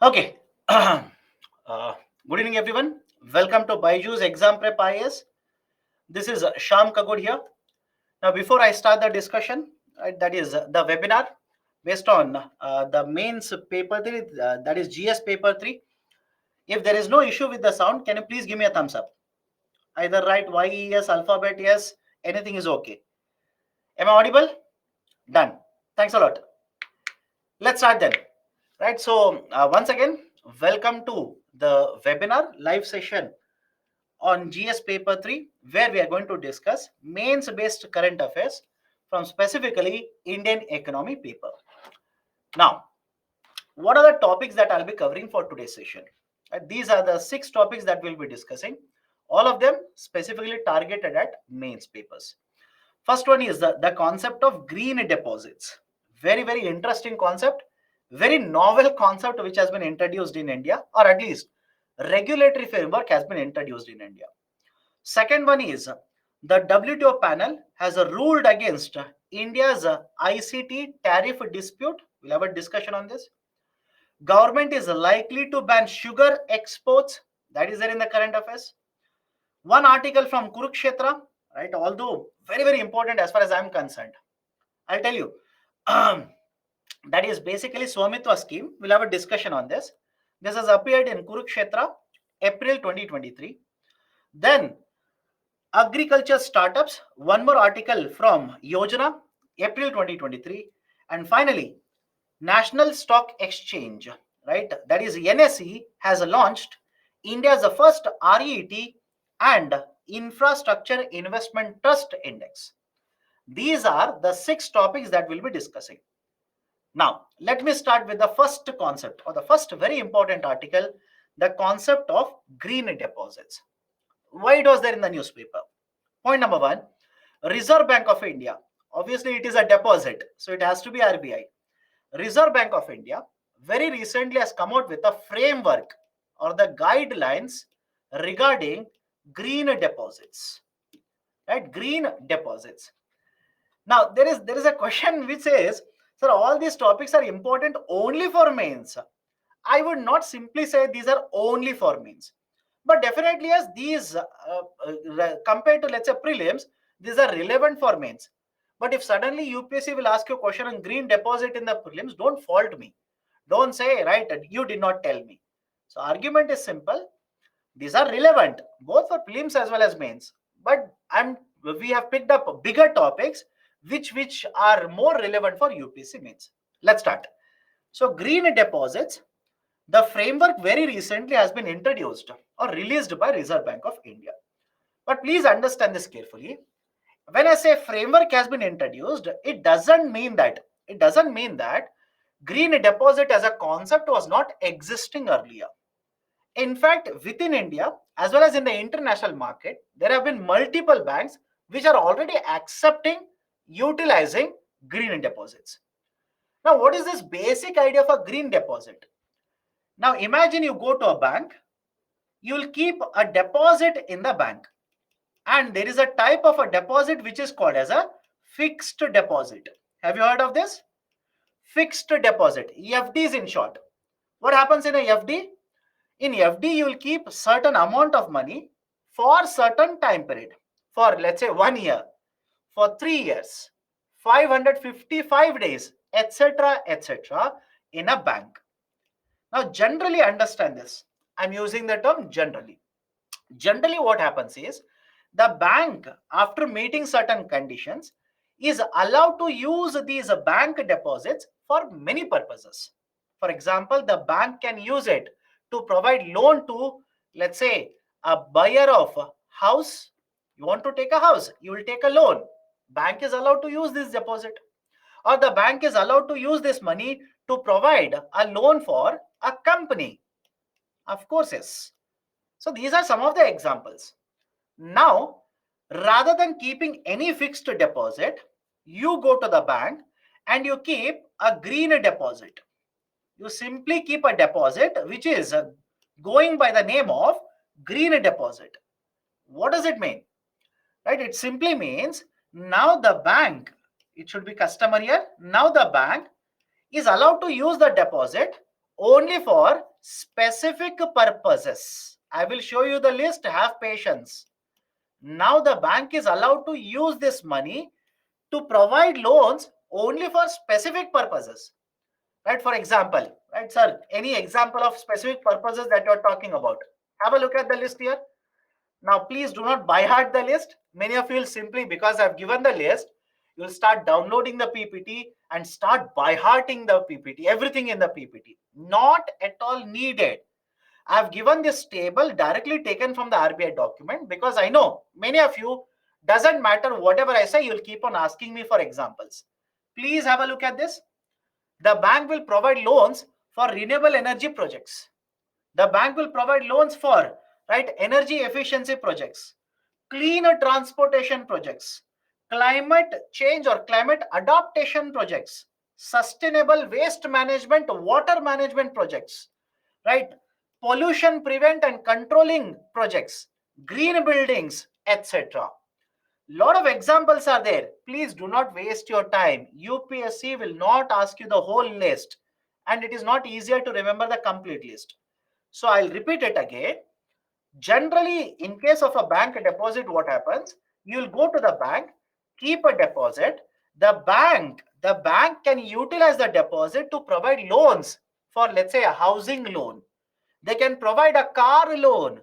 Okay. Good evening, everyone. Welcome to Byju's Exam Prep IAS. This is Sham Kagod here. Now, before I start the discussion, that is the webinar based on the mains paper 3, that is GS paper 3. If there is no issue with the sound, can you please give me a thumbs up? Either write YES, alphabet yes, anything is okay. Am I audible? Done. Thanks a lot. Let's start then. Right. So, once again, welcome to the webinar live session on GS paper 3, where we are going to discuss mains based current affairs from specifically Indian economy paper. Now, what are the topics that I'll be covering for today's session? These are the 6 topics that we'll be discussing, all of them specifically targeted at mains papers. First one is the concept of green deposits. Very, very interesting concept, very novel concept which has been introduced in India, or at least regulatory framework has been introduced in India. Second one is the WTO panel has ruled against India's ICT tariff dispute. We'll have a discussion on this. Government is likely to ban sugar exports. That is there in the current affairs. One article from Kurukshetra, right? Although very, very important as far as I'm concerned. I'll tell you. That is basically Swamitwa scheme. We'll have a discussion on this. This has appeared in Kurukshetra, April 2023. Then agriculture startups, one more article from Yojana, April 2023. And finally, National Stock Exchange, right? That is NSE has launched India's first RET and Infrastructure Investment Trust Index. These are the 6 topics that we'll be discussing. Now, let me start with the first concept or the first very important article, the concept of green deposits. Why it was there in the newspaper? Point number 1, Reserve Bank of India. Obviously, it is a deposit, so it has to be RBI. Reserve Bank of India very recently has come out with a framework or the guidelines regarding green deposits. Right? Green deposits. Now, there is a question which says, sir, all these topics are important only for mains. I would not simply say these are only for mains. But definitely, as these, compared to, let's say, prelims, these are relevant for mains. But if suddenly UPSC will ask you a question on green deposit in the prelims, don't fault me. Don't say, right, you did not tell me. So argument is simple. These are relevant, both for prelims as well as mains. But we have picked up bigger topics which are more relevant for UPSC mains. Let's start. So green deposits, the framework very recently has been introduced or released by Reserve Bank of India. But please understand this carefully. When I say framework has been introduced, it doesn't mean that green deposit as a concept was not existing earlier. In fact, within India as well as in the international market, there have been multiple banks which are already accepting utilizing green deposits. Now, what is this basic idea of a green deposit? Now, imagine you go to a bank, you will keep a deposit in the bank, and there is a type of a deposit which is called as a fixed deposit. Have you heard of this? Fixed deposit, FDs in short. What happens in a FD? In FD, you will keep certain amount of money for certain time period, for let's say 1 year, for 3 years, 555 days, etc., etc., in a bank. Now, generally understand this. I'm using the term generally. Generally, what happens is the bank, after meeting certain conditions, is allowed to use these bank deposits for many purposes. For example, the bank can use it to provide loan to, let's say, a buyer of a house. You want to take a house, you will take a loan. Bank is allowed to use this deposit. Or the bank is allowed to use this money to provide a loan for a company. Of course, yes. So these are some of the examples. Now, rather than keeping any fixed deposit, you go to the bank and you keep a green deposit. You simply keep a deposit which is going by the name of green deposit. What does it mean? Right? It simply means now the bank, it should be customer here, now the bank is allowed to use the deposit only for specific purposes. I will show you the list. Have patience. Now the bank is allowed to use this money to provide loans only for specific purposes. Right? For example, right, sir, any example of specific purposes that you're talking about? Have a look at the list here. Now, please do not by heart the list. Many of you will simply, because I've given the list, you'll start downloading the PPT and start by hearting the PPT, everything in the PPT. Not at all needed. I've given this table directly taken from the RBI document because I know many of you, doesn't matter whatever I say, you'll keep on asking me for examples. Please have a look at this. The bank will provide loans for renewable energy projects. The bank will provide loans for, right, energy efficiency projects, cleaner transportation projects, climate change or climate adaptation projects, sustainable waste management, water management projects, right, pollution prevent and controlling projects, green buildings, etc. Lot of examples are there. Please do not waste your time. UPSC will not ask you the whole list, and it is not easier to remember the complete list. So I'll repeat it again. Generally, in case of a bank deposit, what happens? You'll go to the bank, keep a deposit. The bank can utilize the deposit to provide loans for, let's say, a housing loan. They can provide a car loan.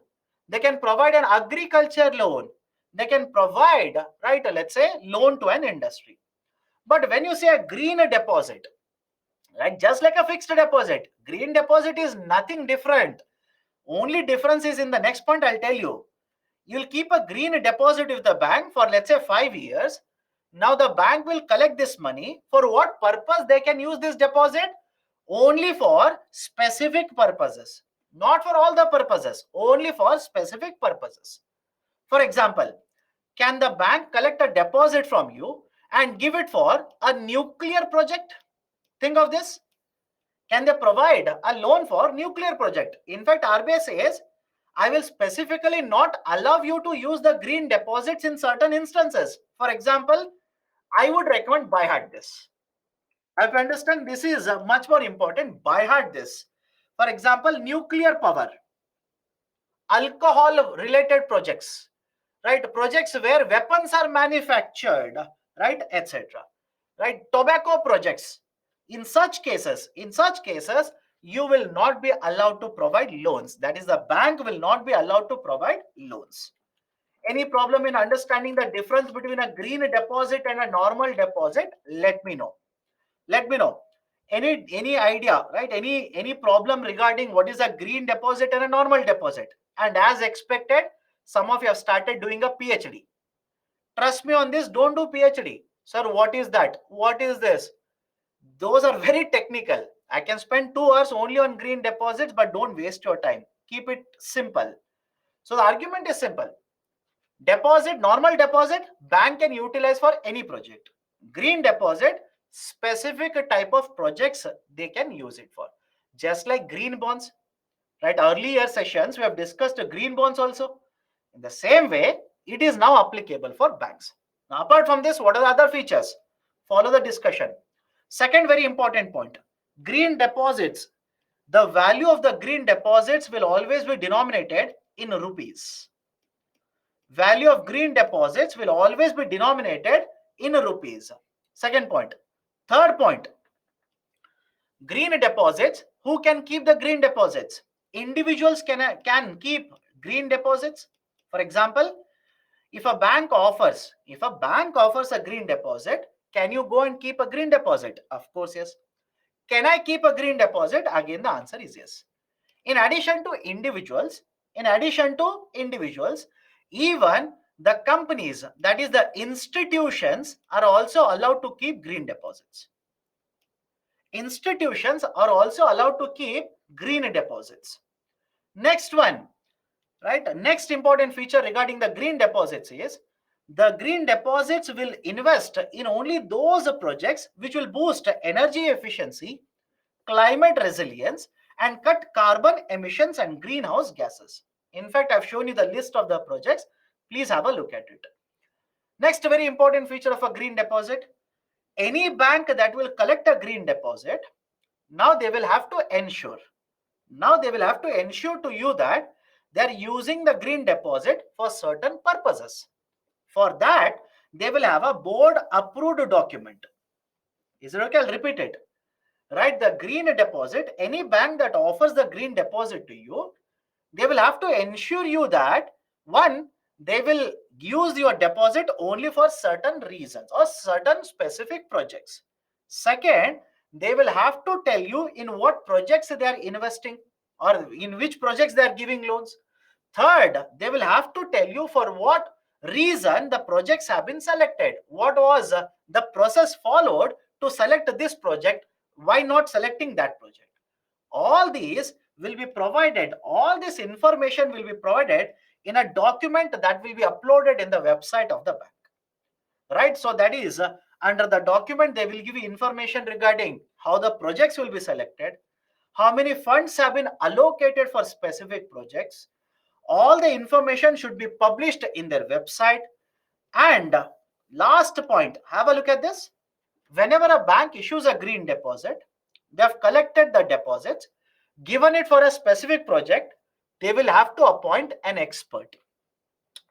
They can provide an agriculture loan. They can provide, right, let's say, loan to an industry. But when you say a green deposit, right, just like a fixed deposit, green deposit is nothing different. Only difference is in the next point I'll tell you. You'll keep a green deposit with the bank for, let's say, 5 years. Now the bank will collect this money. For what purpose they can use this deposit? Only for specific purposes. Not for all the purposes. Only for specific purposes. For example, can the bank collect a deposit from you and give it for a nuclear project? Think of this. Can they provide a loan for nuclear project? In fact, RBI says, I will specifically not allow you to use the green deposits in certain instances. For example, I would recommend by heart this. If you understand, this is much more important. By heart this. For example, nuclear power, alcohol related projects, right? Projects where weapons are manufactured, right, etc. Right? Tobacco projects. In such cases, you will not be allowed to provide loans. That is, the bank will not be allowed to provide loans. Any problem in understanding the difference between a green deposit and a normal deposit? Let me know. Let me know. Any idea, right? Any problem regarding what is a green deposit and a normal deposit? And as expected, some of you have started doing a PhD. Trust me on this, don't do PhD. Sir, what is that? What is this? Those are very technical. I can spend 2 hours only on green deposits, but don't waste your time. Keep it simple. So the argument is simple. Deposit, normal deposit, bank can utilize for any project. Green deposit, specific type of projects they can use it for. Just like green bonds, right? Earlier sessions, we have discussed green bonds also. In the same way, it is now applicable for banks. Now, apart from this, what are the other features? Follow the discussion. Second very important point, green deposits. The value of the green deposits will always be denominated in rupees. Value of green deposits will always be denominated in rupees. Second point. Third point, green deposits. Who can keep the green deposits? Individuals can keep green deposits. For example, if a bank offers a green deposit, can you go and keep a green deposit? Of course, yes. Can I keep a green deposit? Again, the answer is yes. In addition to individuals, even the companies, that is the institutions, are also allowed to keep green deposits. Institutions are also allowed to keep green deposits. Next one, right? Next important feature regarding the green deposits is the green deposits will invest in only those projects which will boost energy efficiency, climate resilience, and cut carbon emissions and greenhouse gases. In fact, I've shown you the list of the projects. Please have a look at it. Next very important feature of a green deposit, any bank that will collect a green deposit Now they will have to ensure. Now they will have to ensure to you that they are using the green deposit for certain purposes. For that, they will have a board approved document. Is it okay? I'll repeat it. Right? The green deposit, any bank that offers the green deposit to you, they will have to ensure you that one, they will use your deposit only for certain reasons or certain specific projects. Second, they will have to tell you in what projects they are investing or in which projects they are giving loans. Third, they will have to tell you for what reason the projects have been selected. What was the process followed to select this project? Why not selecting that project? All these will be provided, all this information will be provided in a document that will be uploaded in the website of the bank. Right? So that is under the document, they will give you information regarding how the projects will be selected, how many funds have been allocated for specific projects. All the information should be published in their website. And last point, have a look at this. Whenever a bank issues a green deposit, they have collected the deposits, given it for a specific project, they will have to appoint an expert.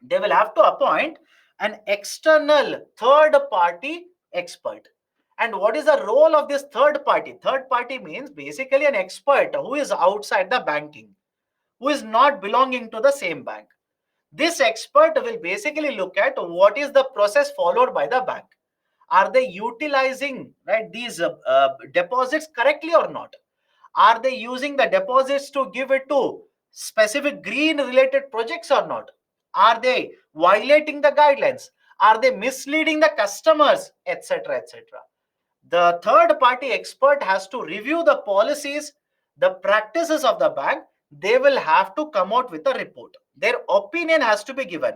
They will have to appoint an external third party expert. And what is the role of this third party? Third party means basically an expert who is outside the banking, who is not belonging to the same bank. This expert will basically look at what is the process followed by the bank. Are they utilizing these deposits correctly or not? Are they using the deposits to give it to specific green related projects or not? Are they violating the guidelines? Are they misleading the customers, etc., etc.? The third party expert has to review the policies, the practices of the bank. They will have to come out with a report. Their opinion has to be given.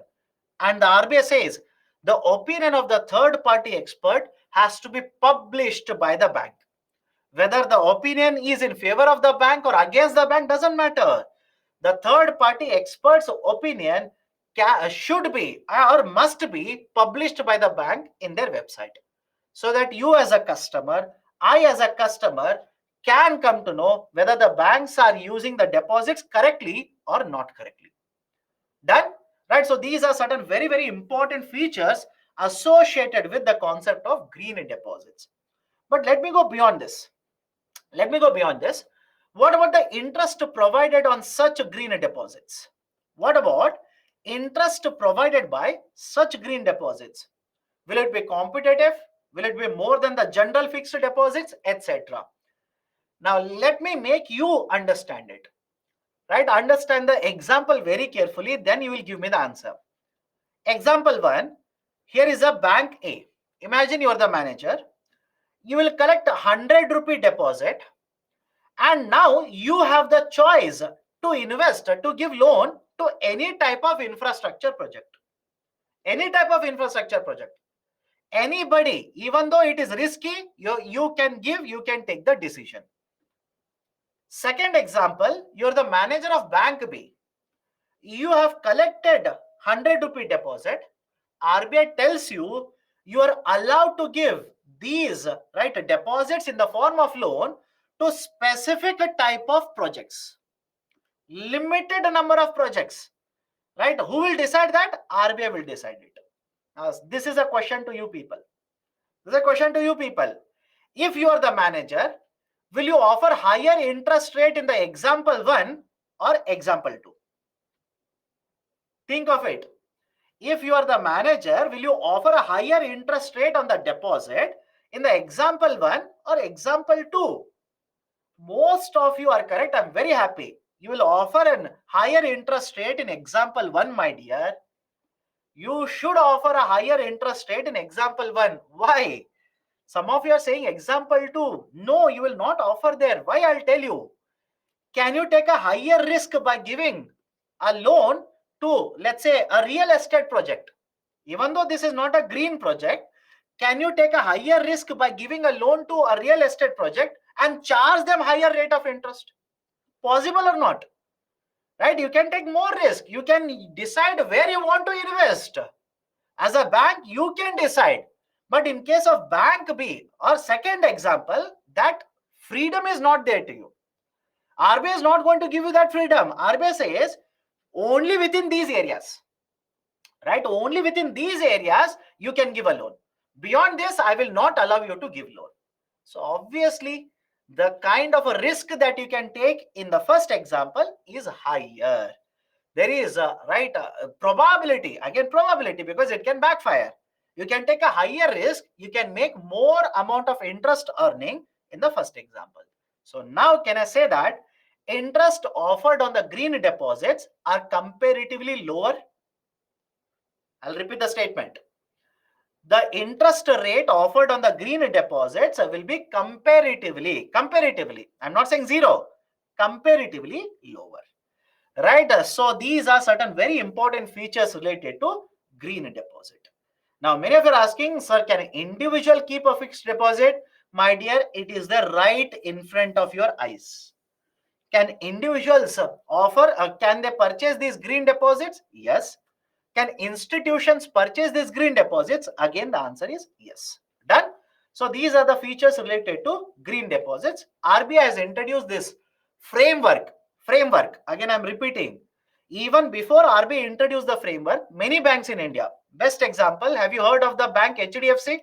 And the RBI says the opinion of the third party expert has to be published by the bank. Whether the opinion is in favor of the bank or against the bank doesn't matter. The third party expert's opinion should be or must be published by the bank in their website, so that you as a customer, I as a customer, can come to know whether the banks are using the deposits correctly or not correctly. Done? Right? So these are certain very, very important features associated with the concept of green deposits. But let me go beyond this. What about the interest provided on such green deposits? What about interest provided by such green deposits? Will it be competitive? Will it be more than the general fixed deposits, etc.? Now, let me make you understand it. Right? Understand the example very carefully, then you will give me the answer. Example 1, here is a bank A. Imagine you are the manager. You will collect 100 rupee deposit, and now you have the choice to invest, to give loan to any type of infrastructure project. Any type of infrastructure project. Anybody, even though it is risky, you can take the decision. Second example, you're the manager of bank B. You have collected 100 rupee deposit. RBI tells you you are allowed to give these deposits in the form of loan to specific type of projects. Limited number of projects. Right? Who will decide that? RBI will decide it. Now, this is a question to you people. If you are the manager, will you offer higher interest rate in the example 1 or example 2? Think of it. If you are the manager, will you offer a higher interest rate on the deposit in the example 1 or example 2? Most of you are correct. I'm very happy. You will offer a higher interest rate in example 1, my dear. You should offer a higher interest rate in example 1. Why? Some of you are saying example 2. No, you will not offer there. Why? I'll tell you. Can you take a higher risk by giving a loan to, let's say, a real estate project? Even though this is not a green project, can you take a higher risk by giving a loan to a real estate project and charge them higher rate of interest? Possible or not? Right? You can take more risk. You can decide where you want to invest. As a bank, you can decide. But in case of bank B or second example, that Freedom is not there to you. RBI is not going to give you that freedom. RBI says only within these areas, right? Only within these areas you can give a loan. Beyond this, I will not allow you to give loan. So obviously, the kind of a risk that you can take in the first example is higher. There is a probability, again probability, because it can backfire. You can take a higher risk, you can make more amount of interest earning in the first example. So now can I say that interest offered on the green deposits are comparatively lower? I'll repeat the statement. The interest rate offered on the green deposits will be comparatively, I'm not saying zero, comparatively lower. Right? So these are certain very important features related to green deposit. Now, many of you are asking, sir, can an individual keep a fixed deposit? My dear, it is the right in front of your eyes. Can individuals can they purchase these green deposits? Yes. Can institutions purchase these green deposits? Again, the answer is yes. Done. So these are the features related to green deposits. RBI has introduced this framework. Again, I'm repeating. Even before RBI introduced the framework, many banks in India. Best example, have you heard of the bank HDFC?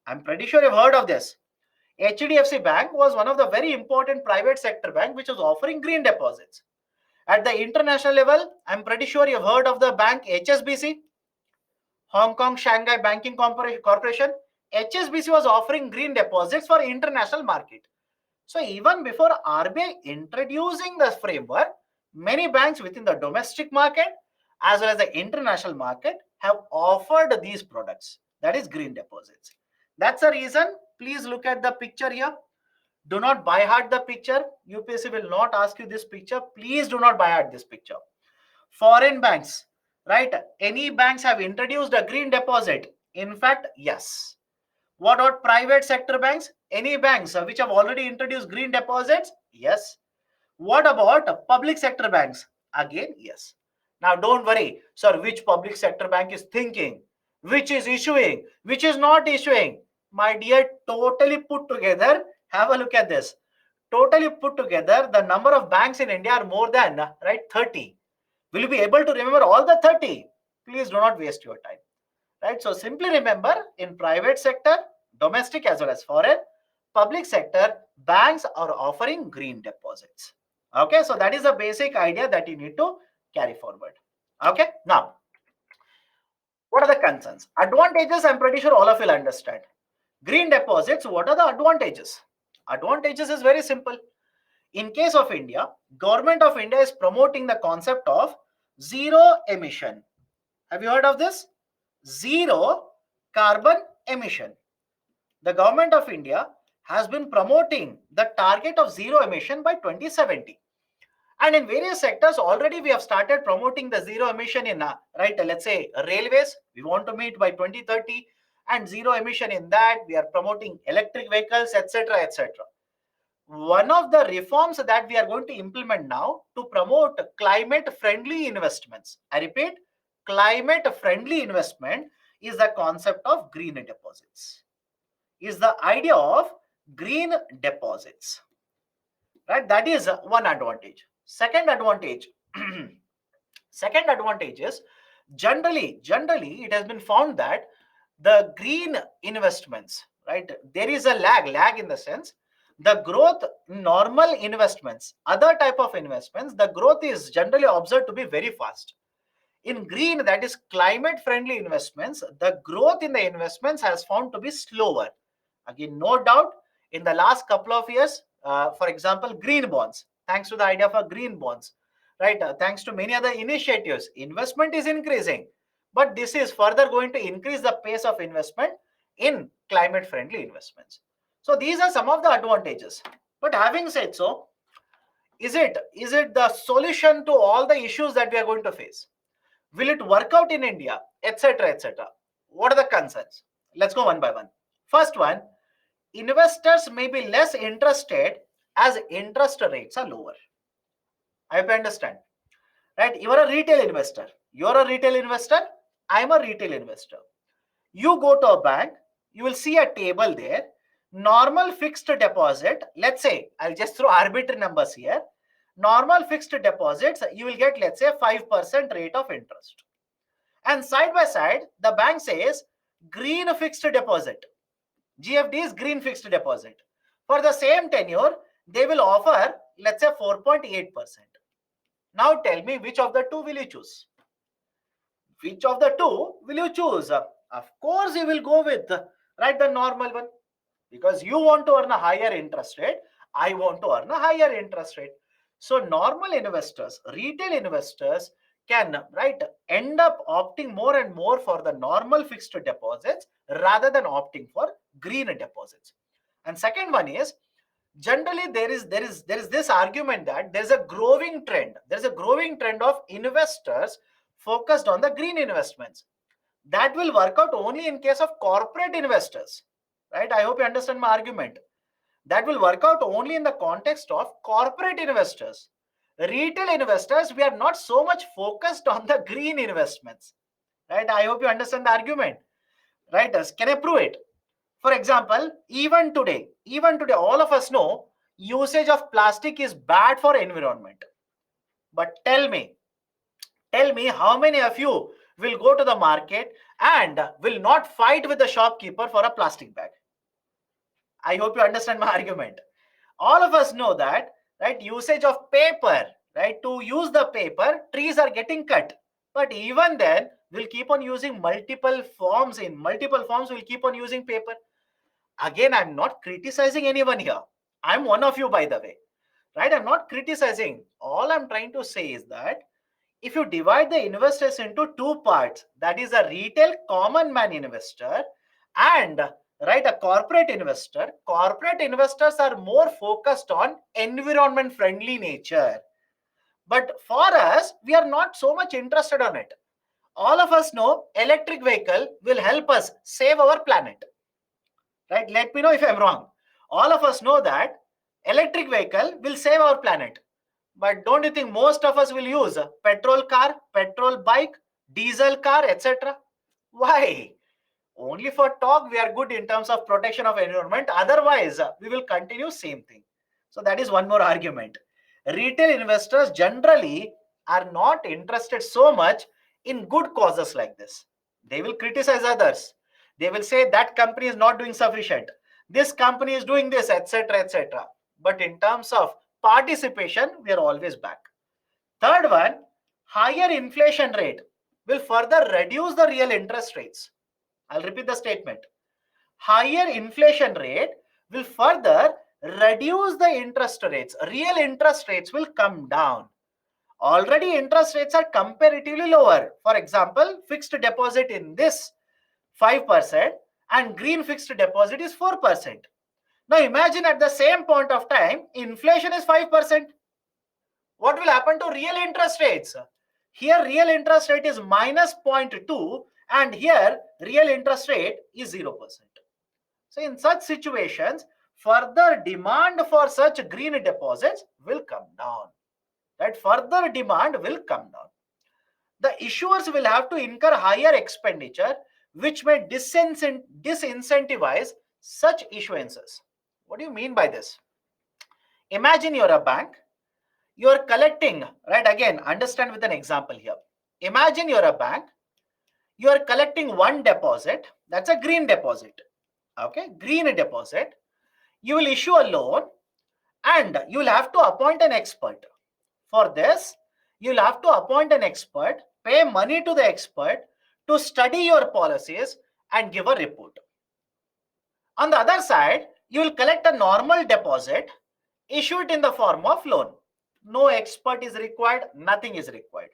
I'm pretty sure you've heard of this. HDFC Bank was one of the very important private sector bank which was offering green deposits. At the international level, I'm pretty sure you've heard of the bank HSBC, Hong Kong Shanghai Banking Corporation. HSBC was offering green deposits for international market. So even before RBI introducing the framework, many banks within the domestic market as well as the international market have offered these products, that is green deposits. That's the reason. Please look at the picture here. Do not buy hard the picture. UPSC will not ask you this picture. Please do not buy hard this picture. Foreign banks, right? Any banks have introduced a green deposit? In fact, yes. What about private sector banks? Any banks which have already introduced green deposits? Yes. What about public sector banks? Again, yes. Now, don't worry, sir, which public sector bank is thinking? Which is issuing? Which is not issuing? My dear, totally put together, have a look at this. Totally put together, the number of banks in India are more than, right, 30. Will you be able to remember all the 30? Please do not waste your time. Right? So simply remember, in private sector, domestic as well as foreign, public sector, banks are offering green deposits. Okay, so that is the basic idea that you need to carry forward. Okay, now, what are the concerns? Advantages, I'm pretty sure all of you will understand. Green deposits, what are the advantages? Advantages is very simple. In case of India, Government of India is promoting the concept of zero emission. Have you heard of this? Zero carbon emission. The Government of India has been promoting the target of zero emission by 2070. And in various sectors, already we have started promoting the zero emission in, let's say railways, we want to meet by 2030, and zero emission in that, we are promoting electric vehicles, etc., etc. One of the reforms that we are going to implement now to promote climate-friendly investments, I repeat, climate-friendly investment is the concept of green deposits, is the idea of green deposits, right? That is one advantage. Second advantage, second advantage is generally it has been found that the green investments, right, there is a lag in the sense the growth, normal investments, other type of investments, the growth is generally observed to be very fast. In green, that is climate friendly investments, the growth in the investments has found to be slower. Again, no doubt, in the last couple of years, for example, green bonds, thanks to the idea of green bonds, right, thanks to many other initiatives, investment is increasing, but this is further going to increase the pace of investment in climate friendly investments. So these are some of the advantages. But having said so, is it the solution to all the issues that we are going to face? Will it work out in India, etc., etc.? What are the concerns? Let's go one by one. First one, investors may be less interested as interest rates are lower. I hope you understand. Right? You are a retail investor. You are a retail investor. I am a retail investor. You go to a bank, you will see a table there Normal fixed deposit, let's say, I'll just throw arbitrary numbers here. Normal fixed deposits, you will get, let's say, 5% rate of interest. And side by side, the bank says green fixed deposit. GFD is green fixed deposit. For the same tenure, they will offer, let's say, 4.8%. Now tell me, which of the two will you choose? Which of the two will you choose? Of course, you will go with, right, the normal one. Because you want to earn a higher interest rate, I want to earn a higher interest rate. So normal investors, retail investors can, right, end up opting more and more for the normal fixed deposits rather than opting for green deposits. And second one is, generally there is this argument that there's a growing trend. There's a growing trend of investors focused on the green investments. That will work out only in case of corporate investors, right? I hope you understand my argument. That will work out only in the context of corporate investors. Retail investors, we are not so much focused on the green investments, right? I hope you understand the argument, right? Can I prove it? For example, even today, all of us know usage of plastic is bad for environment. But tell me how many of you will go to the market and will not fight with the shopkeeper for a plastic bag? I hope you understand my argument. All of us know that, right? Usage of paper, right? To use the paper, trees are getting cut. But even then, we'll keep on using multiple forms. In multiple forms, we'll keep on using paper. Again, I'm not criticizing anyone here. I'm one of you, by the way, right? I'm not criticizing. All I'm trying to say is that if you divide the investors into two parts, that is a retail common man investor and, right, a corporate investor. Corporate investors are more focused on environment friendly nature. But for us, we are not so much interested on it. All of us know electric vehicle will help us save our planet. Right? Let me know if I'm wrong. All of us know that electric vehicle will save our planet. But don't you think most of us will use a petrol car, petrol bike, diesel car, etc.? Why? Only for talk we are good in terms of protection of environment. Otherwise, we will continue same thing. So that is one more argument. Retail investors generally are not interested so much in good causes like this. They will criticize others. They will say that company is not doing sufficient. This company is doing this, etc., etc. But in terms of participation, we are always back. Third one, higher inflation rate will further reduce the real interest rates. I'll repeat the statement. Higher inflation rate will further reduce the interest rates. Real interest rates will come down. Already interest rates are comparatively lower. For example, fixed deposit in this 5% and green fixed deposit is 4%. Now imagine at the same point of time, inflation is 5%. What will happen to real interest rates? Here real interest rate is minus 0.2 and here real interest rate is 0%. So in such situations, further demand for such green deposits will come down. Right? Further demand will come down. The issuers will have to incur higher expenditure, which may disincentivize such issuances. What do you mean by this? Imagine you're a bank. You're collecting, right? Again, understand with an example here. Imagine you're a bank. You're collecting one deposit. That's a green deposit. Okay, green deposit. You will issue a loan and you will have to appoint an expert. For this, you'll have to appoint an expert, pay money to the expert to study your policies and give a report. On the other side, you will collect a normal deposit, issue it in the form of loan. No expert is required, nothing is required.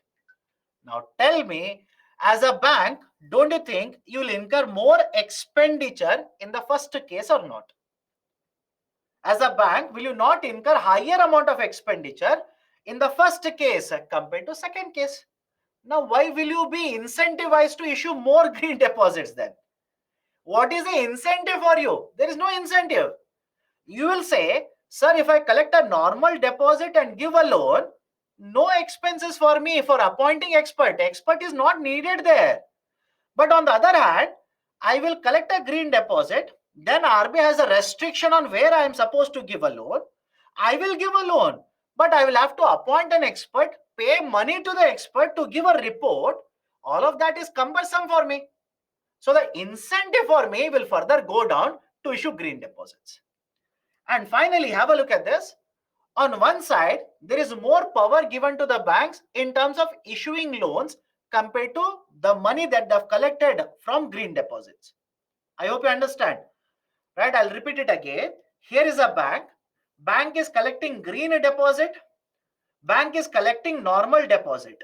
Now tell me, as a bank, don't you think you will incur more expenditure in the first case or not? As a bank, will you not incur higher amount of expenditure in the first case compared to second case? Now, why will you be incentivized to issue more green deposits then? What is the incentive for you? There is no incentive. You will say, sir, if I collect a normal deposit and give a loan, no expenses for me for appointing expert. Expert is not needed there. But on the other hand, I will collect a green deposit. then RBI has a restriction on where I am supposed to give a loan. I will give a loan, but I will have to appoint an expert, pay money to the expert to give a report. All of that is cumbersome for me. So the incentive for me will further go down to issue green deposits. And finally, have a look at this. On one side, there is more power given to the banks in terms of issuing loans compared to the money that they've collected from green deposits. I hope you understand. Right? I'll repeat it again. Here is a bank. Bank is collecting green deposit. Bank is collecting normal deposit.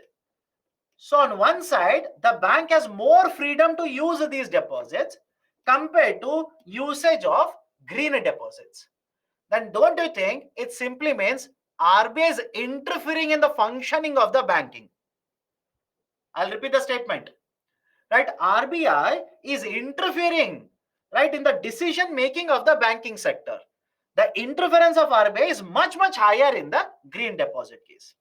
So on one side, the bank has more freedom to use these deposits compared to usage of green deposits. Then don't you think it simply means RBI is interfering in the functioning of the banking? I'll repeat the statement. Right? RBI is interfering, right, in the decision making of the banking sector. The interference of RBI is much higher in the green deposit case.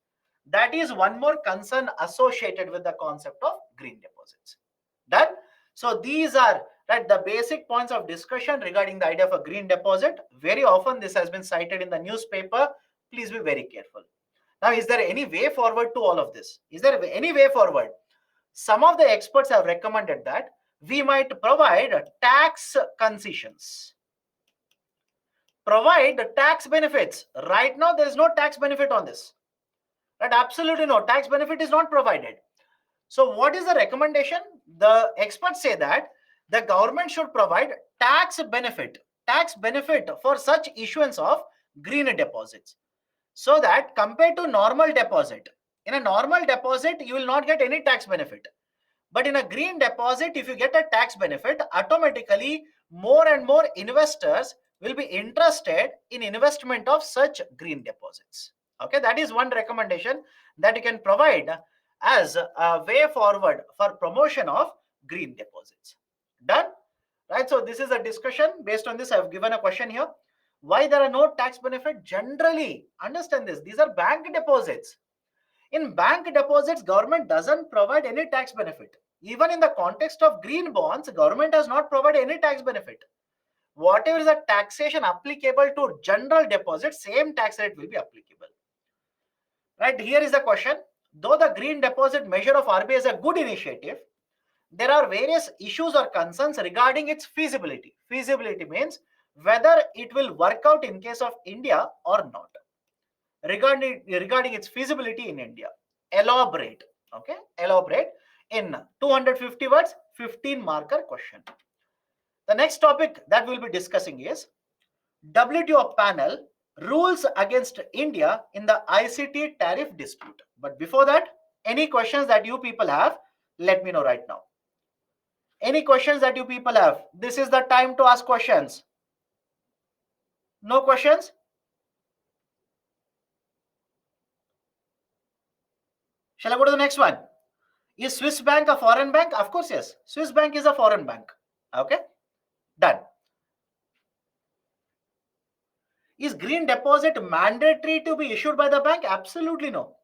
That is one more concern associated with the concept of green deposits. Done? So these are, right, the basic points of discussion regarding the idea of a green deposit. Very often this has been cited in the newspaper. Please be very careful. Now, is there any way forward to all of this? Is there any way forward? Some of the experts have recommended that we might provide tax concessions, provide tax benefits. Right now, there is no tax benefit on this. Right? Absolutely no tax benefit is not provided. So what is the recommendation? The experts say that the government should provide tax benefit for such issuance of green deposits, so that compared to normal deposit, in a normal deposit you will not get any tax benefit, but in a green deposit, if you get a tax benefit, automatically more and more investors will be interested in investment of such green deposits. Okay, that is one recommendation that you can provide as a way forward for promotion of green deposits. Done? Right, so this is a discussion. Based on this, I have given a question here. Why there are no tax benefit? Generally, understand this, these are bank deposits. In bank deposits, government doesn't provide any tax benefit. Even in the context of green bonds, government does not provide any tax benefit. Whatever is the taxation applicable to general deposits, same tax rate will be applicable. Right, here is the question. Though the green deposit measure of RBI is a good initiative, there are various issues or concerns regarding its feasibility. Feasibility means whether it will work out in case of India or not. Regarding its feasibility in India. Elaborate. Okay, elaborate in 250 words, 15 marker question. The next topic that we'll be discussing is WTO panel rules against India in the ICT tariff dispute. But before that, any questions that you people have, let me know right now. Any questions that you people have? This is the time to ask questions. No questions? Shall I go to the next one? Is Swiss Bank a foreign bank? Of course, yes. Swiss Bank is a foreign bank. Okay, done. Is green deposit mandatory to be issued by the bank? Absolutely no.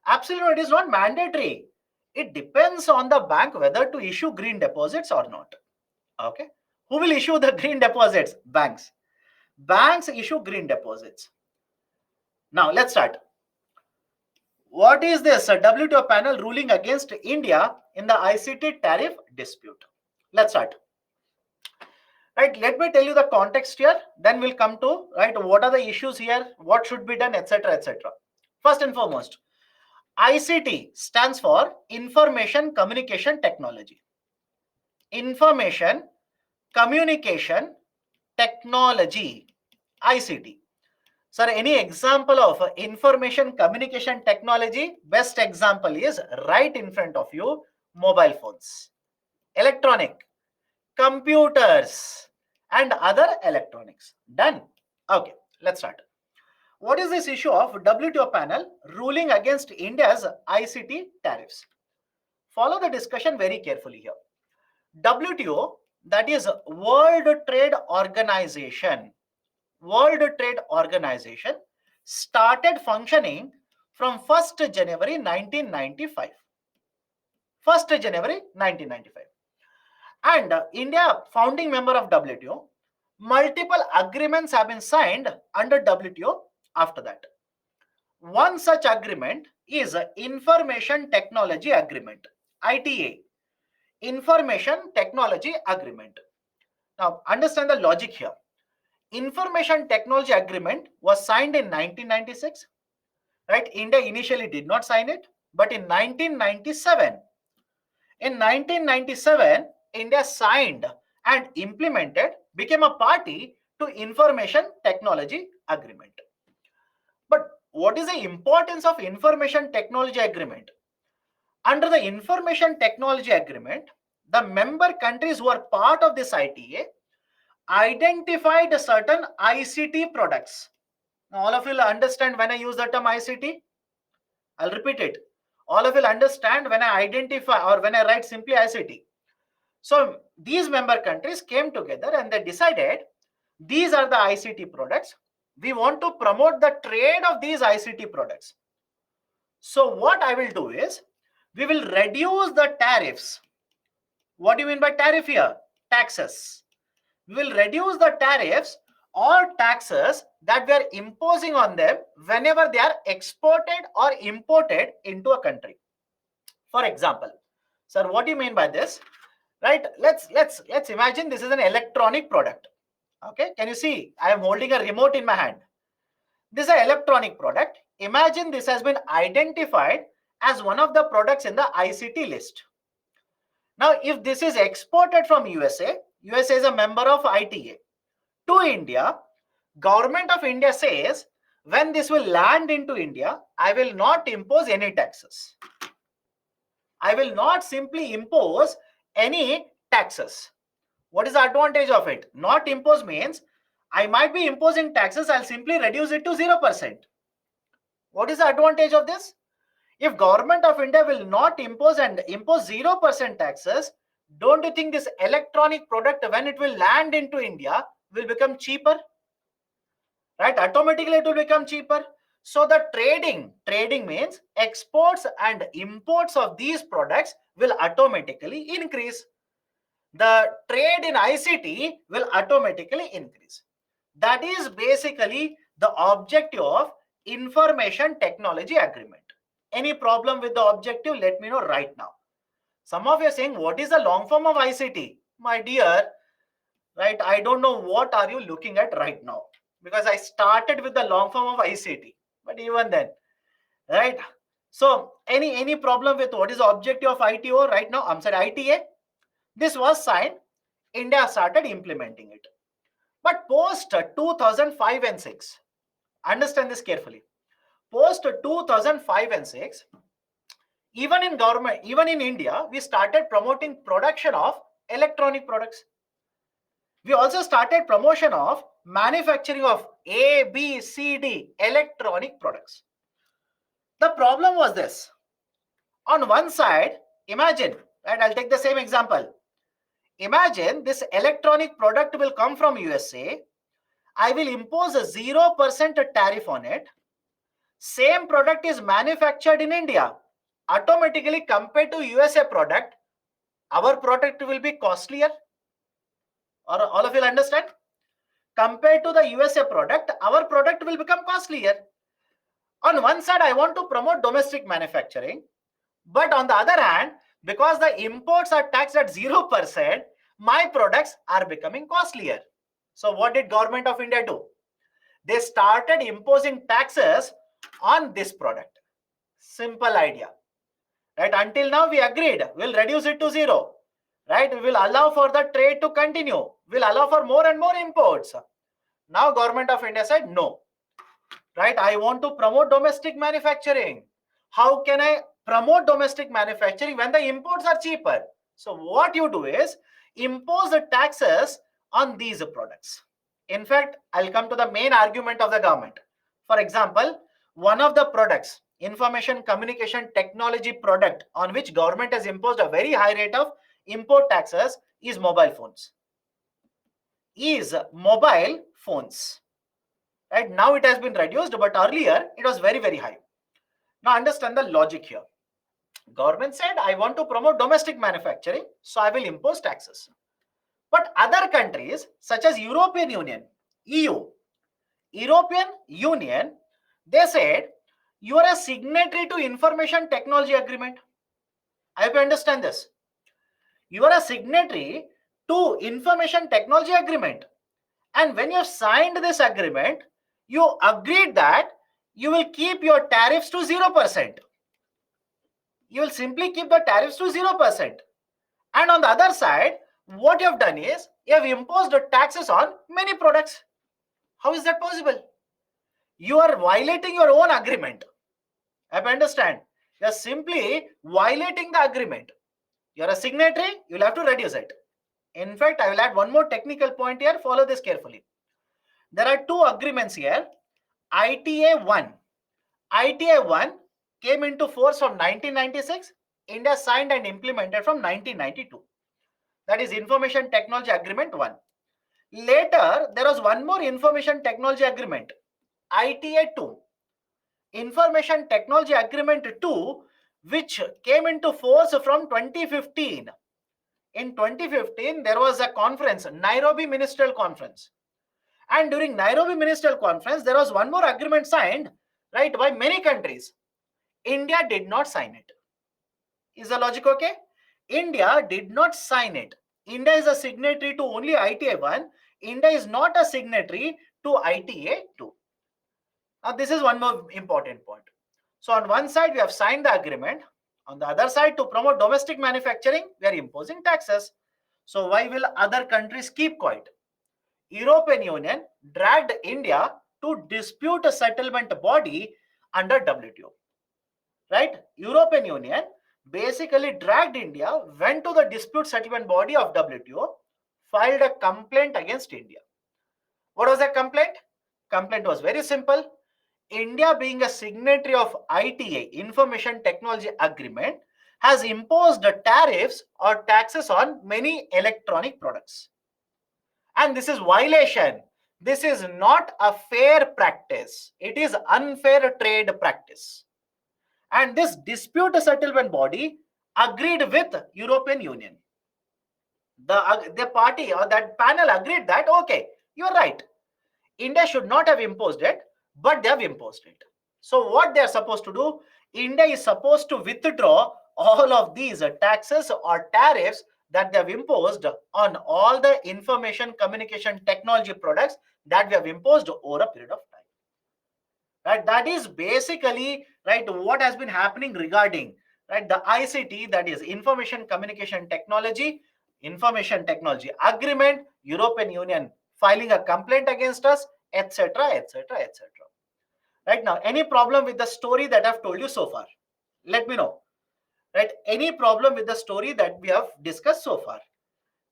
Absolutely, it is not mandatory. It depends on the bank whether to issue green deposits or not. Okay, who will issue the green deposits? Banks. Banks issue green deposits. Now let's start. What is this WTO panel ruling against India in the ICT tariff dispute? Let's start. Right, let me tell you the context here, then we'll come to, right, what are the issues here, what should be done, etc, etc. First and foremost, ICT stands for Information Communication Technology. Information Communication Technology, ICT. Sir, any example of information communication technology? Best example is right in front of you, mobile phones, electronic, computers, and other electronics. Done. Okay, let's start. What is this issue of WTO panel ruling against India's ICT tariffs? Follow the discussion very carefully here. WTO, that is World Trade Organization. World Trade Organization started functioning from 1st January 1995. 1st January 1995. And India, founding member of WTO, multiple agreements have been signed under WTO after that. One such agreement is Information Technology Agreement, ITA, Information Technology Agreement. Now, understand the logic here. Information Technology Agreement was signed in 1996, right? India initially did not sign it, but in 1997, India signed and implemented, became a party to Information Technology Agreement. But what is the importance of Information Technology Agreement? Under the Information Technology Agreement, the member countries who are part of this ITA identified certain ICT products. Now, all of you will understand when I use the term ICT. I'll repeat it. All of you will understand when I identify or when I write simply ICT. So these member countries came together and they decided these are the ICT products. We want to promote the trade of these ICT products. So what I will do is, we will reduce the tariffs. What do you mean by tariff here? Taxes. We will reduce the tariffs or taxes that we are imposing on them whenever they are exported or imported into a country. For example, sir, what do you mean by this? Right? Let's imagine this is an electronic product. Okay, can you see? I am holding a remote in my hand. This is an electronic product. Imagine this has been identified as one of the products in the ICT list. Now, if this is exported from USA is a member of ITA, to India, Government of India says, when this will land into India, I will not impose any taxes. I will not simply impose any taxes. What is the advantage of it? Not impose means I might be imposing taxes, I'll simply reduce it to 0%. What is the advantage of this? If Government of India will not impose 0% taxes, don't you think this electronic product, when it will land into India, will become cheaper? Right? Automatically it will become cheaper. So the trading means exports and imports of these products will automatically increase. The trade in ICT will automatically increase. That is basically the objective of Information Technology Agreement. Any problem with the objective, let me know right now. Some of you are saying, what is the long form of ICT? My dear, right, I don't know what are you looking at right now, because I started with the long form of ICT, but even then, right? So any problem with what is the objective of ITO right now? I'm sorry, ITA. This was signed, India started implementing it. But post 2005 and 6, understand this carefully. Post 2005 and 6, even in India, we started promoting production of electronic products. We also started promotion of manufacturing of A, B, C, D electronic products. The problem was this. On one side, imagine, right? I'll take the same example. Imagine this electronic product will come from USA. I will impose a 0% tariff on it. Same product is manufactured in India. Automatically, compared to USA product, our product will be costlier. Or all of you understand? Compared to the USA product, our product will become costlier. On one side, I want to promote domestic manufacturing, but on the other hand, because the imports are taxed at 0%, my products are becoming costlier. So what did Government of India do? They started imposing taxes on this product. Simple idea, right? Until now, we agreed, we'll reduce it to 0, right? We will allow for the trade to continue. We'll allow for more and more imports. Now, Government of India said, no, right? I want to promote domestic manufacturing. How can I promote domestic manufacturing when the imports are cheaper? So what you do is impose the taxes on these products. In fact, I'll come to the main argument of the government. For example, one of the products, information communication technology product, on which government has imposed a very high rate of import taxes, is mobile phones. Right now it has been reduced, but earlier it was very, very high. Now understand the logic here. Government said, I want to promote domestic manufacturing, so I will impose taxes. But other countries such as European Union, EU, European Union, they said you are a signatory to Information Technology Agreement. I hope you understand this. You are a signatory to Information Technology Agreement. And when you have signed this agreement, you agreed that you will keep your tariffs to 0%. You will simply keep the tariffs to 0%. And on the other side, what you have done is you have imposed taxes on many products. How is that possible? You are violating your own agreement. I understand. You are simply violating the agreement. You are a signatory, you will have to reduce it. In fact, I will add one more technical point here. Follow this carefully. There are two agreements here. ITA 1. ITA 1 came into force from 1996. India signed and implemented from 1992. That is Information Technology Agreement 1. Later, there was one more Information Technology Agreement, ITA 2. Information Technology Agreement 2, which came into force from 2015. In 2015, there was a conference, Nairobi Ministerial Conference. And during Nairobi Ministerial Conference, there was one more agreement signed, right, by many countries. India did not sign it. Is the logic okay? India did not sign it. India is a signatory to only ITA 1. India is not a signatory to ITA 2. Now, this is one more important point. So, on one side, we have signed the agreement. On the other side, to promote domestic manufacturing, we are imposing taxes. So, why will other countries keep quiet? European Union dragged India to dispute a settlement body under WTO. Right? European Union basically dragged India, went to the dispute settlement body of WTO, filed a complaint against India. What was that complaint? Complaint was very simple. India, being a signatory of ITA, Information Technology Agreement, has imposed tariffs or taxes on many electronic products. And this is violation. This is not a fair practice. It is unfair trade practice. And this dispute settlement body agreed with European Union. The party or that panel agreed that, okay, you're right. India should not have imposed it, but they have imposed it. So what they are supposed to do, India is supposed to withdraw all of these taxes or tariffs that they have imposed on all the information communication technology products that we have imposed over a period of time. Right? That is basically, right, what has been happening regarding, right, the ICT, that is Information Communication Technology Agreement, European Union filing a complaint against us, etc., etc., etc. Right? Now, any problem with the story that I've told you so far? Let me know. Right? Any problem with the story that we have discussed so far?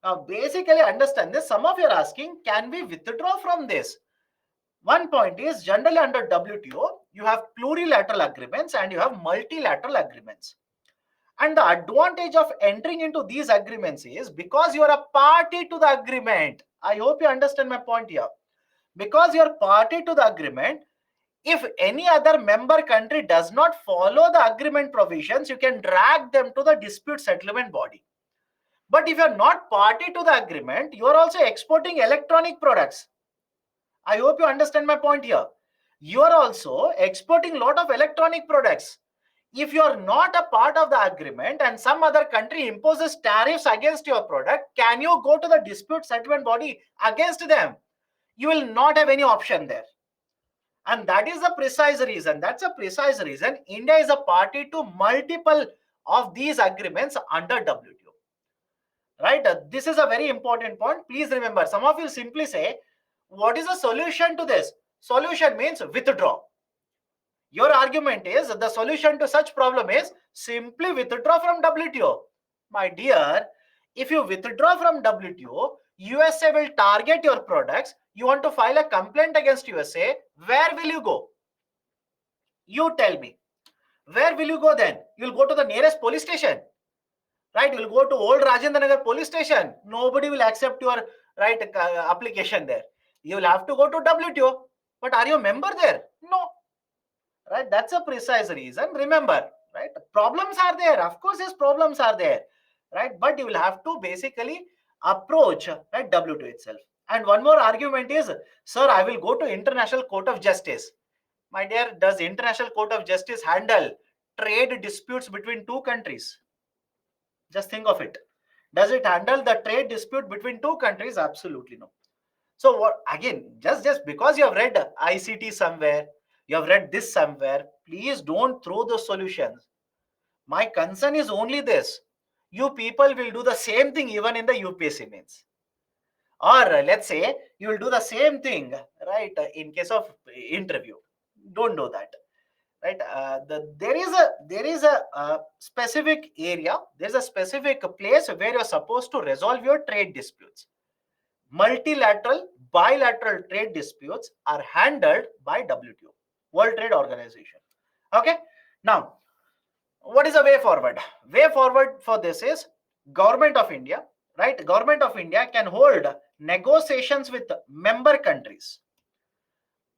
Now, basically understand this. Some of you are asking, can we withdraw from this? One point is, generally under WTO, you have plurilateral agreements and you have multilateral agreements. And the advantage of entering into these agreements is because you are a party to the agreement. I hope you understand my point here. Because you are party to the agreement, if any other member country does not follow the agreement provisions, you can drag them to the dispute settlement body. But if you are not party to the agreement, you are also exporting electronic products. I hope you understand my point here. You are also exporting a lot of electronic products. If you are not a part of the agreement and some other country imposes tariffs against your product, can you go to the dispute settlement body against them? You will not have any option there. And that is the precise reason. That's a precise reason India is a party to multiple of these agreements under WTO. Right? This is a very important point. Please remember, some of you simply say, what is the solution to this? Solution means withdraw. Your argument is the solution to such problem is simply withdraw from WTO. My dear, if you withdraw from WTO, USA will target your products. You want to file a complaint against USA. Where will you go? You tell me. Where will you go then? You'll go to the nearest police station. Right? You'll go to Old Rajendra Nagar police station. Nobody will accept your application there. You will have to go to WTO. But are you a member there? No. Right? That's a precise reason. Remember, right? Problems are there. Of course, yes, problems are there. Right? But you will have to basically approach right WTO itself. And one more argument is, sir, I will go to International Court of Justice. My dear, does International Court of Justice handle trade disputes between two countries? Just think of it. Does it handle the trade dispute between two countries? Absolutely no. So what again, just because you have read ICT somewhere, you have read this somewhere, please don't throw the solutions. My concern is only this. You people will do the same thing even in the UPSC mains. Or let's say you will do the same thing, right, in case of interview. Don't do that. Right, there is a specific area, there's a specific place where you're supposed to resolve your trade disputes. Multilateral, bilateral trade disputes are handled by WTO, World Trade Organization. Okay, now what is the way forward? Way forward for this is government of India, right? Government of India can hold negotiations with member countries.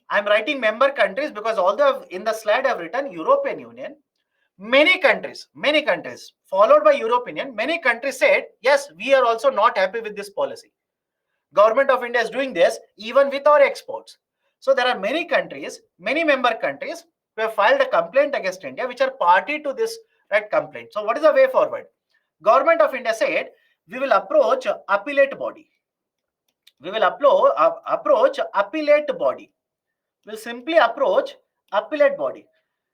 I'm writing member countries because although in the slide I've written European Union, many countries, followed by European Union, many countries said, yes, we are also not happy with this policy. Government of India is doing this even with our exports. So there are many countries, many member countries who have filed a complaint against India, which are party to this right complaint. So what is the way forward? Government of India said, we will approach appellate body. We will approach appellate body. We'll simply approach appellate body.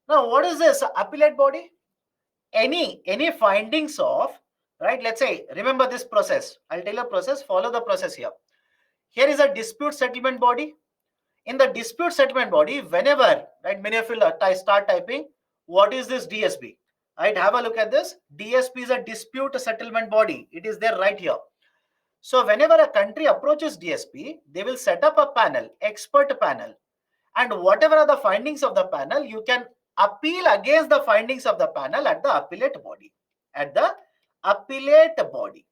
Now, what is this appellate body? Any findings of, right? Let's say, remember this process. I'll tell you a process, follow the process here. Here is a dispute settlement body. In the dispute settlement body, whenever, right, many of you start typing, what is this DSB? Right, have a look at this. DSB is a dispute settlement body. It is there right here. So whenever a country approaches DSP, they will set up a panel, expert panel. And whatever are the findings of the panel, you can appeal against the findings of the panel at the appellate body. At the appellate body.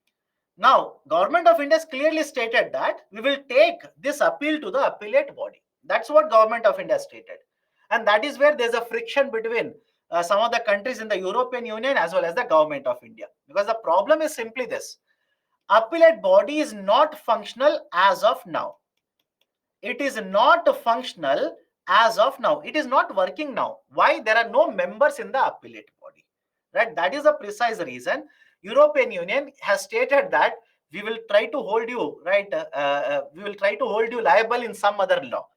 Now, Government of India has clearly stated that we will take this appeal to the appellate body. That's what Government of India stated. And that is where there's a friction between some of the countries in the European Union as well as the Government of India. Because the problem is simply this. Appellate body is not functional as of now. It is not functional as of now. It is not working now. Why? There are no members in the appellate body. Right? That is a precise reason. European Union has stated that we will try to hold you, right? We will try to hold you liable in some other law,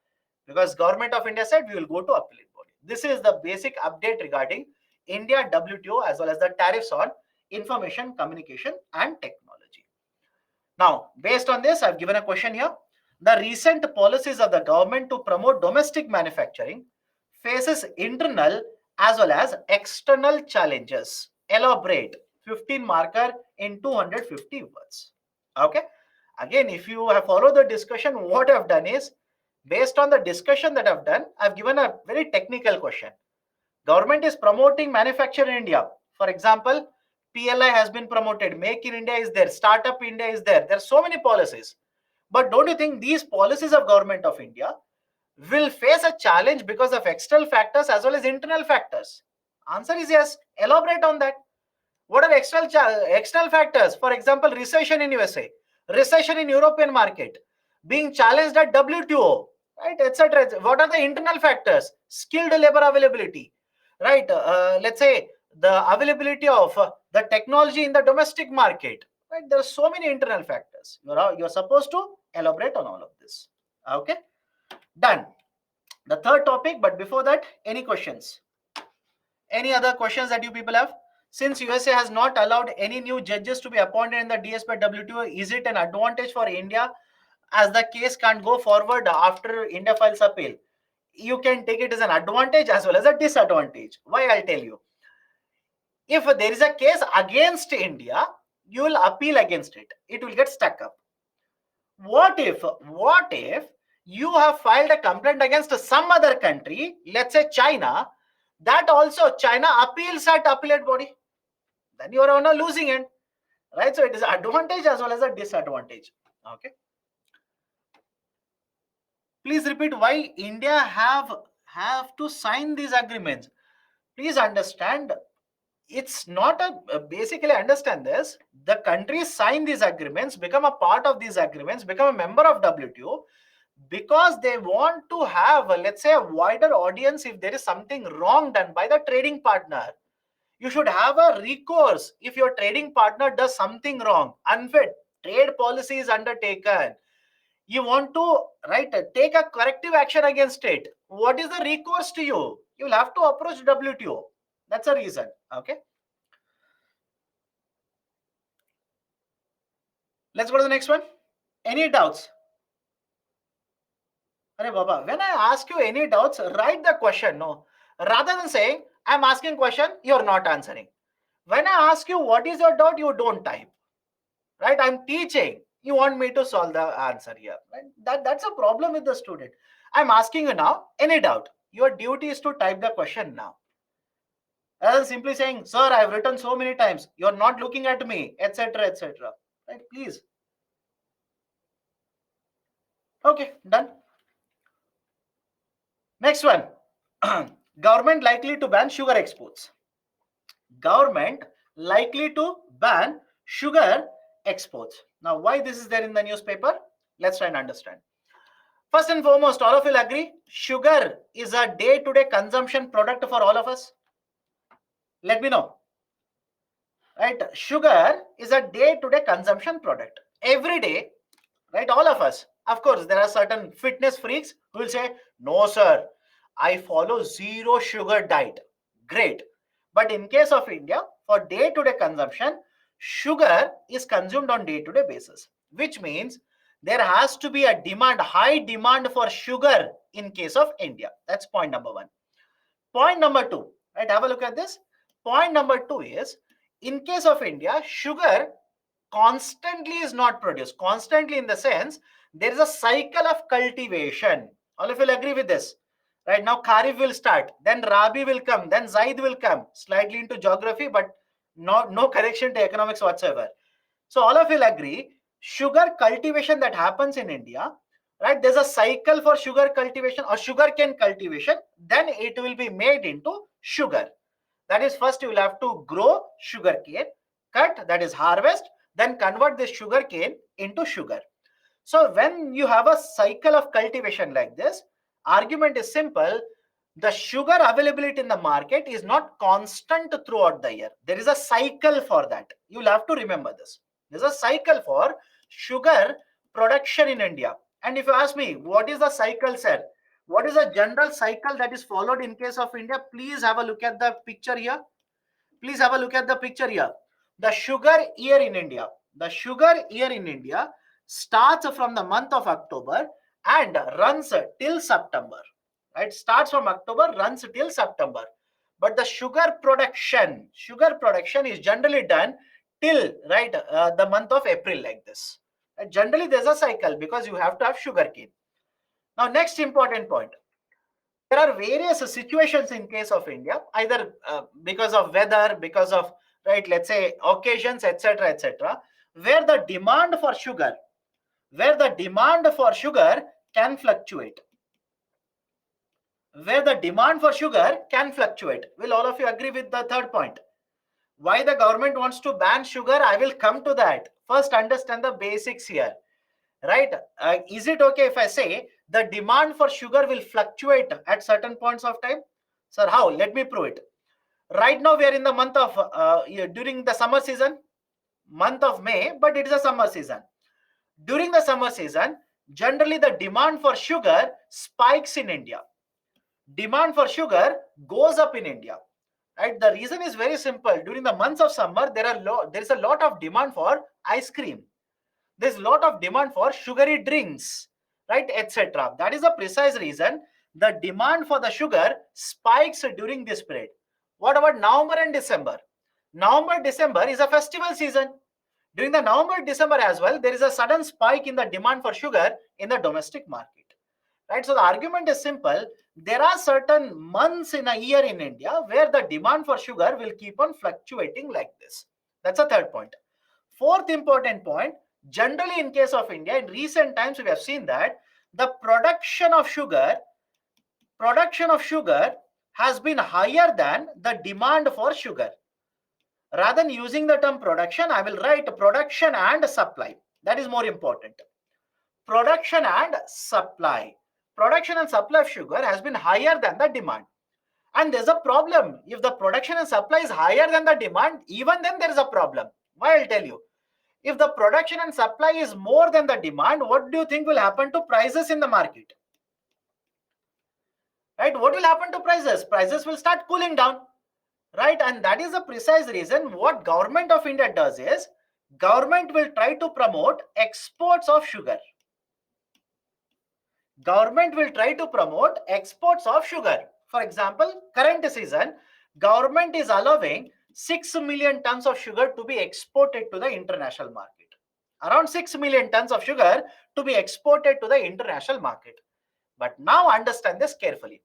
because Government of India said we will go to appellate body. This is the basic update regarding India WTO as well as the tariffs on information, communication, and technology. Now, based on this, I've given a question here. The recent policies of the government to promote domestic manufacturing faces internal as well as external challenges. Elaborate. 15 marker in 250 words. Okay. Again, if you have followed the discussion, what I've done is, based on the discussion that I've done, I've given a very technical question. Government is promoting manufacture in India. For example, PLI has been promoted. Make in India is there. Startup India is there. There are so many policies. But don't you think these policies of Government of India will face a challenge because of external factors as well as internal factors? Answer is yes. Elaborate on that. What are external factors? For example, recession in USA, recession in European market, being challenged at WTO, right, etc. What are the internal factors? Skilled labor availability, right? Let's say the availability of the technology in the domestic market, right? There are so many internal factors. You're supposed to elaborate on all of this. Okay, done. The third topic, but before that, any questions? Any other questions that you people have? Since USA has not allowed any new judges to be appointed in the DSP WTO, is it an advantage for India as the case can't go forward after India files appeal? You can take it as an advantage as well as a disadvantage. Why? I'll tell you. If there is a case against India, you will appeal against it. It will get stuck up. What if you have filed a complaint against some other country, let's say China, that also China appeals at appellate body? Then you are on a losing end, right? So it is an advantage as well as a disadvantage. Okay. Please repeat why India have to sign these agreements. Please understand, it's not a basically understand this. The countries sign these agreements, become a part of these agreements, become a member of WTO because they want to have, let's say, a wider audience if there is something wrong done by the trading partner. You should have a recourse if your trading partner does something wrong, unfit trade policy is undertaken. You want to take a corrective action against it. What is the recourse to you? You will have to approach WTO. That's a reason. Okay. Let's go to the next one. Any doubts? Arey Baba, when I ask you any doubts, write the question. No, rather than saying I'm asking question, you're not answering. When I ask you what is your doubt, you don't type. Right? I'm teaching. You want me to solve the answer here. Right? That's a problem with the student. I'm asking you now. Any doubt? Your duty is to type the question now. Rather than simply saying, "Sir, I've written so many times. You're not looking at me," etc., etc. Right? Please. Okay, done. Next one. Government likely to ban sugar exports. Government likely to ban sugar exports. Now, why this is there in the newspaper? Let's try and understand. First and foremost, all of you will agree, sugar is a day-to-day consumption product for all of us. Let me know. Right? Sugar is a day-to-day consumption product. Every day, right? All of us. Of course, there are certain fitness freaks who will say, no, sir, I follow zero sugar diet. Great. But in case of India, for day-to-day consumption, sugar is consumed on day-to-day basis, which means there has to be a demand, high demand for sugar in case of India. That's point number one. Point number two, right? Have a look at this. Point number two is, in case of India, sugar constantly is not produced. Constantly in the sense, there is a cycle of cultivation. All of you will agree with this. Right now, Kharif will start, then Rabi will come, then Zaid will come. Slightly into geography, but no correction to economics whatsoever. So all of you will agree, sugar cultivation that happens in India, right? There's a cycle for sugar cultivation or sugarcane cultivation. Then it will be made into sugar. That is, first you will have to grow sugarcane, cut, that is harvest, then convert this sugarcane into sugar. So when you have a cycle of cultivation like this, argument is simple. The sugar availability in the market is not constant throughout the year. There is a cycle for that. You'll have to remember this. There's a cycle for sugar production in India. And if you ask me, what is the cycle, sir? What is the general cycle that is followed in case of India? Please have a look at the picture here. Please have a look at the picture here. The sugar year in India. The sugar year in India starts from the month of October and runs till September. Right? Starts from October, runs till September. But the sugar production is generally done till the month of April like this. And generally, there's a cycle because you have to have sugarcane. Now, next important point. There are various situations in case of India, either because of weather, because of let's say occasions, etc., etc., where the demand for sugar can fluctuate. Where the demand for sugar can fluctuate. Will all of you agree with the third point? Why the government wants to ban sugar? I will come to that. First, understand the basics here. Right? Is it okay if I say the demand for sugar will fluctuate at certain points of time? Sir, how? Let me prove it. Right now, we are in the month of, during the summer season, month of May, but it is a summer season. During the summer season, generally the demand for sugar spikes in India. Demand for sugar goes up in India. Right? The reason is very simple. During the months of summer, there is a lot of demand for ice cream. There's a lot of demand for sugary drinks, right, etc. That is the precise reason the demand for the sugar spikes during this period. What about November and December? November, December is a festival season. During the November, December as well, there is a sudden spike in the demand for sugar in the domestic market. Right? So the argument is simple. There are certain months in a year in India where the demand for sugar will keep on fluctuating like this. That's a third point. Fourth important point, generally in case of India, in recent times we have seen that the production of sugar has been higher than the demand for sugar. Rather than using the term production, I will write production and supply. That is more important. Production and supply. Production and supply of sugar has been higher than the demand. And there's a problem. If the production and supply is higher than the demand, even then there is a problem. Why? I'll tell you. If the production and supply is more than the demand, what do you think will happen to prices in the market? Right? What will happen to prices? Prices will start cooling down. Right? And that is the precise reason what government of India does is, government will try to promote exports of sugar. Government will try to promote exports of sugar. For example, current season, government is allowing 6 million tons of sugar to be exported to the international market. Around 6 million tons of sugar to be exported to the international market. But now understand this carefully.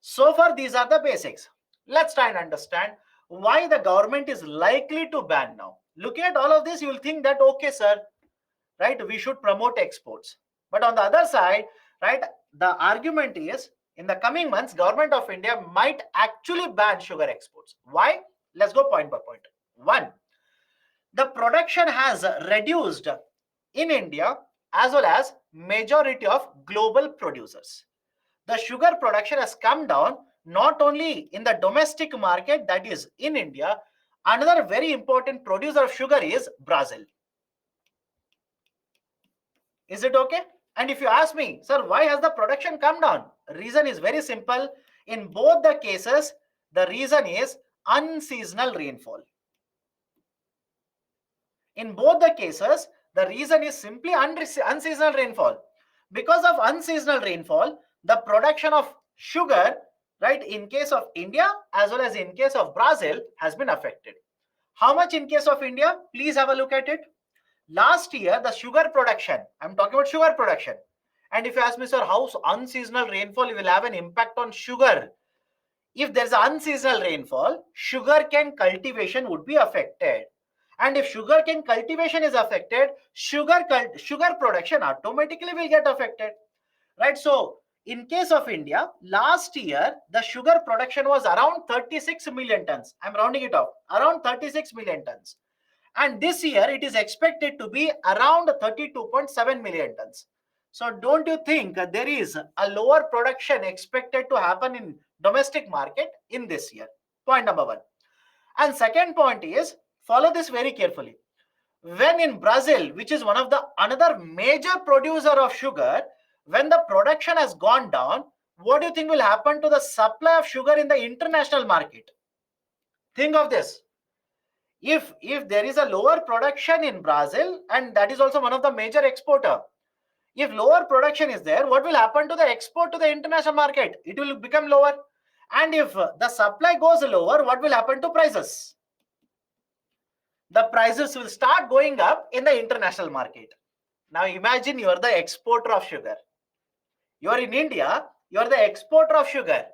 So far, these are the basics. Let's try and understand why the government is likely to ban now. Looking at all of this, you will think that, okay, sir, right, we should promote exports. But on the other side, right, the argument is in the coming months, government of India might actually ban sugar exports. Why? Let's go point by point. One, the production has reduced in India as well as majority of global producers. The sugar production has come down not only in the domestic market, that is in India. Another very important producer of sugar is Brazil. Is it okay? And if you ask me, sir, why has the production come down? Reason is very simple. In both the cases, the reason is unseasonal rainfall. In both the cases, the reason is simply unseasonal rainfall. Because of unseasonal rainfall, the production of sugar, right, in case of India as well as in case of Brazil has been affected. How much in case of India? Please have a look at it. Last year, the sugar production, I'm talking about sugar production. And if you ask me, sir, how unseasonal rainfall will have an impact on sugar? If there's unseasonal rainfall, sugarcane cultivation would be affected. And if sugarcane cultivation is affected, sugar production automatically will get affected. Right? So, in case of India, last year, the sugar production was around 36 million tons. I'm rounding it off. Around 36 million tons. And this year, it is expected to be around 32.7 million tons. So don't you think there is a lower production expected to happen in domestic market in this year? Point number one. And second point is, follow this very carefully. When in Brazil, which is one of the another major producer of sugar, when the production has gone down, what do you think will happen to the supply of sugar in the international market? Think of this. If there is a lower production in Brazil, and that is also one of the major exporter, if lower production is there, what will happen to the export to the international market? It will become lower. And if the supply goes lower, what will happen to prices? The prices will start going up in the international market. Now imagine you are the exporter of sugar. You are in India, you are the exporter of sugar.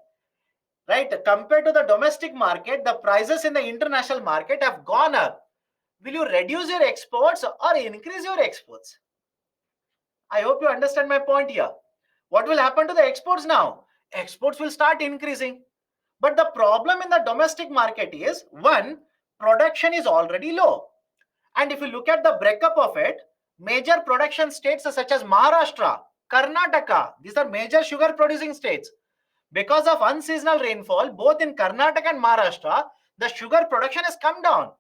Right? Compared to the domestic market, the prices in the international market have gone up. Will you reduce your exports or increase your exports? I hope you understand my point here. What will happen to the exports now? Exports will start increasing. But the problem in the domestic market is, one, production is already low. And if you look at the breakup of it, major production states such as Maharashtra, Karnataka, these are major sugar producing states. Because of unseasonal rainfall, both in Karnataka and Maharashtra, the sugar production has come down.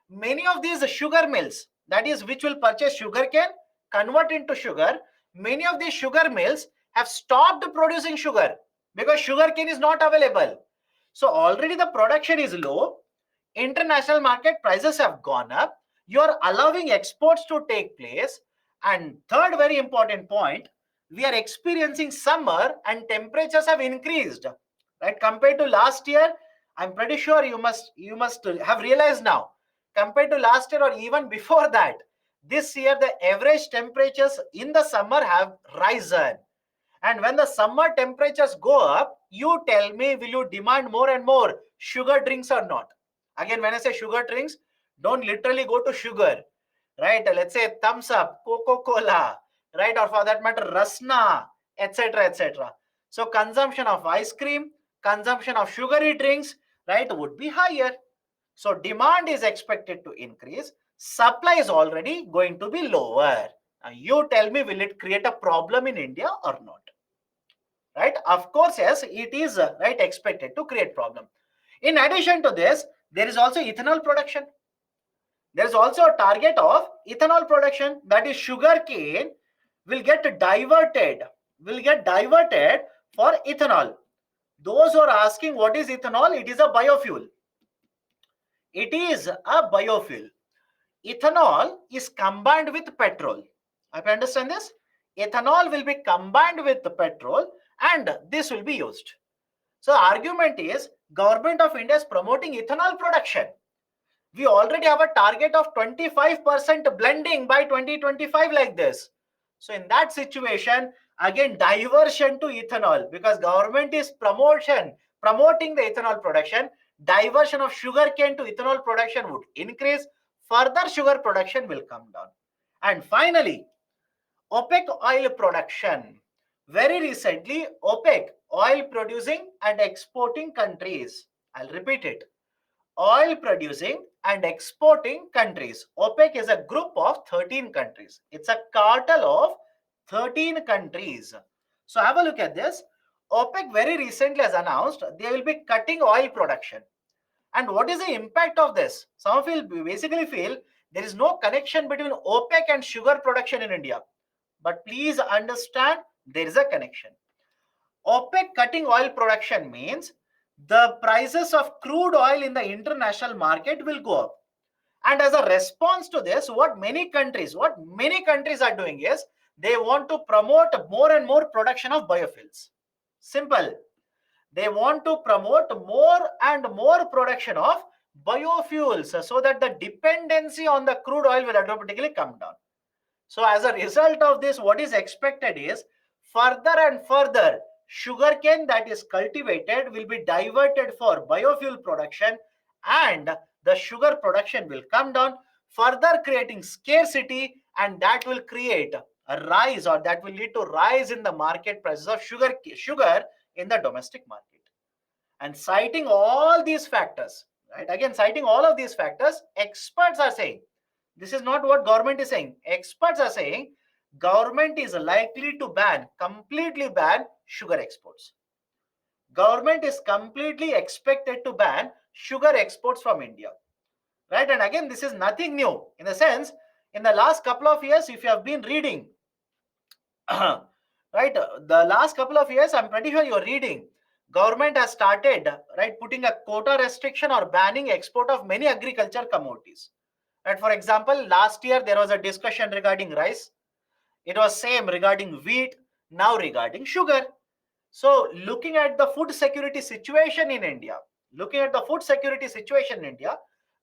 Many of these sugar mills, that is, which will purchase sugarcane, convert into sugar, many of these sugar mills have stopped producing sugar because sugarcane is not available. So already the production is low, international market prices have gone up, you are allowing exports to take place. And third very important point, we are experiencing summer and temperatures have increased, right? Compared to last year, I'm pretty sure you must have realized now, compared to last year or even before that, this year the average temperatures in the summer have risen. And when the summer temperatures go up, you tell me, will you demand more and more sugar drinks or not? Again, when I say sugar drinks, don't literally go to sugar, right? Let's say Thumbs Up, Coca-Cola, right? Or for that matter, Rasna, etc., etc. So consumption of ice cream, consumption of sugary drinks, right, would be higher. So demand is expected to increase. Supply is already going to be lower. Now you tell me, will it create a problem in India or not? Right? Of course, yes, it is right expected to create problem. In addition to this, there is also ethanol production. There is also a target of ethanol production, that is sugar cane will get diverted for ethanol. Those who are asking what is ethanol, it is a biofuel. It is a biofuel. Ethanol is combined with petrol. I understand this. Ethanol will be combined with the petrol and this will be used. So argument is government of India is promoting ethanol production. We already have a target of 25% blending by 2025 like this. So in that situation, again diversion to ethanol, because government is promoting the ethanol production. Diversion of sugarcane to ethanol production would increase. Further sugar production will come down. And finally, OPEC oil production. Very recently, OPEC, oil producing and exporting countries. I'll repeat it. Oil producing and exporting countries. OPEC is a group of 13 countries. It's a cartel of 13 countries. So have a look at this. OPEC very recently has announced they will be cutting oil production. And what is the impact of this? Some of you basically feel there is no connection between OPEC and sugar production in India. But please understand, there is a connection. OPEC cutting oil production means the prices of crude oil in the international market will go up. And as a response to this, what many countries are doing is they want to promote more and more production of biofuels. Simple. They want to promote more and more production of biofuels so that the dependency on the crude oil will automatically come down. So as a result of this, what is expected is further and further sugarcane that is cultivated will be diverted for biofuel production and the sugar production will come down, further creating scarcity, and that will create a rise, or that will lead to rise in the market prices of sugar in the domestic market. And citing all these factors, right? Again, citing all of these factors, experts are saying, this is not what government is saying. Experts are saying government is likely to completely ban sugar exports. Government is completely expected to ban sugar exports from India. Right? And again, this is nothing new. In the sense, in the last couple of years, if you have been reading, right, the last couple of years, I'm pretty sure you're reading, government has started, right, putting a quota restriction or banning export of many agriculture commodities. And for example, last year there was a discussion regarding rice. It was same regarding wheat, now regarding sugar. So looking at the food security situation in India,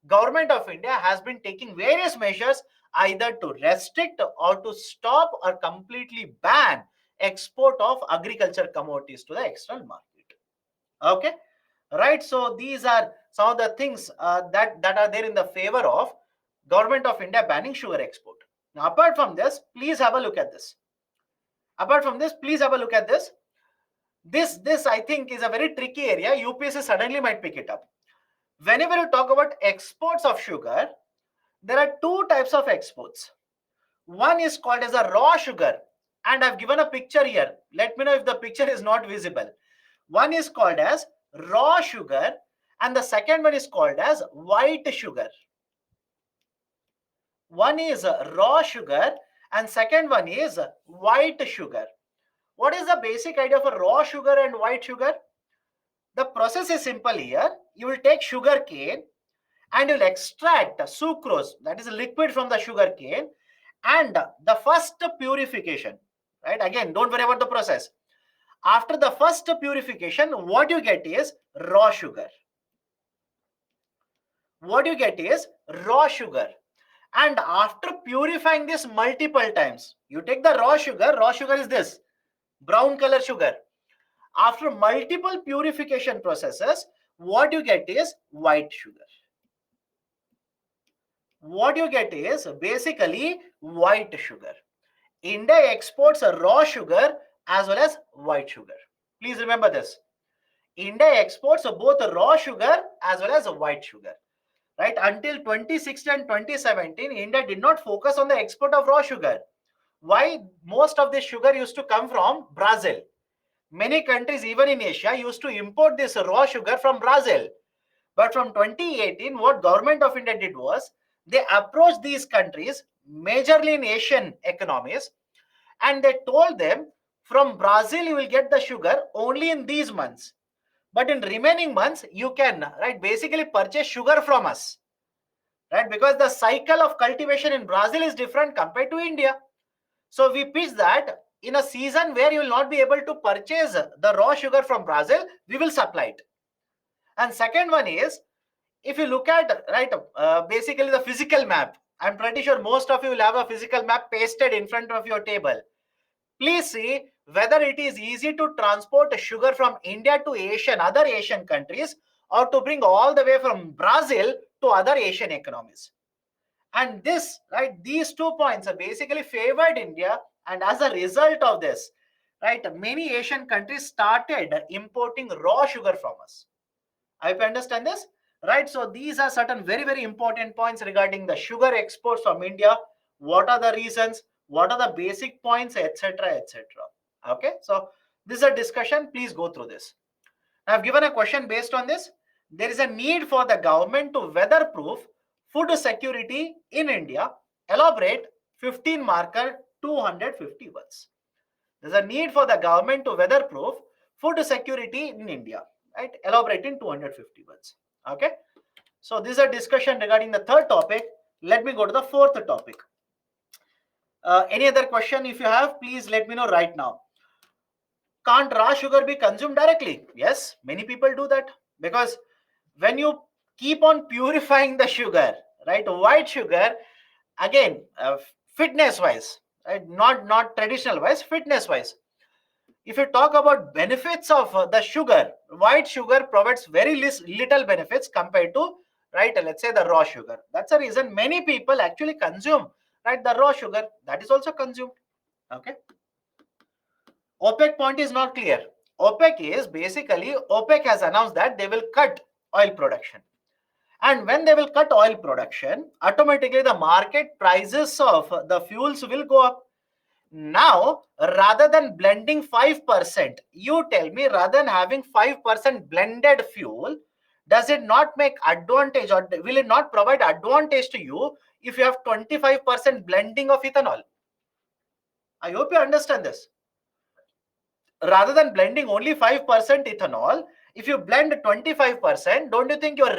Government of India has been taking various measures either to restrict or to stop or completely ban export of agriculture commodities to the external market. Okay, right? So these are some of the things that are there in the favor of Government of India banning sugar export. Now, apart from this, please have a look at this. This I think is a very tricky area. UPSC suddenly might pick it up. Whenever you talk about exports of sugar, there are two types of exports. One is called as a raw sugar, and I've given a picture here. Let me know if the picture is not visible. One is called as raw sugar, and the second one is called as white sugar. One is raw sugar, and second one is white sugar. What is the basic idea for raw sugar and white sugar? The process is simple here. You will take sugar cane and you'll extract sucrose, that is a liquid from the sugar cane, and the first purification, right? Again, don't worry about the process. After the first purification, what you get is raw sugar. And after purifying this multiple times, you take the raw sugar is this brown color sugar. After multiple purification processes, what you get is white sugar. Basically white sugar. India exports raw sugar as well as white sugar. Please remember this. India exports both raw sugar as well as white sugar. right? Until 2016 and 2017, India did not focus on the export of raw sugar. Why? Most of this sugar used to come from Brazil. Many countries, even in Asia, used to import this raw sugar from Brazil. But from 2018, what government of India did was they approached these countries, majorly in Asian economies, and they told them from Brazil you will get the sugar only in these months. But in remaining months, you can, right, basically purchase sugar from us, right? Because the cycle of cultivation in Brazil is different compared to India. So we pitch that in a season where you will not be able to purchase the raw sugar from Brazil, we will supply it. And second one is, if you look at, right, basically the physical map, I'm pretty sure most of you will have a physical map pasted in front of your table. Please see whether it is easy to transport sugar from India to other Asian countries, or to bring all the way from Brazil to other Asian economies. And this, right, these 2 points are basically favored India. And as a result of this, right, many Asian countries started importing raw sugar from us. I hope you understand this, right? So these are certain very, very important points regarding the sugar exports from India. What are the reasons? What are the basic points, etc., etc. Okay, so this is a discussion. Please go through this. I've given a question based on this. There is a need for the government to weatherproof food security in India. Elaborate 15 marker 250 words. There's a need for the government to weatherproof food security in India. Right? Elaborate in 250 words. Okay. So this is a discussion regarding the third topic. Let me go to the fourth topic. Any other question? If you have, please let me know right now. Can't raw sugar be consumed directly? Yes, many people do that, because when you keep on purifying the sugar, right, white sugar, again, fitness wise, right, not traditional wise, fitness wise, if you talk about benefits of the sugar, white sugar provides very little benefits compared to, right, let's say the raw sugar. That's the reason many people actually consume, right, the raw sugar that is also consumed. Okay. OPEC point is not clear. OPEC is basically, OPEC has announced that they will cut oil production. And when they will cut oil production, automatically the market prices of the fuels will go up. Now, rather than blending 5%, you tell me, rather than having 5% blended fuel, does it not make advantage, or will it not provide advantage to you if you have 25% blending of ethanol? I hope you understand this. Rather than blending only 5% ethanol, if you blend 25%, don't you think your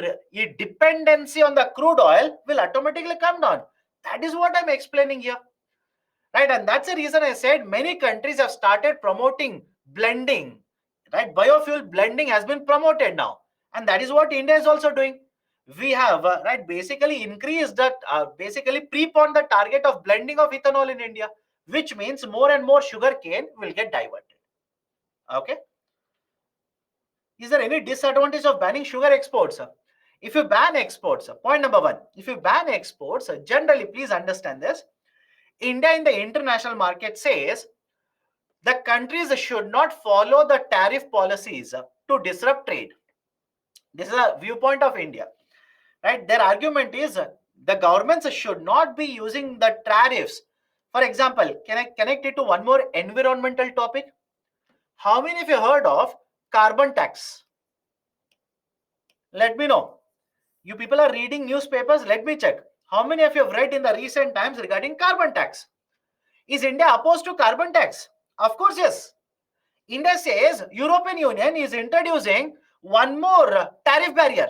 dependency on the crude oil will automatically come down? That is what I'm explaining here. Right, and that's the reason I said many countries have started promoting blending. Right, biofuel blending has been promoted now, and that is what India is also doing. We have right, basically increased that, basically preponed the target of blending of ethanol in India, which means more and more sugar cane will get diverted. Okay. Is there any disadvantage of banning sugar exports? If you ban exports, point number one, if you ban exports, generally, please understand this, India in the international market says the countries should not follow the tariff policies to disrupt trade. This is a viewpoint of India, right? Their argument is the governments should not be using the tariffs. For example, can I connect it to one more environmental topic? How many of you heard of carbon tax? Let me know. You people are reading newspapers. Let me check. How many of you have read in the recent times regarding carbon tax? Is India opposed to carbon tax? Of course, yes. India says European Union is introducing one more tariff barrier.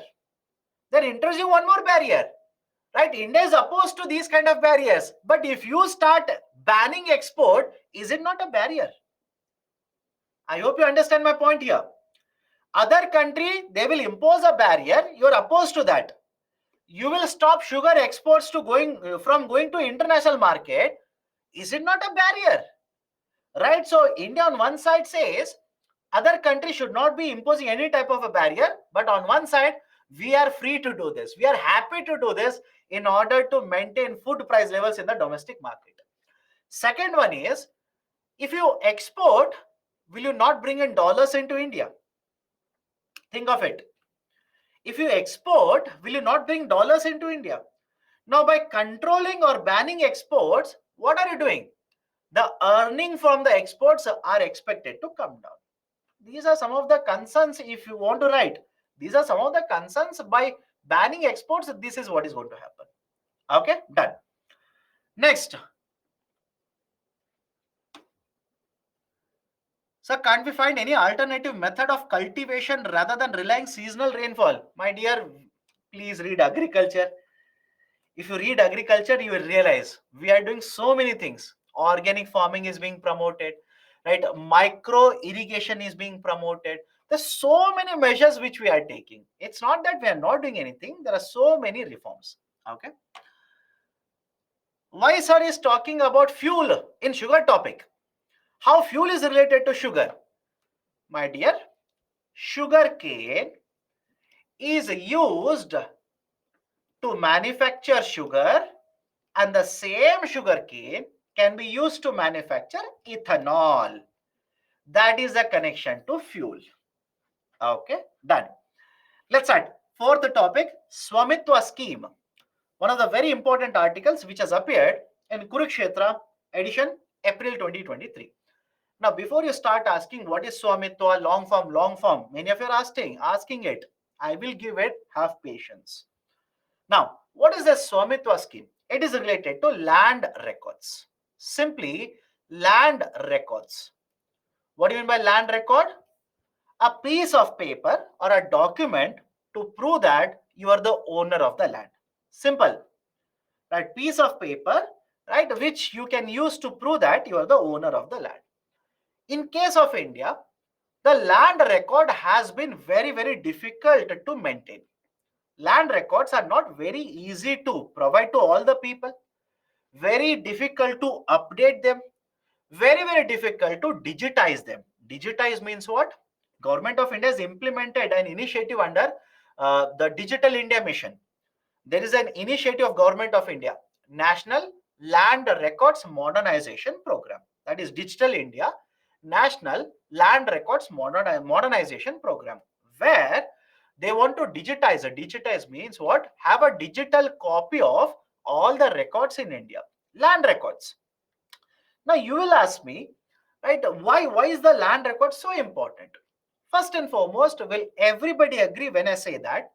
They're introducing one more barrier. Right? India is opposed to these kind of barriers. But if you start banning export, is it not a barrier? I hope you understand my point here. Other country, they will impose a barrier. You're opposed to that. You will stop sugar exports to from going to international market. Is it not a barrier? Right? So India on one side says other countries should not be imposing any type of a barrier, but on one side we are free to do this. We are happy to do this in order to maintain food price levels in the domestic market. Second one is, if you export, will you not bring in dollars into India? Think of it. If you export, will you not bring dollars into India? Now, by controlling or banning exports, what are you doing? The earning from the exports are expected to come down. These are some of the concerns. If you want to write, these are some of the concerns. By banning exports, this is what is going to happen. Okay, done. Next. So can't we find any alternative method of cultivation rather than relying seasonal rainfall? My dear, please read agriculture. If you read agriculture, you will realize we are doing so many things. Organic farming is being promoted, right? Micro irrigation is being promoted. There's so many measures which we are taking. It's not that we are not doing anything. There are so many reforms. Okay. Why sir is talking about fuel in sugar topic? How fuel is related to sugar? My dear, sugar cane is used to manufacture sugar, and the same sugar cane can be used to manufacture ethanol. That is the connection to fuel. Okay, done. Let's start. Fourth topic, Swamitwa scheme. One of the very important articles which has appeared in Kurukshetra edition, April 2023. Now, before you start asking what is Swamitwa, long form, many of you are asking it. I will give it, have patience. Now, what is the Swamitwa scheme? It is related to land records. Simply, land records. What do you mean by land record? A piece of paper or a document to prove that you are the owner of the land. Simple. Right? Piece of paper, right, which you can use to prove that you are the owner of the land. In case of India, the land record has been very, very difficult to maintain. Land records are not very easy to provide to all the people. Very difficult to update them. Very, very difficult to digitize them. Digitize means what? Government of India has implemented an initiative under the Digital India Mission. There is an initiative of Government of India, National Land Records Modernization Program. That is Digital India National Land Records Modernization Program, where they want to digitize. Digitize means what? Have a digital copy of all the records in India, land records. Now you will ask me, right, why is the land record so important? First and foremost, will everybody agree when I say that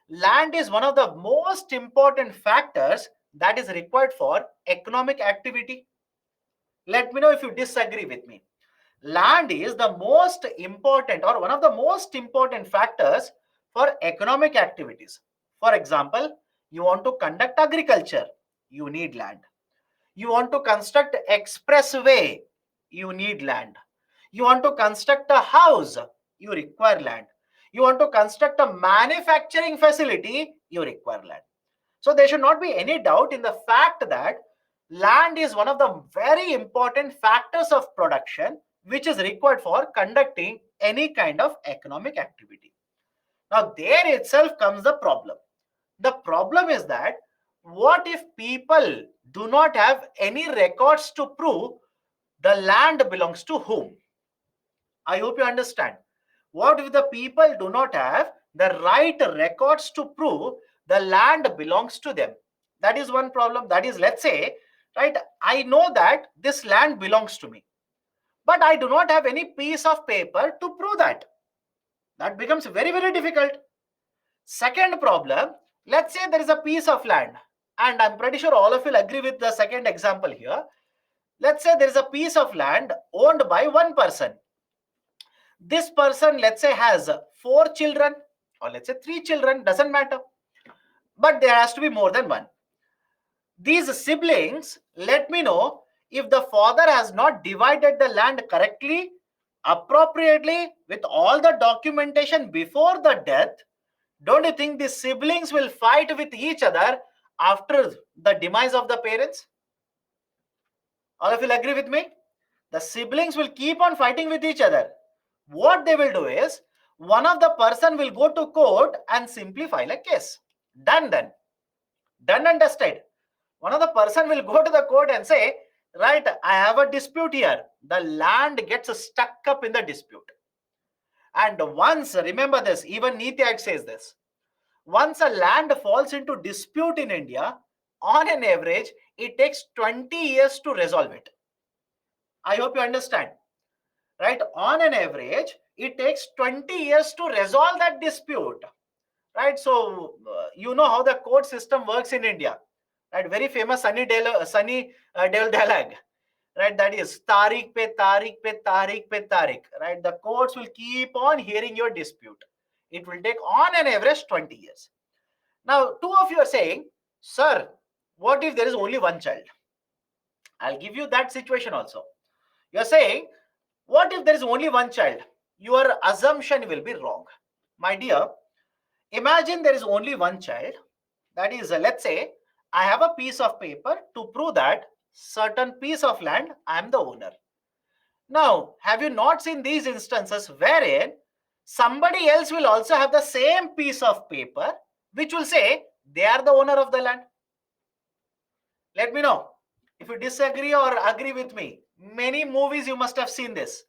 land is one of the most important factors that is required for economic activity? Let me know if you disagree with me. Land is the most important or one of the most important factors for economic activities. For example, you want to conduct agriculture, you need land. You want to construct expressway, you need land. You want to construct a house, you require land. You want to construct a manufacturing facility, you require land. So there should not be any doubt in the fact that land is one of the very important factors of production which is required for conducting any kind of economic activity. Now there itself comes the problem. The problem is that what if people do not have any records to prove the land belongs to whom? I hope you understand. What if the people do not have the right records to prove the land belongs to them? That is one problem. That is, let's say, right, I know that this land belongs to me, but I do not have any piece of paper to prove that. That becomes very, very difficult. Second problem, let's say there is a piece of land, and I'm pretty sure all of you will agree with the second example here. Let's say there is a piece of land owned by one person. This person, let's say, has 4 children, or let's say 3 children, doesn't matter. But there has to be more than one. These siblings, let me know if the father has not divided the land correctly, appropriately, with all the documentation before the death. Don't you think the siblings will fight with each other after the demise of the parents? All of you will agree with me? The siblings will keep on fighting with each other. What they will do is, one of the person will go to court and simply file a case. Done then. Done and dusted. One of the person will go to the court and say, right, I have a dispute here. The land gets stuck up in the dispute. And once, remember this, even Niti Act says this. once a land falls into dispute in India, on an average, it takes 20 years to resolve it. I hope you understand. Right? On an average, it takes 20 years to resolve that dispute. Right? So, you know how the court system works in India. Right? Very famous Sunny Deol dialogue. Right? That is Tariq pe Tariq pe Tariq pe Tariq. Right? The courts will keep on hearing your dispute. It will take on an average 20 years. Now, two of you are saying, sir, what if there is only one child? I'll give you that situation also. You're saying, what if there is only one child? Your assumption will be wrong. My dear, imagine there is only one child. That is, let's say, I have a piece of paper to prove that certain piece of land, I am the owner. Now, have you not seen these instances wherein somebody else will also have the same piece of paper, which will say they are the owner of the land? Let me know if you disagree or agree with me. Many movies you must have seen this.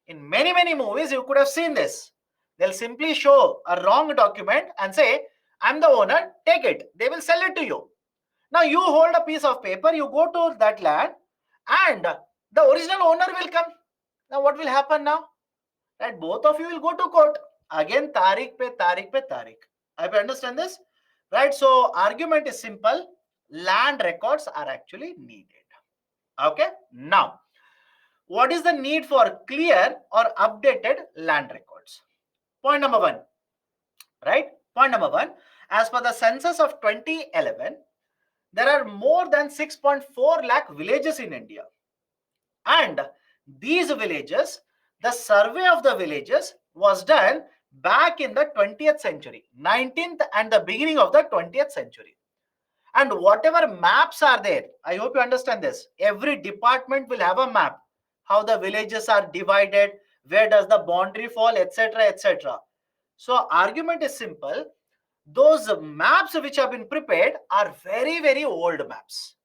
In many movies, you could have seen this. They'll simply show a wrong document and say, I'm the owner, take it. They will sell it to you. Now you hold a piece of paper, you go to that land, and the original owner will come. Now what will happen now? That both of you will go to court. Again, Tariq pe Tariq pe Tariq. I understand this? Right? So argument is simple. Land records are actually needed. Okay? Now, what is the need for clear or updated land records? Point number one, right? Point number one, as per the census of 2011, there are more than 6.4 lakh villages in India. And these villages, the survey of the villages was done back in the 20th century, 19th and the beginning of the 20th century. And whatever maps are there, I hope you understand this. Every department will have a map. How the villages are divided, where does the boundary fall, etc., etc. So argument is simple. Those maps which have been prepared are very old maps.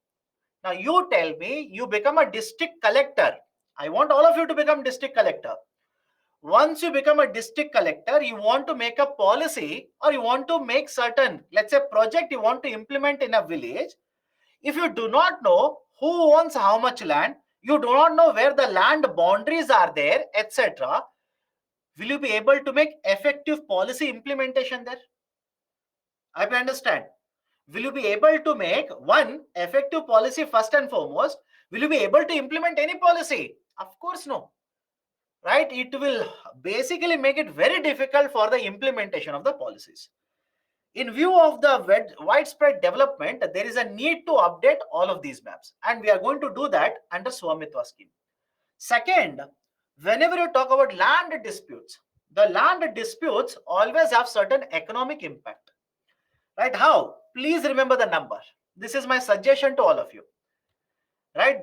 Now you tell me, you become a district collector. I want all of you to become district collector. Once you become a district collector, you want to make a policy or you want to make certain, let's say, project you want to implement in a village. If you do not know who owns how much land, you do not know where the land boundaries are there, etc., will you be able to make effective policy implementation there? I understand. Will you be able to make one effective policy first and foremost? Will you be able to implement any policy? Of course, no. Right? It will basically make it very difficult for the implementation of the policies. In view of the widespread development, there is a need to update all of these maps, and we are going to do that under Swamitwa scheme. Second, whenever you talk about land disputes, the land disputes always have certain economic impact. Right? How? Please remember the number. This is my suggestion to all of you. Right?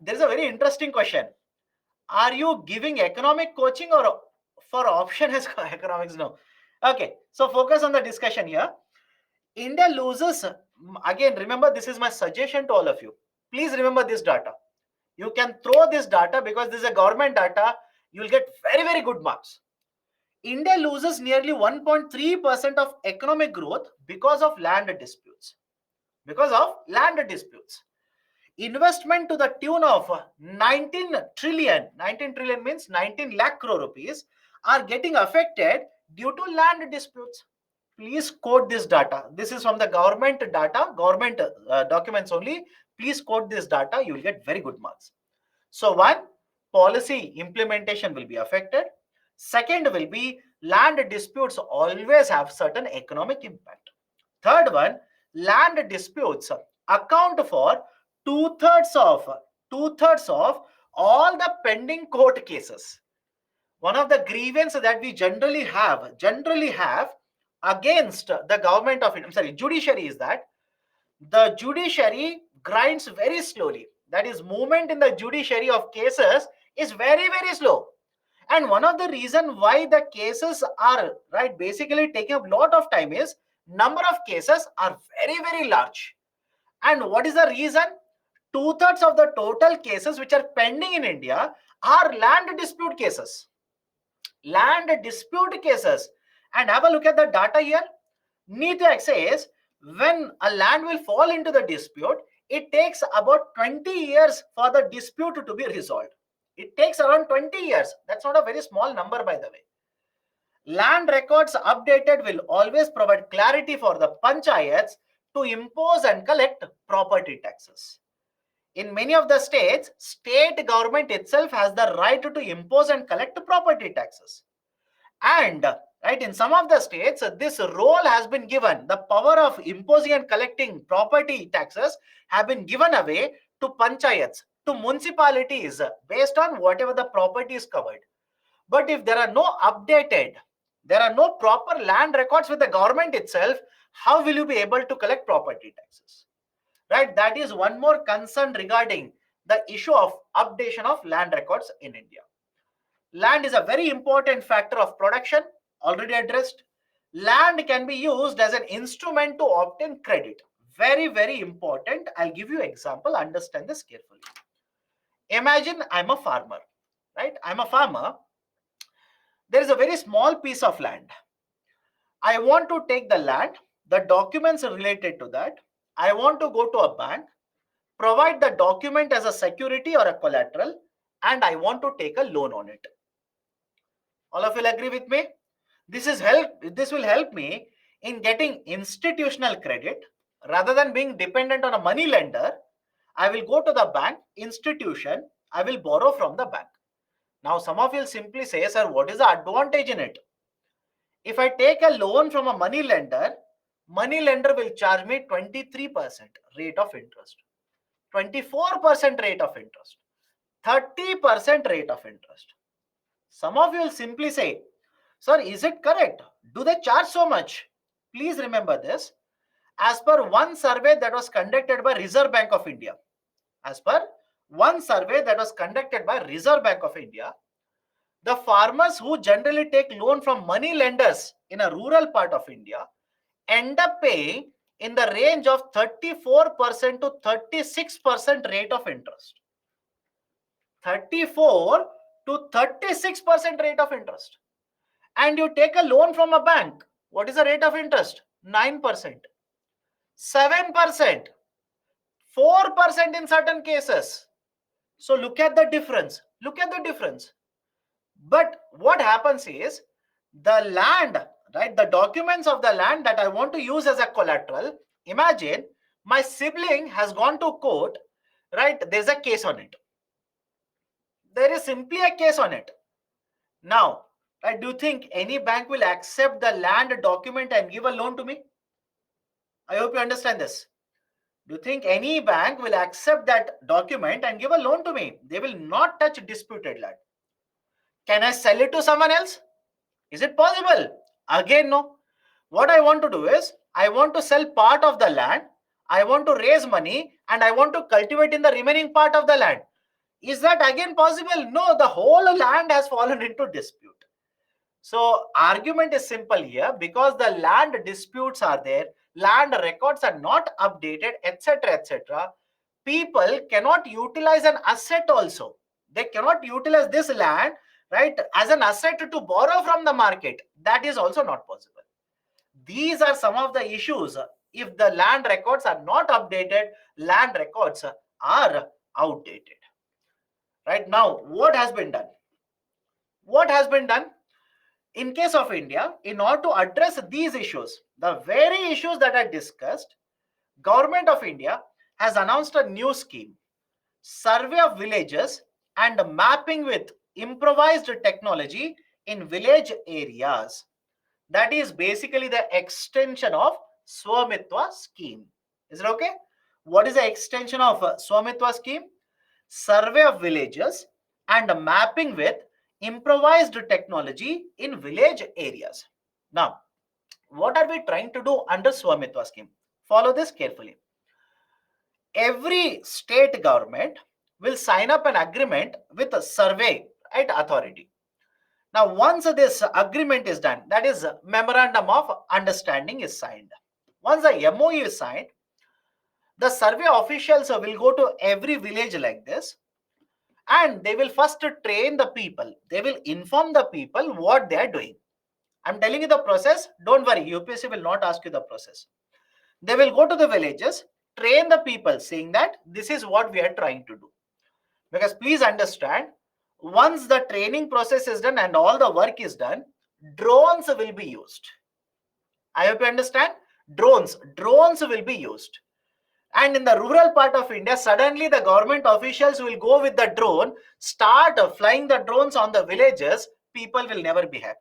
There is a very interesting question. Are you giving economic coaching or for option as economics? No. Okay. So focus on the discussion here. India loses. Again, remember, this is my suggestion to all of you. Please remember this data. You can throw this data because this is a government data. You'll get very good marks. India loses nearly 1.3% of economic growth because of land disputes. Because of land disputes. Investment to the tune of 19 trillion means 19 lakh crore rupees are getting affected due to land disputes. Please quote this data. This is from the government data, government documents only. Please quote this data. You will get very good marks. So one, policy implementation will be affected. Second will be land disputes always have certain economic impact. Third one, land disputes account for two-thirds of all the pending court cases. One of the grievances that we generally have against the government of India, judiciary, is that the judiciary grinds very slowly. That is, movement in the judiciary of cases is very slow. And one of the reasons why the cases are basically taking up a lot of time is number of cases are very large. And what is the reason? Two-thirds of the total cases which are pending in India are land dispute cases. Land dispute cases. And have a look at the data here. Niti Act says when a land will fall into the dispute, it takes about 20 years for the dispute to be resolved. It takes around 20 years. That's not a very small number, by the way. Land records updated will always provide clarity for the panchayats to impose and collect property taxes. In many of the states, state government itself has the right to impose and collect property taxes. And right, in some of the states, this role has been given. The power of imposing and collecting property taxes have been given away to panchayats, to municipalities, based on whatever the property is covered. But if there are no proper land records with the government itself, how will you be able to collect property taxes? Right? That is one more concern regarding the issue of updation of land records in India. Land is a very important factor of production, already addressed. Land can be used as an instrument to obtain credit. Very, very important. I'll give you example. Understand this carefully. Imagine I'm a farmer, right? I'm a farmer. There is a very small piece of land. I want to take the land, the documents related to that. I want to go to a bank, provide the document as a security or a collateral, and I want to take a loan on it. All of you will agree with me? This will help me in getting institutional credit rather than being dependent on a money lender. I will go to the bank, institution, I will borrow from the bank. Now, some of you will simply say, sir, what is the advantage in it? If I take a loan from a money lender will charge me 23% rate of interest, 24% rate of interest, 30% rate of interest. Some of you will simply say, sir, is it correct? Do they charge so much? Please remember this. As per one survey that was conducted by Reserve Bank of India, the farmers who generally take loan from money lenders in a rural part of India end up paying in the range of 34% to 36% rate of interest. 34 to 36% rate of interest. And you take a loan from a bank. What is the rate of interest? 9%, 7%, 4% in certain cases. So look at the difference. But what happens is the land, right? The documents of the land that I want to use as a collateral. Imagine my sibling has gone to court, right? There's a case on it. There is simply a case on it. Now, right, do you think any bank will accept the land document and give a loan to me? I hope you understand this. Do you think any bank will accept that document and give a loan to me? They will not touch disputed land. Can I sell it to someone else? Is it possible? Again, no. What I want to do is, I want to sell part of the land, I want to raise money, and I want to cultivate in the remaining part of the land. Is that again possible? No, the whole land has fallen into dispute. So argument is simple here, because the land disputes are there, land records are not updated, etc., etc. People cannot utilize an asset also. They cannot utilize this land, right, as an asset to borrow from the market. That is also not possible. These are some of the issues. If the land records are not updated, land records are outdated. Right now, what has been done? In case of India, in order to address these issues, the very issues that I discussed, Government of India has announced a new scheme, survey of villages and mapping with improvised technology in village areas. That is basically the extension of Swamitwa scheme. Is it okay? What is the extension of Swamitwa scheme? Survey of villages and mapping with improvised technology in village areas. Now, what are we trying to do under Swamitwa scheme? Follow this carefully. Every state government will sign up an agreement with a survey, right, authority. Now, once this agreement is done, that is memorandum of understanding is signed. Once the MOU is signed, the survey officials will go to every village like this, and they will first train the people. They will inform the people what they are doing. I'm telling you the process. Don't worry, UPSC will not ask you the process. They will go to the villages, train the people, saying that this is what we are trying to do. Because please understand, once the training process is done and all the work is done, drones will be used. I hope you understand. Drones will be used. And in the rural part of India, suddenly the government officials will go with the drone, start flying the drones on the villages. People will never be happy.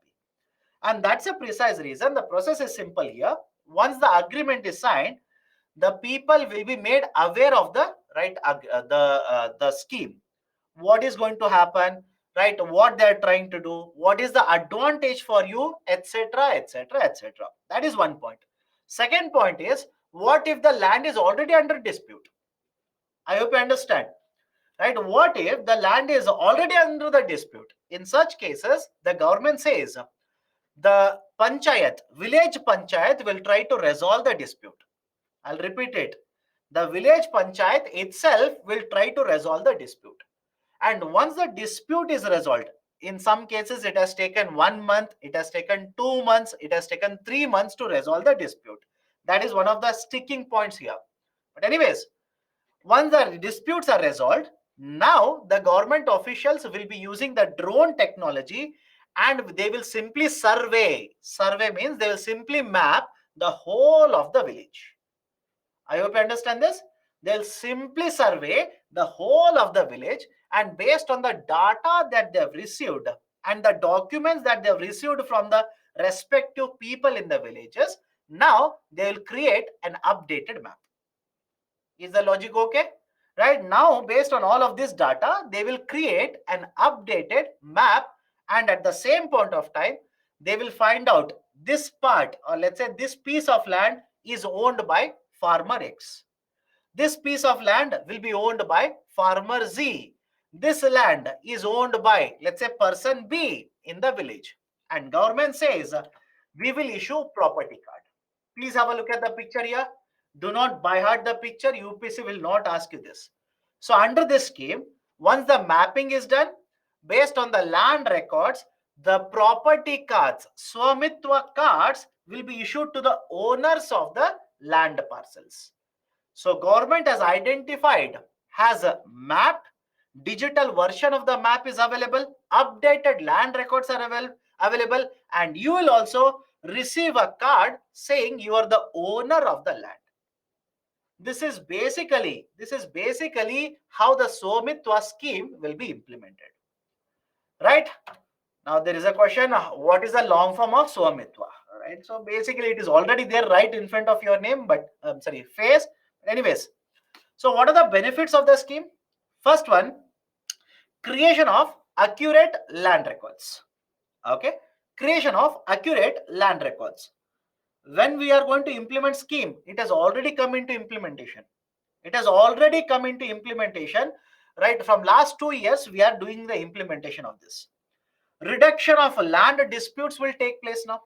And that's a precise reason. The process is simple here. Once the agreement is signed, the people will be made aware of the the scheme. What is going to happen, right? What they are trying to do, what is the advantage for you, etc., etc., etc. That is one point. Second point is, what if the land is already under dispute? I hope you understand, right? What if the land is already under the dispute? In such cases, the government says the panchayat, village panchayat, will try to resolve the dispute. I'll repeat it. The village panchayat itself will try to resolve the dispute. And once the dispute is resolved, in some cases it has taken 1 month, it has taken 2 months, it has taken 3 months to resolve the dispute. That is one of the sticking points here. But anyways, once the disputes are resolved, now the government officials will be using the drone technology and they will simply survey. Survey means they will simply map the whole of the village. I hope you understand this. They'll simply survey the whole of the village, and based on the data that they've received and the documents that they've received from the respective people in the villages, now they'll create an updated map. Is the logic okay? Right now, based on all of this data, they will create an updated map, and at the same point of time, they will find out this part, or let's say this piece of land is owned by farmer X. This piece of land will be owned by farmer Z. This land is owned by, let's say, person B in the village. And government says, we will issue property card. Please have a look at the picture here. Do not by heart the picture. UPSC will not ask you this. So under this scheme, once the mapping is done, based on the land records, the property cards, Swamitwa cards, will be issued to the owners of the land parcels. So government has identified, has a map, digital version of the map is available, updated land records are available, and you will also receive a card saying you are the owner of the land. This is basically how the Swamitwa scheme will be implemented. Right? Now there is a question, what is the long form of Swamitwa? Right? So basically it is already there right in front of your name, but face. Anyways, so what are the benefits of the scheme? First one, creation of accurate land records. Okay, creation of accurate land records. When we are going to implement scheme, it has already come into implementation. It has already come into implementation, right? From last 2 years, we are doing the implementation of this. Reduction of land disputes will take place now.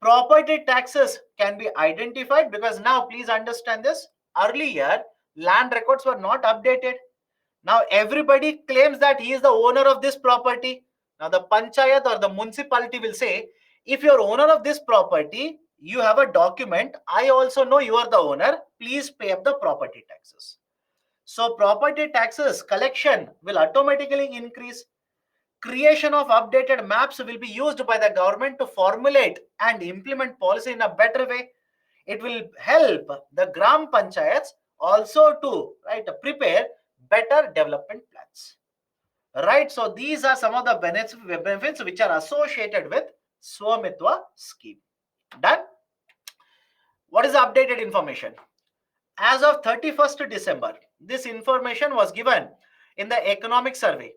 Property taxes can be identified, because now please understand this. Earlier, land records were not updated. Now everybody claims that he is the owner of this property. Now the panchayat or the municipality will say, if you're owner of this property, you have a document. I also know you are the owner. Please pay up the property taxes. So property taxes collection will automatically increase. Creation of updated maps will be used by the government to formulate and implement policy in a better way. It will help the Gram Panchayats also to prepare better development plans. Right, so these are some of the benefits which are associated with Swamitwa scheme. Done. What is the updated information? As of 31st December, this information was given in the economic survey.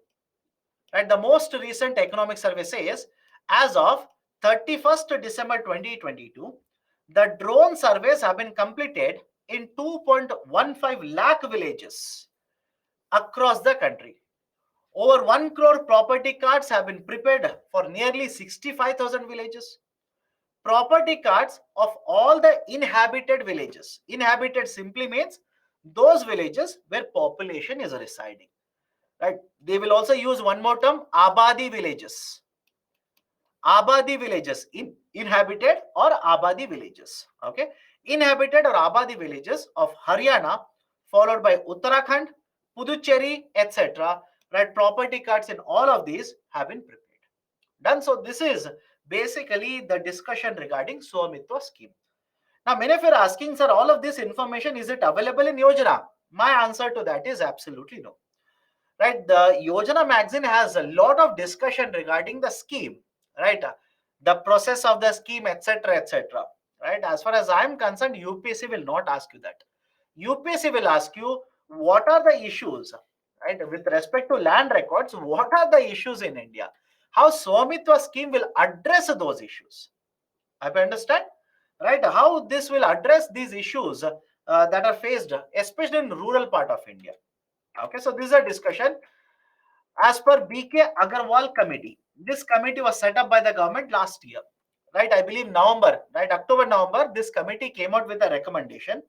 Right, the most recent economic survey says, as of 31st December 2022, the drone surveys have been completed in 2.15 lakh villages across the country. Over 1 crore property cards have been prepared for nearly 65,000 villages. Property cards of all the inhabited villages. Inhabited simply means those villages where population is residing. Right? They will also use one more term, Abadi villages. Abadi villages, inhabited or Abadi villages. Okay, inhabited or Abadi villages of Haryana, followed by Uttarakhand, Puducherry, etc. Right, property cards in all of these have been prepared. Done. So this is basically the discussion regarding Swamitwa scheme. Now, many of you are asking, sir, all of this information, is it available in Yojana? My answer to that is absolutely no. Right, the Yojana magazine has a lot of discussion regarding the scheme, right? The process of the scheme, etc., etc. Right, as far as I am concerned, UPSC will not ask you that. UPSC will ask you what are the issues, right, with respect to land records. What are the issues in India? How Swamitwa scheme will address those issues. I understand, right? How this will address these issues that are faced, especially in rural part of India. Okay, so this is a discussion as per BK Agarwal committee. This committee was set up by the government last year, right? I believe November, right? October, November, this committee came out with a recommendation.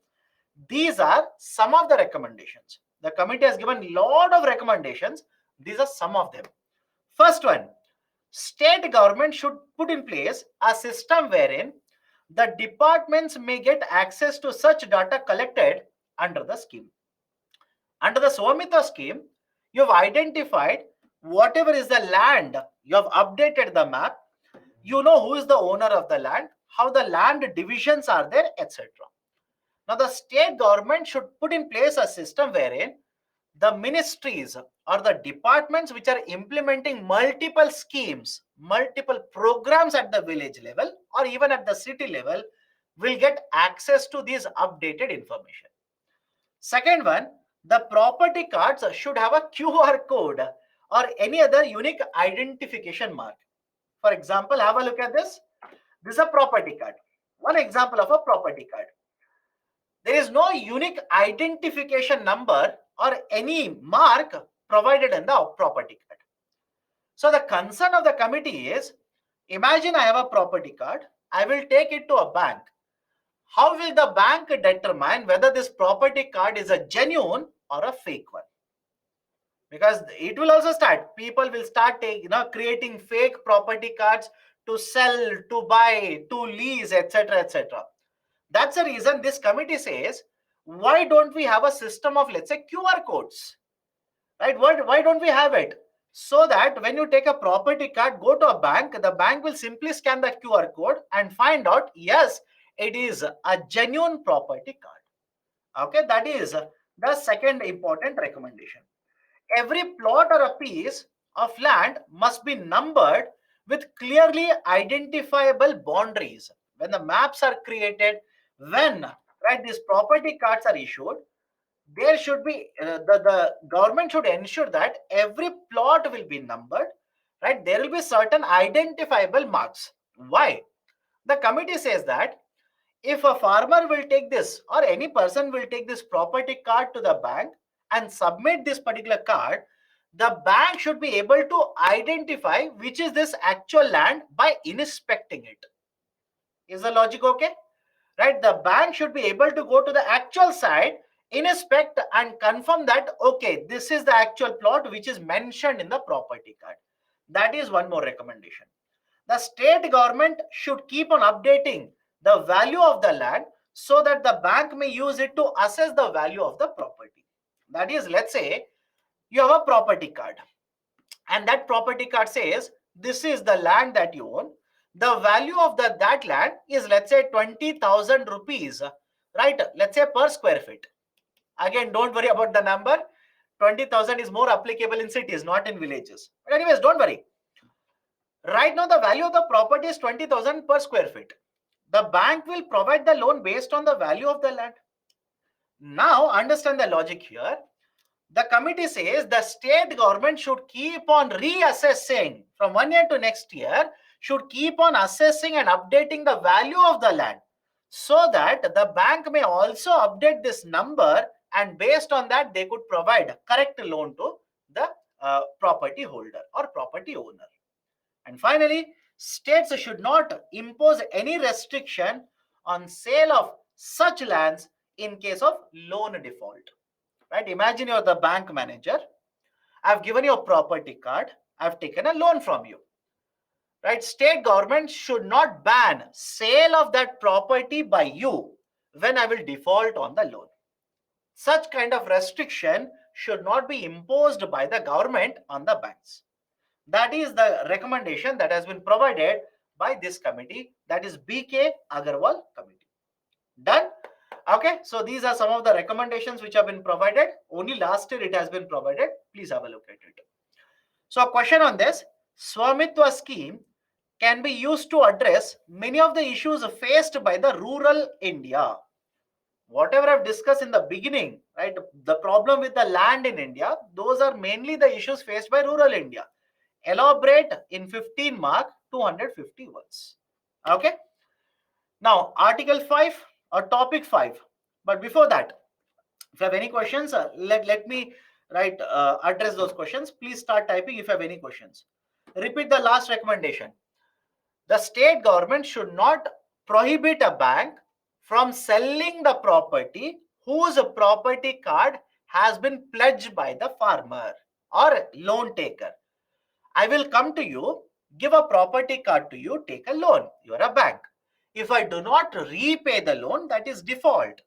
These are some of the recommendations. The committee has given a lot of recommendations. These are some of them. First one, state government should put in place a system wherein the departments may get access to such data collected under the scheme. Under the Swamitwa scheme, you have identified whatever is the land, you have updated the map, you know who is the owner of the land, how the land divisions are there, etc. Now, the state government should put in place a system wherein the ministries or the departments which are implementing multiple schemes, multiple programs at the village level or even at the city level will get access to these updated information. Second one, the property cards should have a QR code or any other unique identification mark. For example, have a look at this. This is a property card. One example of a property card. There is no unique identification number or any mark provided in the property card. So the concern of the committee is, imagine I have a property card, I will take it to a bank. How will the bank determine whether this property card is a genuine or a fake one? Because it will also start, people will start creating fake property cards to sell, to buy, to lease, etc., etc. That's the reason this committee says, why don't we have a system of, let's say, QR codes, right? Why don't we have it? So that when you take a property card, go to a bank, the bank will simply scan the QR code and find out, yes, it is a genuine property card. Okay, that is the second important recommendation. Every plot or a piece of land must be numbered with clearly identifiable boundaries. When the maps are created, when these property cards are issued, there should be the government should ensure that every plot will be numbered, right? There will be certain identifiable marks. Why? The committee says that if a farmer will take this or any person will take this property card to the bank and submit this particular card, the bank should be able to identify which is this actual land by inspecting it. Is the logic okay? Right? The bank should be able to go to the actual site, inspect and confirm that, okay, this is the actual plot which is mentioned in the property card. That is one more recommendation. The state government should keep on updating the value of the land so that the bank may use it to assess the value of the property. That is, let's say you have a property card and that property card says this is the land that you own. The value of that land is, let's say, 20,000 rupees, right? Let's say per square feet. Again, don't worry about the number. 20,000 is more applicable in cities, not in villages. But anyways, don't worry. Right now, the value of the property is 20,000 per square feet. The bank will provide the loan based on the value of the land. Now, understand the logic here. The committee says the state government should keep on reassessing from 1 year to next year, should keep on assessing and updating the value of the land so that the bank may also update this number, and based on that, they could provide a correct loan to the property holder or property owner. And finally, states should not impose any restriction on sale of such lands in case of loan default. Right? Imagine you're the bank manager. I've given you a property card. I've taken a loan from you. right? State government should not ban sale of that property by you when I will default on the loan. Such kind of restriction should not be imposed by the government on the banks. That is the recommendation that has been provided by this committee, that is BK Agarwal committee. Done? Okay, so these are some of the recommendations which have been provided. Only last year it has been provided. Please have a look at it. So a question on this: Swamitwa scheme can be used to address many of the issues faced by the rural India. Whatever I've discussed in the beginning, right? The problem with the land in India, those are mainly the issues faced by rural India. Elaborate in 15 mark, 250 words. Okay. Now, Article 5 or Topic 5. But before that, if you have any questions, let me address those questions. Please start typing if you have any questions. Repeat the last recommendation. The state government should not prohibit a bank from selling the property whose property card has been pledged by the farmer or loan taker. I will come to you, give a property card to you, take a loan. You are a bank. If I do not repay the loan, that is default.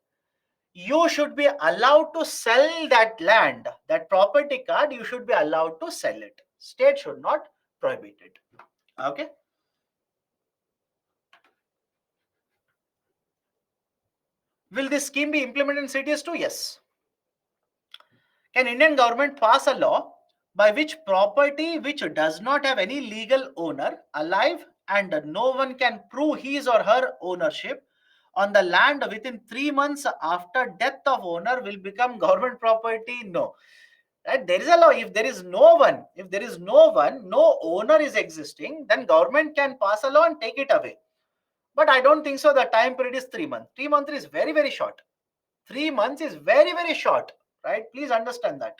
You should be allowed to sell that land, that property card, you should be allowed to sell it. State should not prohibit it. Okay. Will this scheme be implemented in cities too? Yes. Can Indian government pass a law by which property which does not have any legal owner alive and no one can prove his or her ownership on the land within 3 months after death of owner will become government property? No. Right? There is a law. If there is no one, no owner is existing, then government can pass a law and take it away. But I don't think so. The time period is 3 months. 3 months is very, very short. 3 months is very, very short, right? Please understand that.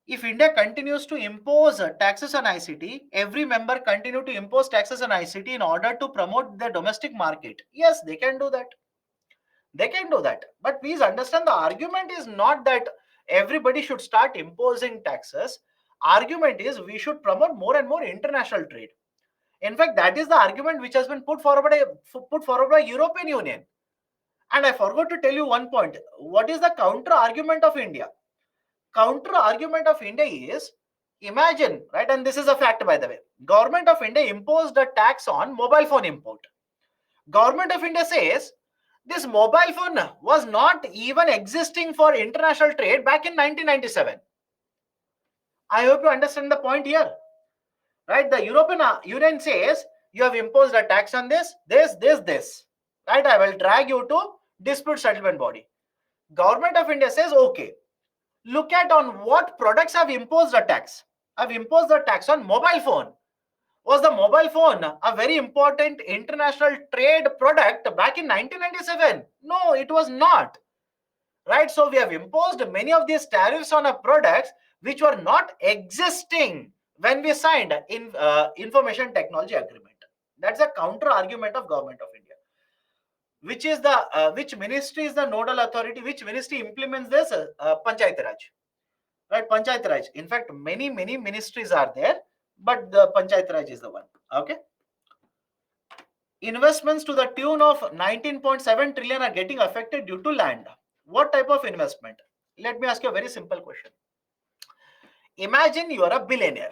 If India continues to impose taxes on ICT, every member continue to impose taxes on ICT in order to promote the domestic market. Yes, they can do that. They can do that. But please understand, the argument is not that everybody should start imposing taxes. Argument is we should promote more and more international trade. In fact, that is the argument which has been put forward by European Union. And I forgot to tell you one point. What is the counter argument of India? Counter argument of India is, imagine, right? And this is a fact, by the way. Government of India imposed a tax on mobile phone import. Government of India says this mobile phone was not even existing for international trade back in 1997. I hope you understand the point here. Right? The European Union says you have imposed a tax on this. Right? I will drag you to dispute settlement body. Government of India says, okay, look at on what products have imposed a tax. I've imposed the tax on mobile phone. Was the mobile phone a very important international trade product back in 1997? No, it was not. Right? So we have imposed many of these tariffs on our products which were not existing when we signed in information technology agreement. That's a counter argument of government of India. Which ministry is the nodal authority? Which ministry implements this? Panchayat Raj. Right, Panchayat Raj. In fact, many ministries are there, but the Panchayat Raj is the one. Okay. Investments to the tune of 19.7 trillion are getting affected due to land. What type of investment? Let me ask you a very simple question. Imagine you are a billionaire.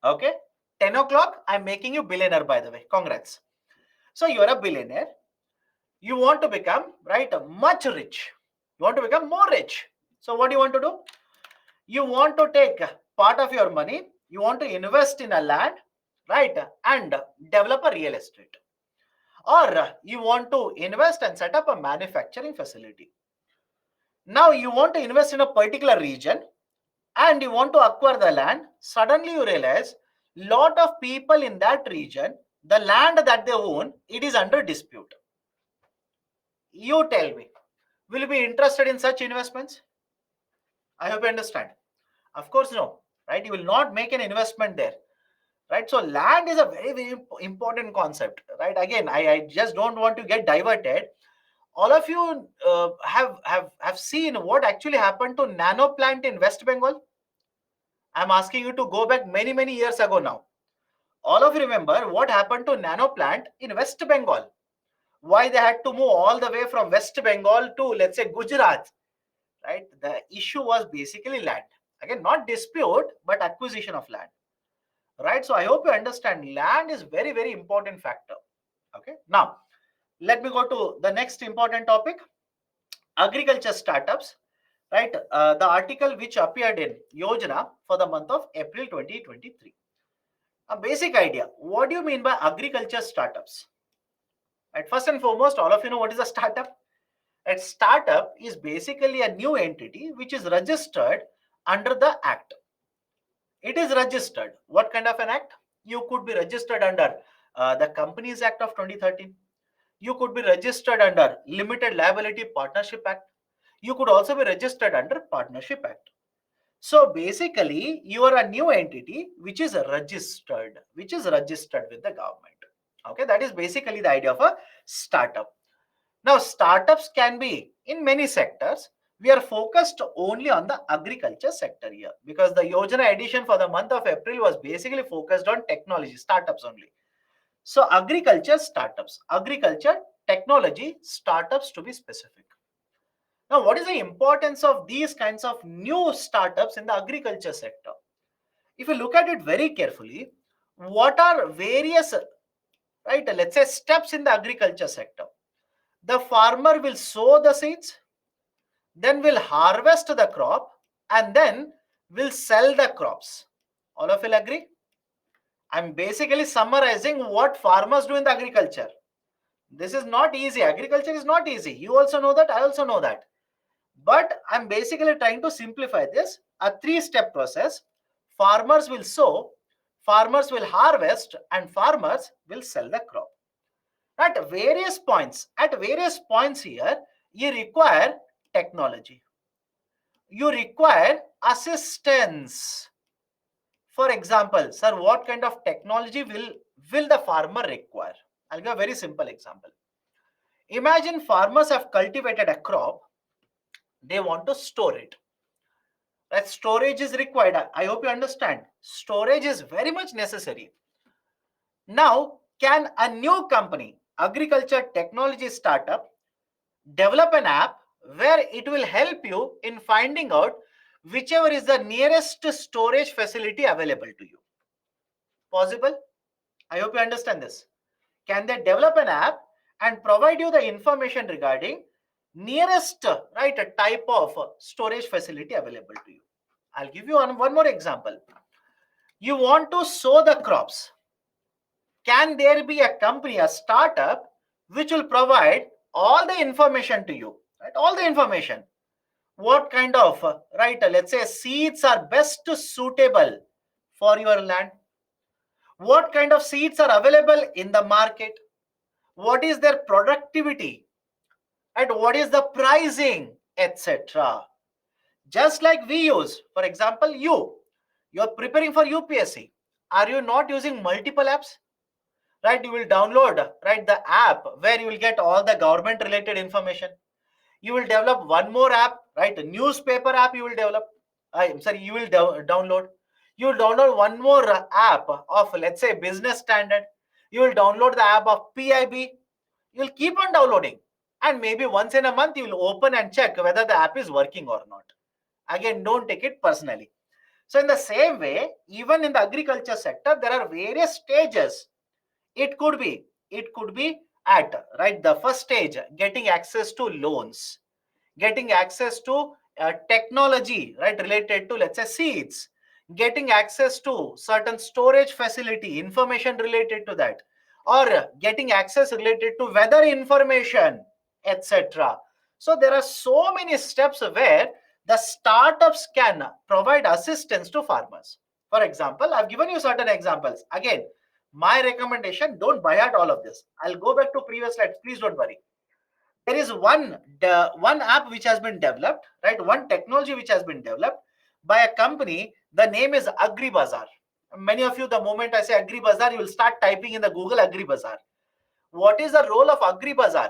Okay. 10 o'clock, I'm making you billionaire, by the way. Congrats. So you are a billionaire. You want to become, right, much rich. You want to become more rich. So what do you want to do? You want to take part of your money, you want to invest in a land, right, and develop a real estate. Or you want to invest and set up a manufacturing facility. Now you want to invest in a particular region and you want to acquire the land. Suddenly you realize lot of people in that region, the land that they own, it is under dispute. You tell me, will you be interested in such investments? I hope you understand. Of course, no, right? You will not make an investment there, right? So land is a very, very important concept, right? Again, I just don't want to get diverted. All of you have seen what actually happened to Nano plant in West Bengal. I'm asking you to go back many, many years ago now. All of you remember what happened to Nano plant in West Bengal. Why they had to move all the way from West Bengal to, let's say, Gujarat, right? The issue was basically land. Again, not dispute, but acquisition of land, right? So I hope you understand land is very, very important factor. Okay. Now, let me go to the next important topic, agriculture startups, right? The article which appeared in Yojana for the month of April 2023. A basic idea. What do you mean by agriculture startups? Right. First and foremost, all of you know what is a startup. A startup is basically a new entity which is registered under the act. It is registered. What kind of an act? You could be registered under the Companies Act of 2013. You could be registered under Limited Liability Partnership Act. You could also be registered under Partnership Act. So basically, you are a new entity which is registered with the government. Okay, that is basically the idea of a startup. Now, startups can be in many sectors. We are focused only on the agriculture sector here because the Yojana edition for the month of April was basically focused on technology startups only. So, agriculture technology startups to be specific. Now, what is the importance of these kinds of new startups in the agriculture sector? If you look at it very carefully, what are various, right, let's say steps in the agriculture sector? The farmer will sow the seeds, then will harvest the crop, and then will sell the crops. All of you will agree? I'm basically summarizing what farmers do in the agriculture. This is not easy. Agriculture is not easy. You also know that. I also know that. But I'm basically trying to simplify this. A three-step process. Farmers will sow, farmers will harvest, and farmers will sell the crop. At various points here, you require technology. You require assistance. For example, sir, what kind of technology will the farmer require? I'll give a very simple example. Imagine farmers have cultivated a crop. They want to store it. That storage is required. I hope you understand. Storage is very much necessary. Now, can a new company, agriculture technology startup, develop an app where it will help you in finding out whichever is the nearest storage facility available to you? Possible? I hope you understand this. Can they develop an app and provide you the information regarding nearest, right, a type of storage facility available to you? I'll give you one more example. You want to sow the crops. Can there be a company, a startup, which will provide all the information to you, right? All the information. What kind of, right, let's say seeds are best suitable for your land? What kind of seeds are available in the market? What is their productivity? And what is the pricing, etc. Just like we use, for example, you're preparing for UPSC. Are you not using multiple apps? Right, you will download, right, the app where you will get all the government related information. You will develop one more app, right, a newspaper app you will develop. You will download. You will download one more app of, let's say, business standard. You will download the app of PIB. You will keep on downloading, and maybe once in a month you will open and check whether the app is working or not. Again, don't take it personally. So in the same way, even in the agriculture sector, there are various stages. It could be at, right, the first stage, getting access to loans, getting access to technology, right, related to, let's say, seeds, getting access to certain storage facility, information related to that, or getting access related to weather information, etc. So there are so many steps where the startups can provide assistance to farmers. For example, I've given you certain examples. Again, my recommendation, don't buy out all of this. I'll go back to previous slides. Please don't worry. There is one app which has been developed, right? One technology which has been developed by a company. The name is AgriBazaar. Many of you, the moment I say AgriBazaar, you will start typing in the Google AgriBazaar. What is the role of AgriBazaar?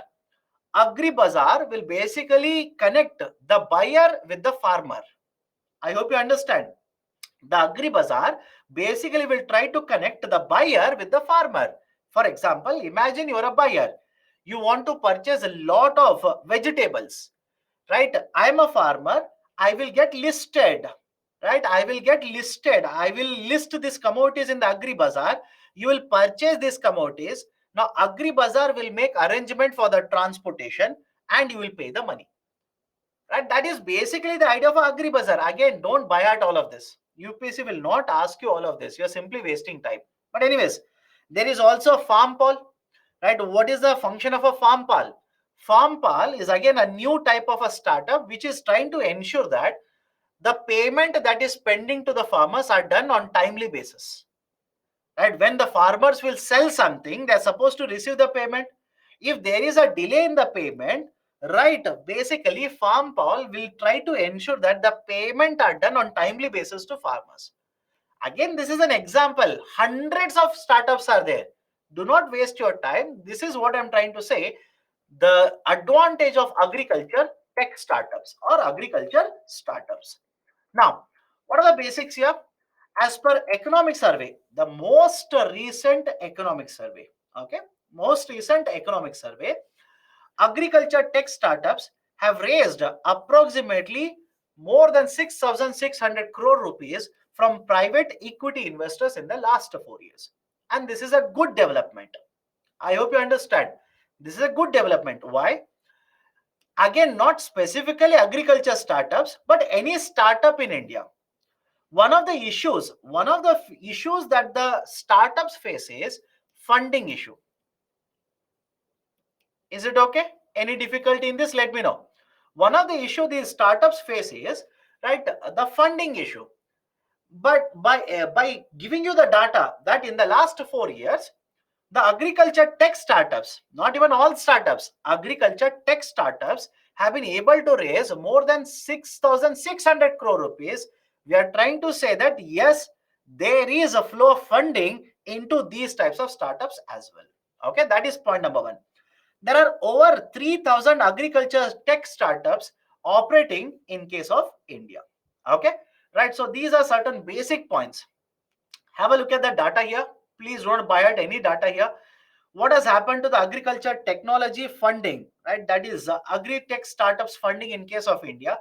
AgriBazaar will basically connect the buyer with the farmer. I hope you understand. The AgriBazaar basically will try to connect the buyer with the farmer. For example, imagine you're a buyer. You want to purchase a lot of vegetables, right? I'm a farmer. I will get listed, right? I will get listed. I will list these commodities in the AgriBazaar. You will purchase these commodities. Now, AgriBazaar will make arrangement for the transportation and you will pay the money. Right? That is basically the idea of AgriBazaar. Again, don't buy out all of this. UPSC will not ask you all of this. You're simply wasting time. But anyways, there is also FarmPal. Right? What is the function of a FarmPal? FarmPal is again a new type of a startup which is trying to ensure that the payment that is pending to the farmers are done on timely basis. Right? When the farmers will sell something, they're supposed to receive the payment. If there is a delay in the payment, right, basically FarmPal will try to ensure that the payment are done on timely basis to farmers. Again, this is an example. Hundreds of startups are there. Do not waste your time. This is what I'm trying to say. The advantage of agriculture tech startups or agriculture startups. Now, what are the basics here? As per economic survey, the most recent economic survey, okay, most recent economic survey, agriculture tech startups have raised approximately more than 6,600 crore rupees from private equity investors in the last 4 years. And this is a good development. I hope you understand. This is a good development. Why? Again, not specifically agriculture startups, but any startup in India. One of the issues that the startups face is funding issue. Is it okay? Any difficulty in this? Let me know. One of the issue these startups face is, right, the funding issue. But by giving you the data that in the last 4 years, the agriculture tech startups, not even all startups, agriculture tech startups have been able to raise more than 6,600 crore rupees. We are trying to say that yes, there is a flow of funding into these types of startups as well. Okay, that is point number one. There are over 3,000 agriculture tech startups operating in case of India. Okay, right. So these are certain basic points. Have a look at the data here. Please don't buy at any data here. What has happened to the agriculture technology funding, right? That is agri-tech startups funding in case of India.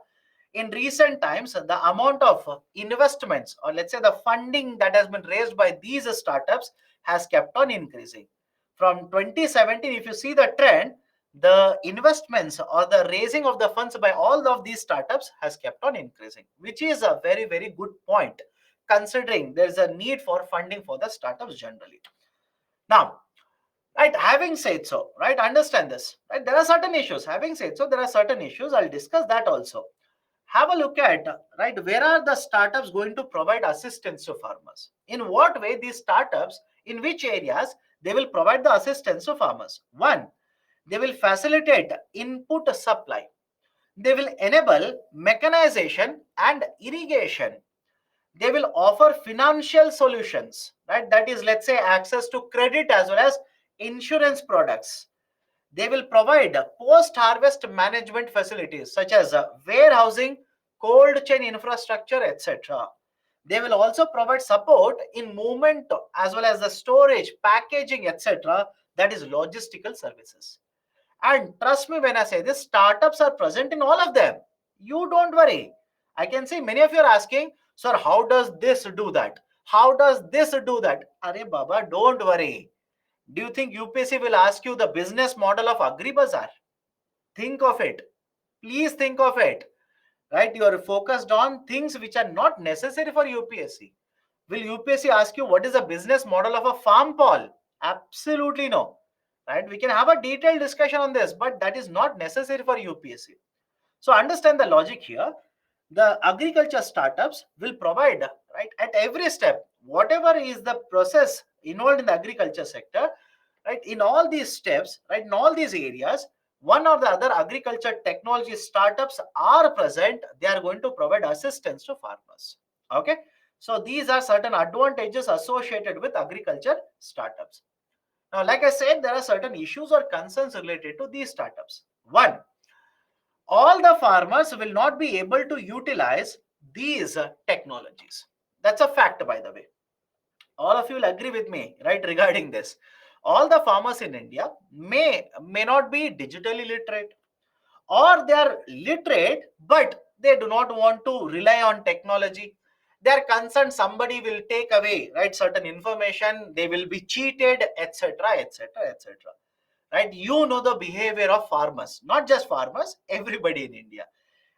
In recent times, the amount of investments, or let's say the funding that has been raised by these startups has kept on increasing. From 2017, if you see the trend, the investments or the raising of the funds by all of these startups has kept on increasing, which is a very, very good point, considering there is a need for funding for the startups generally. Now, right, having said so, right, understand this, right, there are certain issues. Having said so, there are certain issues. I'll discuss that also. Have a look at, right, where are the startups going to provide assistance to farmers? In what way these startups, in which areas they will provide the assistance to farmers? One, they will facilitate input supply. They will enable mechanization and irrigation. They will offer financial solutions, right? That is, let's say, access to credit as well as insurance products. They will provide post-harvest management facilities such as warehousing, cold chain infrastructure, etc. They will also provide support in movement as well as the storage, packaging, etc. That is logistical services. And trust me when I say this, startups are present in all of them. You don't worry. I can see many of you are asking, sir, how does this do that? How does this do that? Arey Baba, don't worry. Do you think UPSC will ask you the business model of AgriBazaar? Think of it. Please think of it. Right? You are focused on things which are not necessary for UPSC. Will UPSC ask you what is the business model of a FarmPal? Absolutely no. Right? We can have a detailed discussion on this, but that is not necessary for UPSC. So understand the logic here. The agriculture startups will provide, right, at every step, whatever is the process involved in the agriculture sector, right, in all these steps, right, in all these areas, one or the other agriculture technology startups are present. They are going to provide assistance to farmers. Okay, so these are certain advantages associated with agriculture startups. Now, like I said, there are certain issues or concerns related to these startups. One, all the farmers will not be able to utilize these technologies. That's a fact, by the way. All of you will agree with me, right, regarding this. All the farmers in India may not be digitally literate, or they are literate, but they do not want to rely on technology. They are concerned somebody will take away, right, certain information, they will be cheated, etc., etc., etc. Right? You know the behavior of farmers, not just farmers, everybody in India.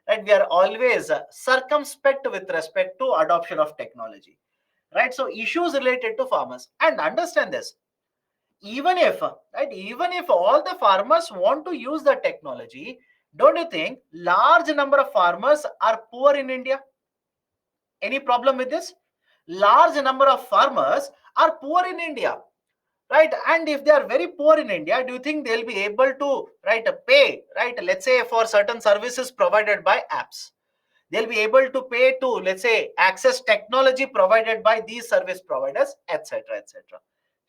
Right? We are always circumspect with respect to adoption of technology. Right? So issues related to farmers, and understand this. Even if, right, even if all the farmers want to use the technology, don't you think large number of farmers are poor in India? Any problem with this? Large number of farmers are poor in India, right? And if they are very poor in India, do you think they'll be able to, right, pay, right, let's say for certain services provided by apps? They'll be able to pay to, let's say, access technology provided by these service providers, etc., etc.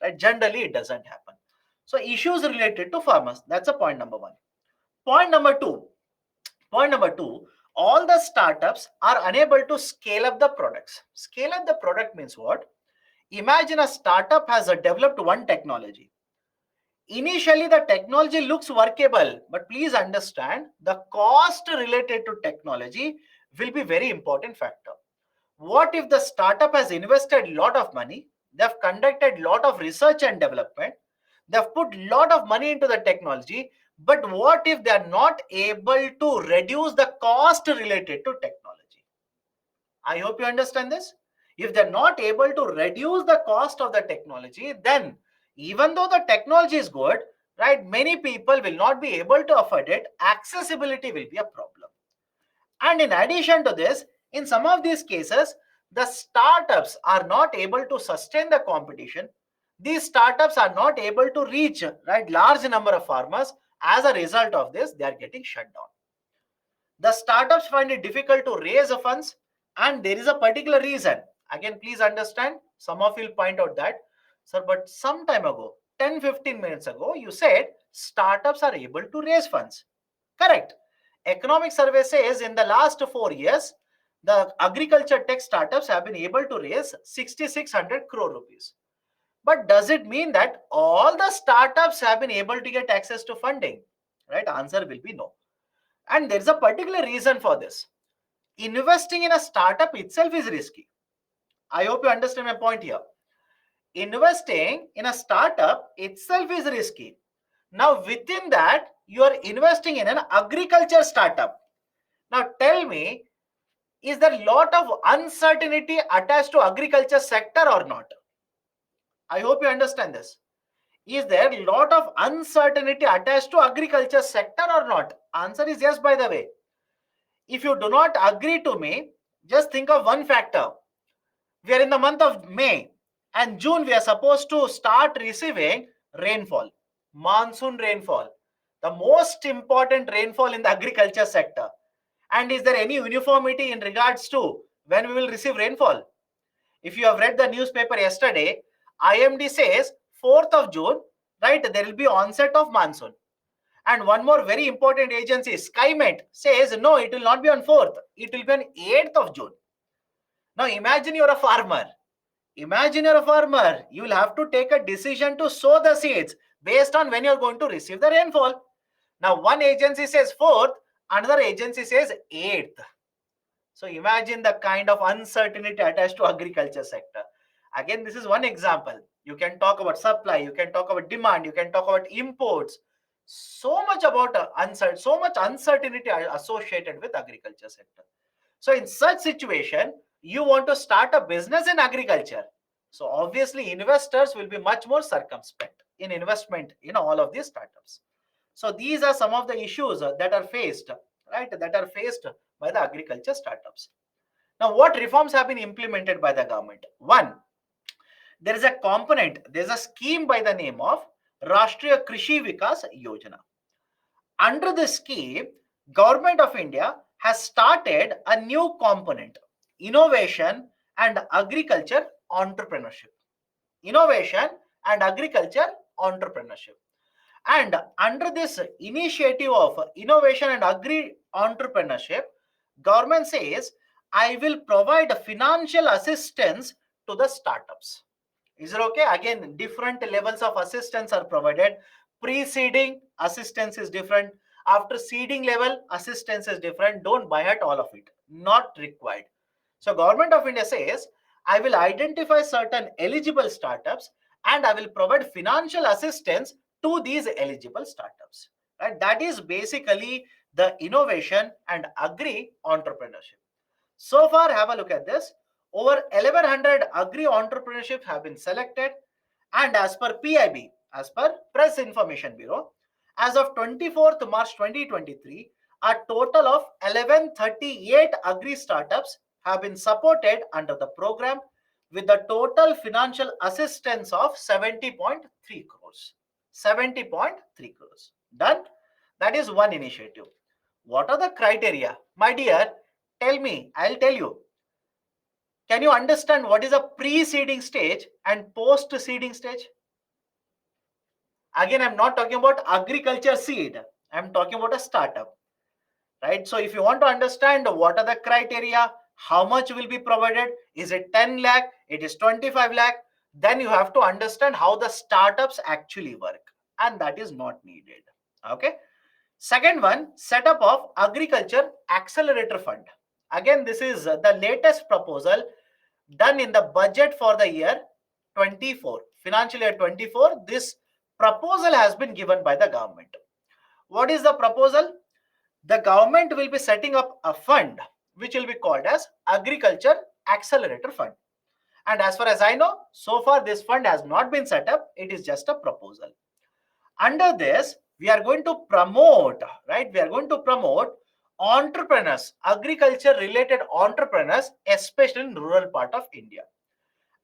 Right? Generally it doesn't happen. So issues related to farmers, that's a point number one. Point number two, all the startups are unable to scale up the products. Scale up the product means what? Imagine a startup has developed one technology. Initially, the technology looks workable, but please understand the cost related to technology will be very important factor. What if the startup has invested a lot of money, they've conducted a lot of research and development, they've put a lot of money into the technology, but what if they are not able to reduce the cost related to technology? I hope you understand this. If they're not able to reduce the cost of the technology, then even though the technology is good, right, many people will not be able to afford it. Accessibility will be a problem. And in addition to this, in some of these cases, the startups are not able to sustain the competition. These startups are not able to reach, right, large number of farmers. As a result of this, they are getting shut down. The startups find it difficult to raise funds, and there is a particular reason. Again, please understand, some of you will point out that, sir, but some time ago, 10-15 minutes ago, you said startups are able to raise funds. Correct. Economic survey says in the last 4 years, the agriculture tech startups have been able to raise 6,600 crore rupees. But does it mean that all the startups have been able to get access to funding? Right? Answer will be no. And there's a particular reason for this. Investing in a startup itself is risky. I hope you understand my point here. Investing in a startup itself is risky. Now, within that, you are investing in an agriculture startup. Now, tell me, is there a lot of uncertainty attached to agriculture sector or not? I hope you understand this. Is there a lot of uncertainty attached to agriculture sector or not? Answer is yes, by the way. If you do not agree to me, just think of one factor. We are in the month of May, and June we are supposed to start receiving rainfall, monsoon rainfall, the most important rainfall in the agriculture sector. And is there any uniformity in regards to when we will receive rainfall? If you have read the newspaper yesterday, IMD says 4th of June, right, there will be onset of monsoon. And one more very important agency, SkyMet, says no, it will not be on 4th, it will be on 8th of June. Now imagine you're a farmer. Imagine you're a farmer. You will have to take a decision to sow the seeds based on when you're going to receive the rainfall. Now one agency says 4th, another agency says 8th. So imagine the kind of uncertainty attached to agriculture sector. Again, this is one example. You can talk about supply, you can talk about demand, you can talk about imports. So much about so much uncertainty associated with agriculture sector. So in such situation, you want to start a business in agriculture. So obviously investors will be much more circumspect in investment in all of these startups. So these are some of the issues that are faced, right, that are faced by the agriculture startups. Now, what reforms have been implemented by the government? One, there is a component, there's a scheme by the name of Rashtriya Krishi Vikas Yojana. Under this scheme, Government of India has started a new component, innovation and agriculture entrepreneurship. Innovation and agriculture entrepreneurship. And under this initiative of innovation and agri entrepreneurship, government says, I will provide financial assistance to the startups. Is it okay? Again, different levels of assistance are provided. Pre-seeding assistance is different. After seeding level, assistance is different. Don't buy at all of it. Not required. So Government of India says, I will identify certain eligible startups and I will provide financial assistance to these eligible startups. Right? That is basically the innovation and agri entrepreneurship. So far, have a look at this. Over 1100 agri entrepreneurship have been selected, and as per PIB, as per Press Information Bureau, as of 24th March 2023, a total of 1138 agri startups have been supported under the program with the total financial assistance of 70.3 crores. 70.3 crores. Done? That is one initiative. What are the criteria? My dear, tell me, I'll tell you. Can you understand what is a pre-seeding stage and post-seeding stage? Again, I'm not talking about agriculture seed. I'm talking about a startup, right? So if you want to understand what are the criteria, how much will be provided, is it 10 lakh, it is 25 lakh, then you have to understand how the startups actually work, and that is not needed. Okay. Second one, setup of Agriculture Accelerator Fund. Again, this is the latest proposal done in the budget for the year 24, financial year 24. This proposal has been given by the government. What is the proposal? The government will be setting up a fund which will be called as Agriculture Accelerator Fund. And as far as I know, so far this fund has not been set up. It is just a proposal. Under this, we are going to promote, right? We are going to promote entrepreneurs, agriculture related entrepreneurs, especially in rural part of India.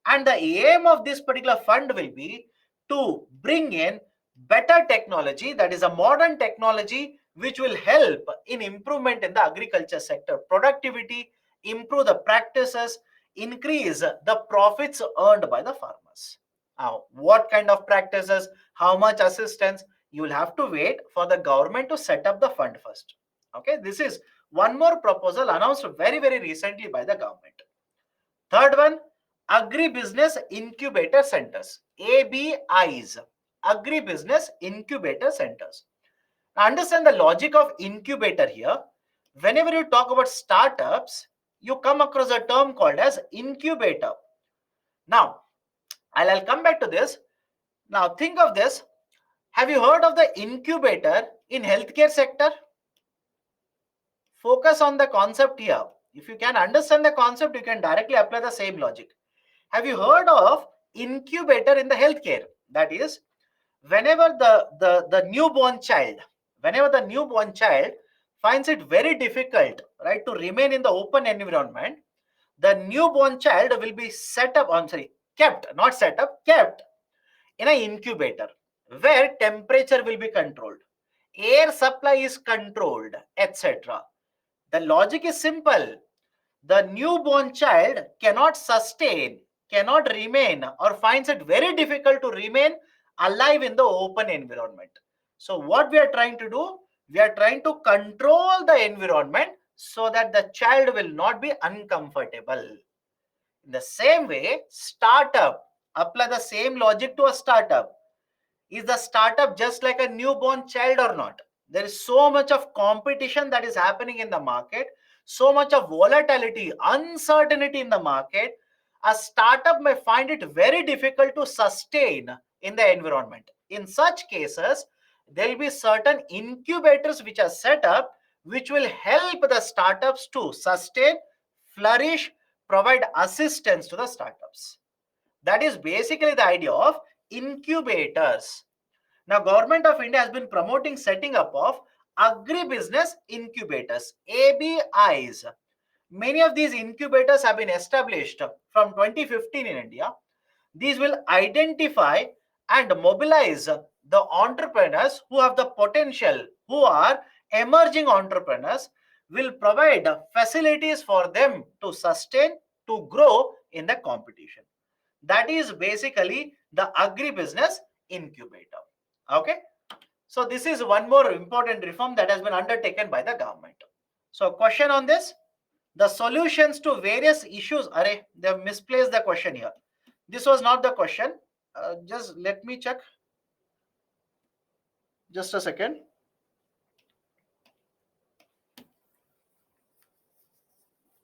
And the aim of this particular fund will be to bring in better technology, that is a modern technology which will help in improvement in the agriculture sector, productivity, improve the practices, increase the profits earned by the farmers. Now, what kind of practices, how much assistance, you will have to wait for the government to set up the fund first. Okay, this is one more proposal announced very, very recently by the government. Third one, Agribusiness Incubator Centers, ABIs, Agribusiness Incubator Centers. Now understand the logic of incubator here. Whenever you talk about startups, you come across a term called as incubator. Now, I'll come back to this. Now think of this. Have you heard of the incubator in healthcare sector? Focus on the concept here. If you can understand the concept, you can directly apply the same logic. Have you heard of incubator in the healthcare? That is, whenever the newborn child, finds it very difficult, right, to remain in the open environment, the newborn child will be kept in an incubator where temperature will be controlled, air supply is controlled, etc. The logic is simple. The newborn child cannot sustain, cannot remain, or finds it very difficult to remain alive in the open environment. So what we are trying to do, we are trying to control the environment so that the child will not be uncomfortable. In the same way, startup, apply the same logic to a startup. Is the startup just like a newborn child or not? There is so much of competition that is happening in the market, so much of volatility, uncertainty in the market. A startup may find it very difficult to sustain in the environment. In such cases, there will be certain incubators which are set up which will help the startups to sustain, flourish, provide assistance to the startups. That is basically the idea of incubators. Now, Government of India has been promoting setting up of agribusiness incubators, ABIs. Many of these incubators have been established from 2015 in India. These will identify and mobilize the entrepreneurs who have the potential, who are emerging entrepreneurs, will provide facilities for them to sustain, to grow in the competition. That is basically the agribusiness incubator. Okay. So this is one more important reform that has been undertaken by the government. So question on this. The solutions to various issues. Array, they have misplaced the question here. This was not the question. Just let me check. Just a second.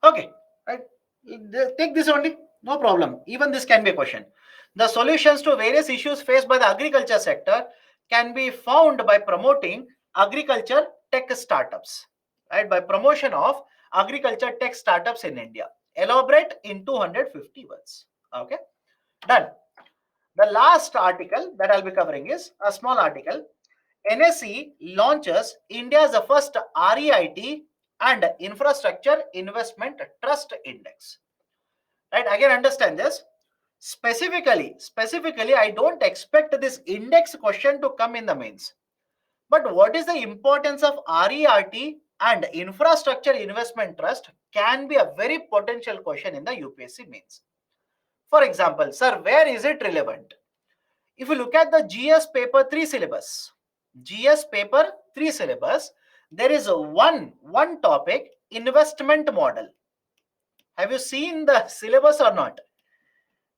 Okay, right. Take this only. No problem. Even this can be a question. The solutions to various issues faced by the agriculture sector can be found by promoting agriculture tech startups, right? By promotion of agriculture tech startups in India. Elaborate in 250 words. Okay, done. The last article that I'll be covering is a small article. NSE launches India's first REIT and Infrastructure Investment Trust Index. Right? Again, understand this. Specifically, I don't expect this index question to come in the mains. But what is the importance of RERT and Infrastructure Investment Trust can be a very potential question in the UPSC mains. For example, sir, where is it relevant? If you look at the GS paper 3 syllabus, there is one topic, investment model. Have you seen the syllabus or not?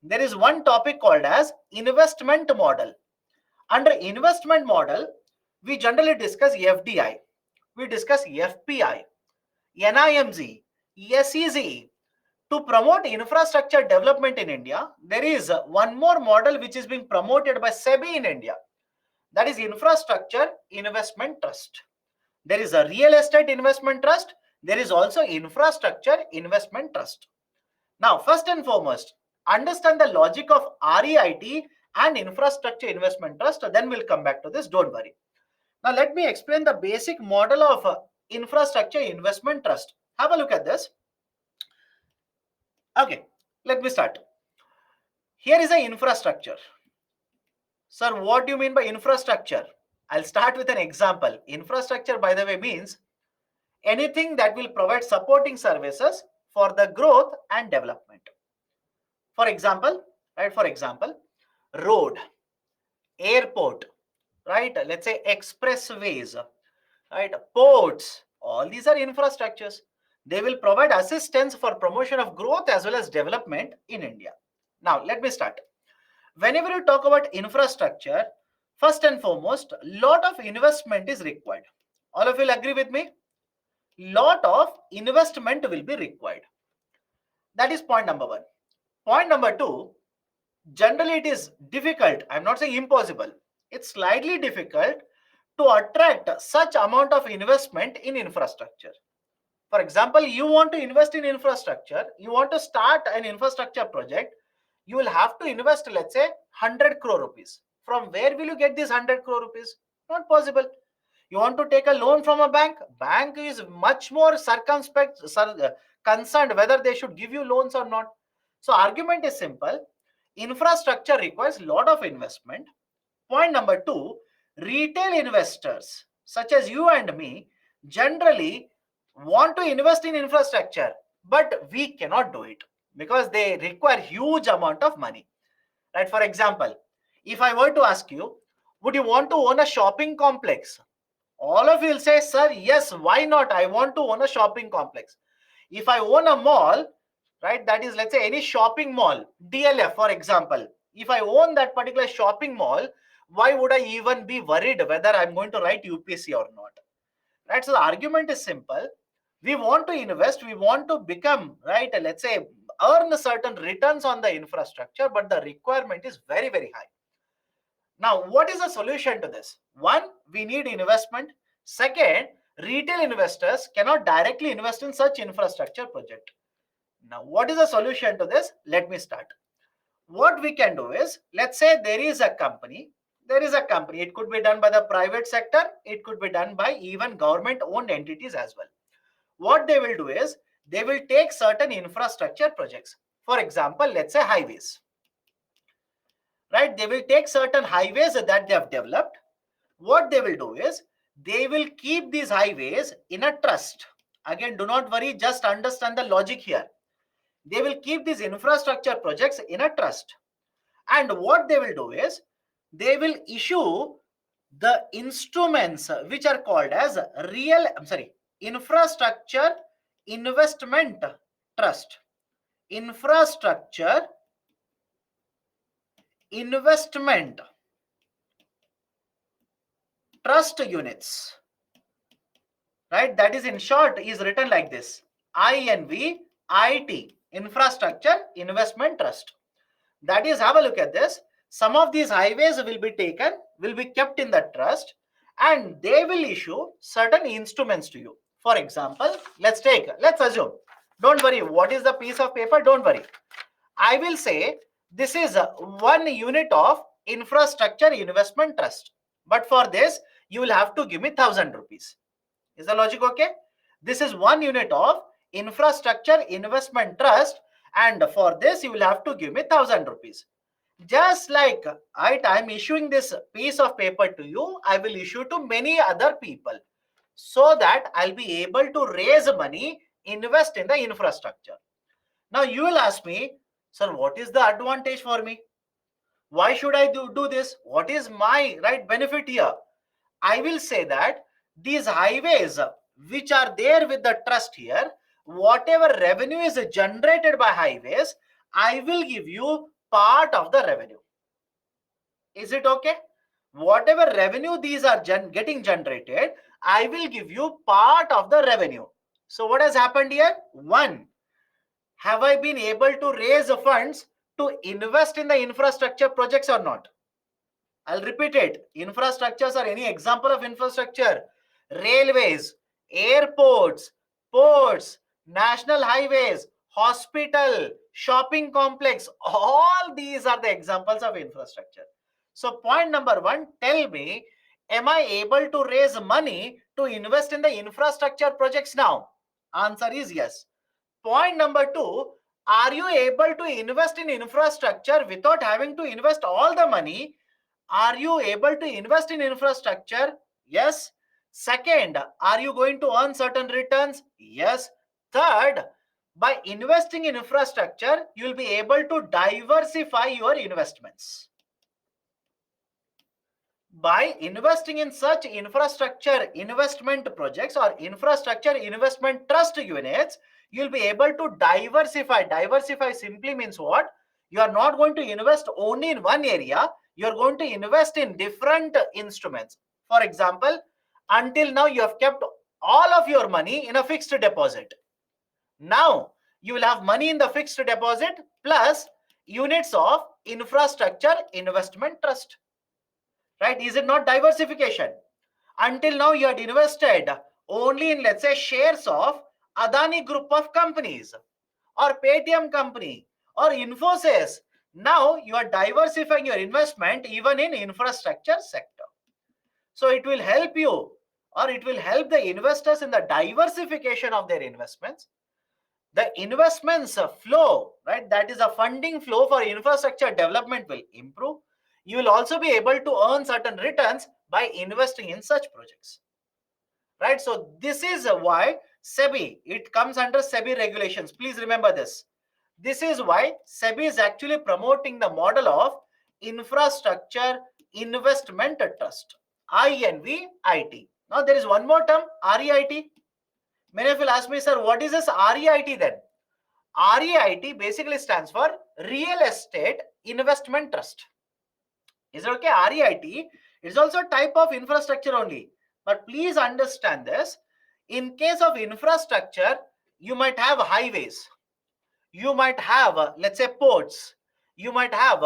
There is one topic called as investment model. Under investment model, we generally discuss FDI, we discuss FPI, NIMZ, SEZ. To promote infrastructure development in India, there is one more model which is being promoted by SEBI in India. That is Infrastructure Investment Trust. There is a real estate investment trust. There is also infrastructure investment trust. Now, first and foremost, understand the logic of REIT and infrastructure investment trust. Then we'll come back to this. Don't worry. Now, let me explain the basic model of infrastructure investment trust. Have a look at this. Okay, let me start. Here is an infrastructure. Sir, what do you mean by infrastructure? I'll start with an example. Infrastructure, by the way, means anything that will provide supporting services for the growth and development. For example, road, airport, right? Let's say expressways, right? Ports, all these are infrastructures. They will provide assistance for promotion of growth as well as development in India. Now, let me start. Whenever you talk about infrastructure, first and foremost, lot of investment is required. All of you will agree with me? Lot of investment will be required. That is point number one. Point number two, generally it is difficult. I'm not saying impossible. It's slightly difficult to attract such amount of investment in infrastructure. For example, you want to invest in infrastructure, you want to start an infrastructure project, you will have to invest, let's say, 100 crore rupees. From where will you get this 100 crore rupees? Not possible. You want to take a loan from a bank. Bank is much more concerned whether they should give you loans or not. So argument is simple. Infrastructure requires a lot of investment. Point number two, retail investors such as you and me generally want to invest in infrastructure, but we cannot do it because they require huge amount of money. Right? For example, if I were to ask you, would you want to own a shopping complex? All of you will say, sir, yes, why not? I want to own a shopping complex. If I own a mall, right, that is, let's say, any shopping mall, DLF, for example, if I own that particular shopping mall, why would I even be worried whether I'm going to write UPSC or not? Right? So the argument is simple. We want to invest, we want to become, right, let's say, earn certain returns on the infrastructure, but the requirement is very, very high. Now, what is the solution to this? One, we need investment. Second, retail investors cannot directly invest in such infrastructure project. Now, what is the solution to this? Let me start. What we can do is, let's say there is a company. It could be done by the private sector. It could be done by even government-owned entities as well. What they will do is, they will take certain infrastructure projects. For example, let's say highways. Right? They will take certain highways that they have developed. What they will do is, they will keep these highways in a trust. Again, do not worry, just understand the logic here. They will keep these infrastructure projects in a trust. And what they will do is, they will issue the instruments which are called as infrastructure investment trust, infrastructure investment trust units, right? That is, in short, is written like this: INVIT, infrastructure investment trust. That is, have a look at this. Some of these highways will be taken, will be kept in the trust, and they will issue certain instruments to you. For example, let's assume, don't worry, what is the piece of paper? Don't worry. I will say this is 1 unit of infrastructure investment trust. But for this, you will have to give me 1,000 rupees. Is the logic okay? This is 1 unit of infrastructure investment trust, and for this you will have to give me 1,000 rupees. Just like I am issuing this piece of paper to you, I will issue to many other people, so that I'll be able to raise money, invest in the infrastructure. Now you will ask me, sir, what is the advantage for me? Why should I do this? What is my benefit here? I will say that these highways which are there with the trust here, whatever revenue is generated by highways, I will give you part of the revenue. Is it okay? Whatever revenue these are getting generated, I will give you part of the revenue. So what has happened here? 1, have I been able to raise funds to invest in the infrastructure projects or not? I'll repeat it. Infrastructures are any example of infrastructure: railways, airports, ports, national highways, hospital, shopping complex. All these are the examples of infrastructure. So point number 1, tell me, am I able to raise money to invest in the infrastructure projects now? Answer is yes. Point number 2, are you able to invest in infrastructure without having to invest all the money? Are you able to invest in infrastructure? Yes. Second, are you going to earn certain returns? Yes. Third, by investing in infrastructure, you will be able to diversify your investments. By investing in such infrastructure investment projects or infrastructure investment trust units, you will be able to diversify. Diversify simply means what? You are not going to invest only in one area, you are going to invest in different instruments. For example, until now you have kept all of your money in a fixed deposit. Now you will have money in the fixed deposit plus units of infrastructure investment trust. Right? Is it not diversification? Until now you had invested only in, let's say, shares of Adani group of companies or Paytm company or Infosys. Now you are diversifying your investment even in infrastructure sector. So it will help you, or it will help the investors in the diversification of their investments. The investments flow, right? That is a funding flow for infrastructure development will improve. You will also be able to earn certain returns by investing in such projects. Right? So this is why SEBI, it comes under SEBI regulations. Please remember this. This is why SEBI is actually promoting the model of infrastructure investment trust, INVIT. Now there is one more term, REIT. Many of you ask me, sir, what is this REIT then? REIT basically stands for Real Estate Investment Trust. Is it okay? REIT is also a type of infrastructure only. But please understand this. In case of infrastructure, you might have highways. You might have, let's say, ports. You might have,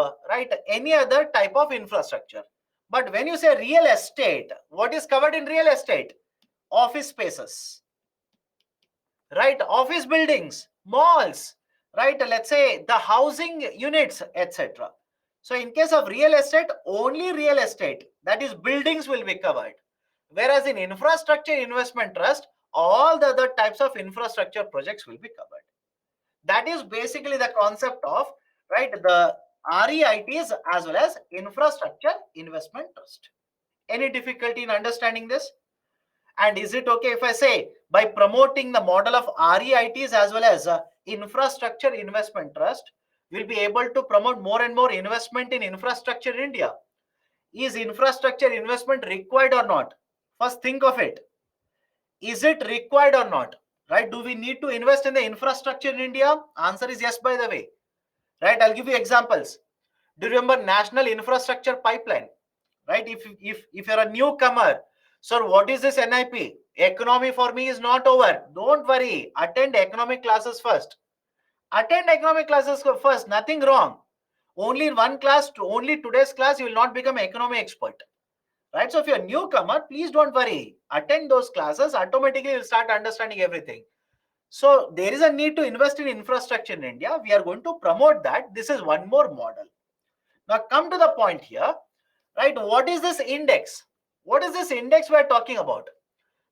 any other type of infrastructure. But when you say real estate, what is covered in real estate? Office spaces, right? Office buildings, malls, right? Let's say the housing units, etc. So in case of real estate, only real estate, that is buildings, will be covered. Whereas in infrastructure investment trust, all the other types of infrastructure projects will be covered. That is basically the concept of, the REITs as well as infrastructure investment trust. Any difficulty in understanding this? And is it okay if I say, by promoting the model of REITs as well as infrastructure investment trust, we'll be able to promote more and more investment in infrastructure in India? Is infrastructure investment required or not? First think of it. Is it required or not? right? Do we need to invest in the infrastructure in India? Answer is yes, by the way, right? I'll give you examples. Do you remember National Infrastructure Pipeline, right? If you're a newcomer, so what is this NIP? Economy for me is not over. Don't worry. Attend economic classes first. Attend economic classes first. Nothing wrong. Only in one class, only today's class, you will not become an economy expert, right? So if you're a newcomer, please don't worry. Attend those classes. Automatically, you'll start understanding everything. So there is a need to invest in infrastructure in India. We are going to promote that. This is one more model. Now come to the point here, right? What is this index? What is this index we are talking about?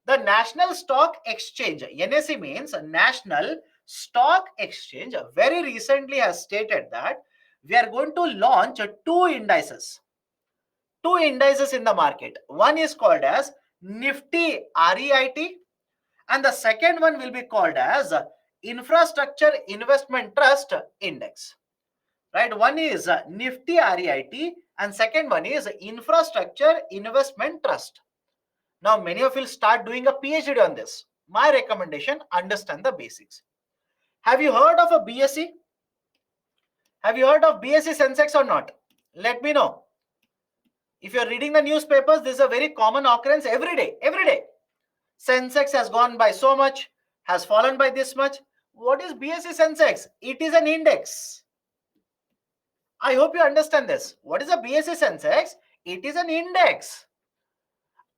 The National Stock Exchange, NSE means National Stock Exchange, very recently has stated that we are going to launch two indices. Two indices in the market. One is called as Nifty REIT and the second one will be called as Infrastructure Investment Trust Index. Right? One is Nifty REIT and second one is Infrastructure Investment Trust. Now, many of you will start doing a PhD on this. My recommendation, understand the basics. Have you heard of a BSE? Have you heard of BSE Sensex or not? Let me know. If you're reading the newspapers, this is a very common occurrence every day. Every day. Sensex has gone by so much, has fallen by this much. What is BSE Sensex? It is an index. I hope you understand this. What is a BSE Sensex? It is an index.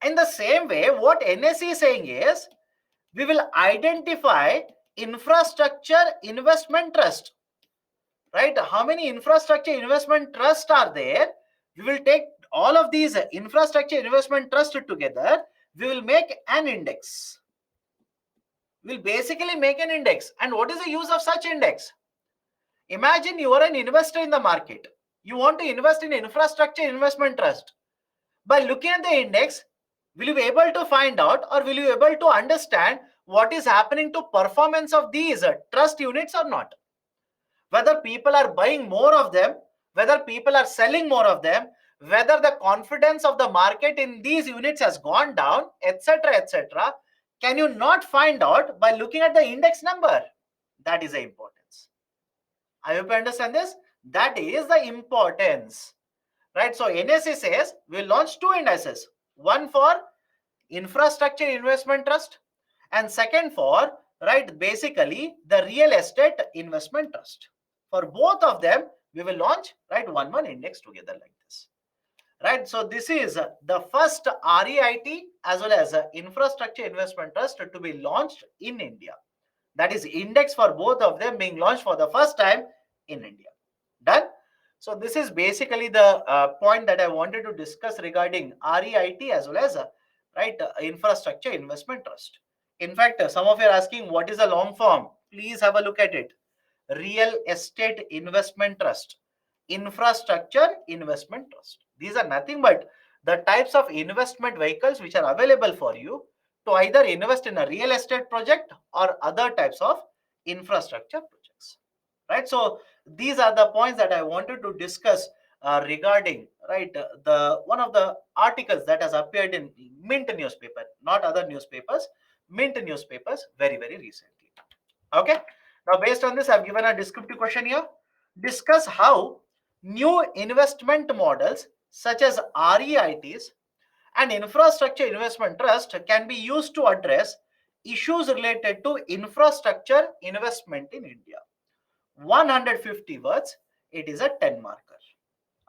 In the same way, what NSE is saying is, we will identify infrastructure investment trust, right? How many infrastructure investment trusts are there? We will take all of these infrastructure investment trusts together. We will make an index. We'll basically make an index. And what is the use of such index? Imagine you are an investor in the market. You want to invest in infrastructure investment trust. By looking at the index, will you be able to find out or will you be able to understand what is happening to performance of these trust units or not? Whether people are buying more of them, whether people are selling more of them, whether the confidence of the market in these units has gone down, etc., etc. Can you not find out by looking at the index number? That is the importance. I hope you understand this. That is the importance. Right, so NSE says we'll launch two indices, one for infrastructure investment trust and second for, right, basically the real estate investment trust. For both of them, we will launch, right, one index together like this. Right, so this is the first REIT as well as infrastructure investment trust to be launched in India. That is index for both of them being launched for the first time in India. Done? So this is basically the point that I wanted to discuss regarding REIT as well as infrastructure investment trust. In fact, some of you are asking what is the long form. Please have a look at it. Real estate investment trust, infrastructure investment trust. These are nothing but the types of investment vehicles which are available for you to either invest in a real estate project or other types of infrastructure projects. Right, so these are the points that I wanted to discuss regarding the one of the articles that has appeared in Mint newspaper, not other newspapers, Mint newspapers very recently. Okay, now based on this, I've given a descriptive question here. Discuss how new investment models such as REITs and infrastructure investment trust can be used to address issues related to infrastructure investment in India. 150 words, it is a 10 marker.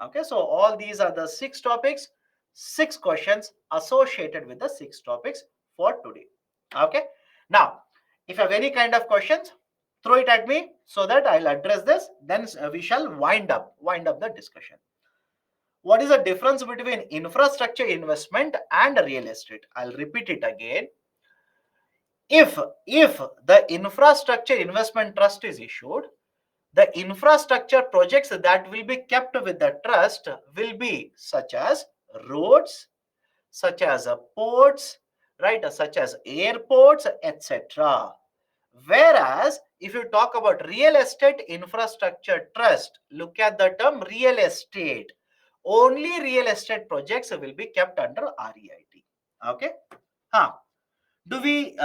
Okay, so all these are the 6 topics, 6 questions associated with the 6 topics for today. Okay, now if you have any kind of questions, throw it at me so that I'll address this. Then we shall wind up the discussion. What is the difference between infrastructure investment and real estate? I'll repeat it again. If the infrastructure investment trust is issued, the infrastructure projects that will be kept with the trust will be such as roads, such as ports, right, such as airports, etc. Whereas if you talk about real estate infrastructure trust, look at the term real estate. Only real estate projects will be kept under REIT. Okay. Do we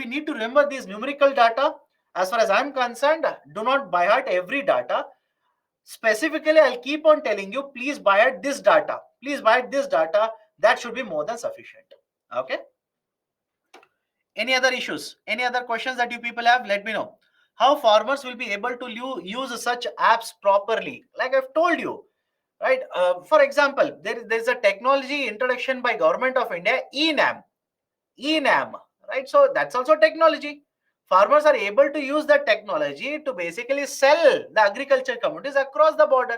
need to remember these numerical data? As far as I'm concerned, do not by heart every data. Specifically, I'll keep on telling you, please by heart this data. Please by heart this data. That should be more than sufficient. Okay. Any other issues? Any other questions that you people have? Let me know. How farmers will be able to use such apps properly? Like I've told you, right? For example, there's a technology introduction by Government of India, ENAM, right? So that's also technology. Farmers are able to use that technology to basically sell the agriculture commodities across the border.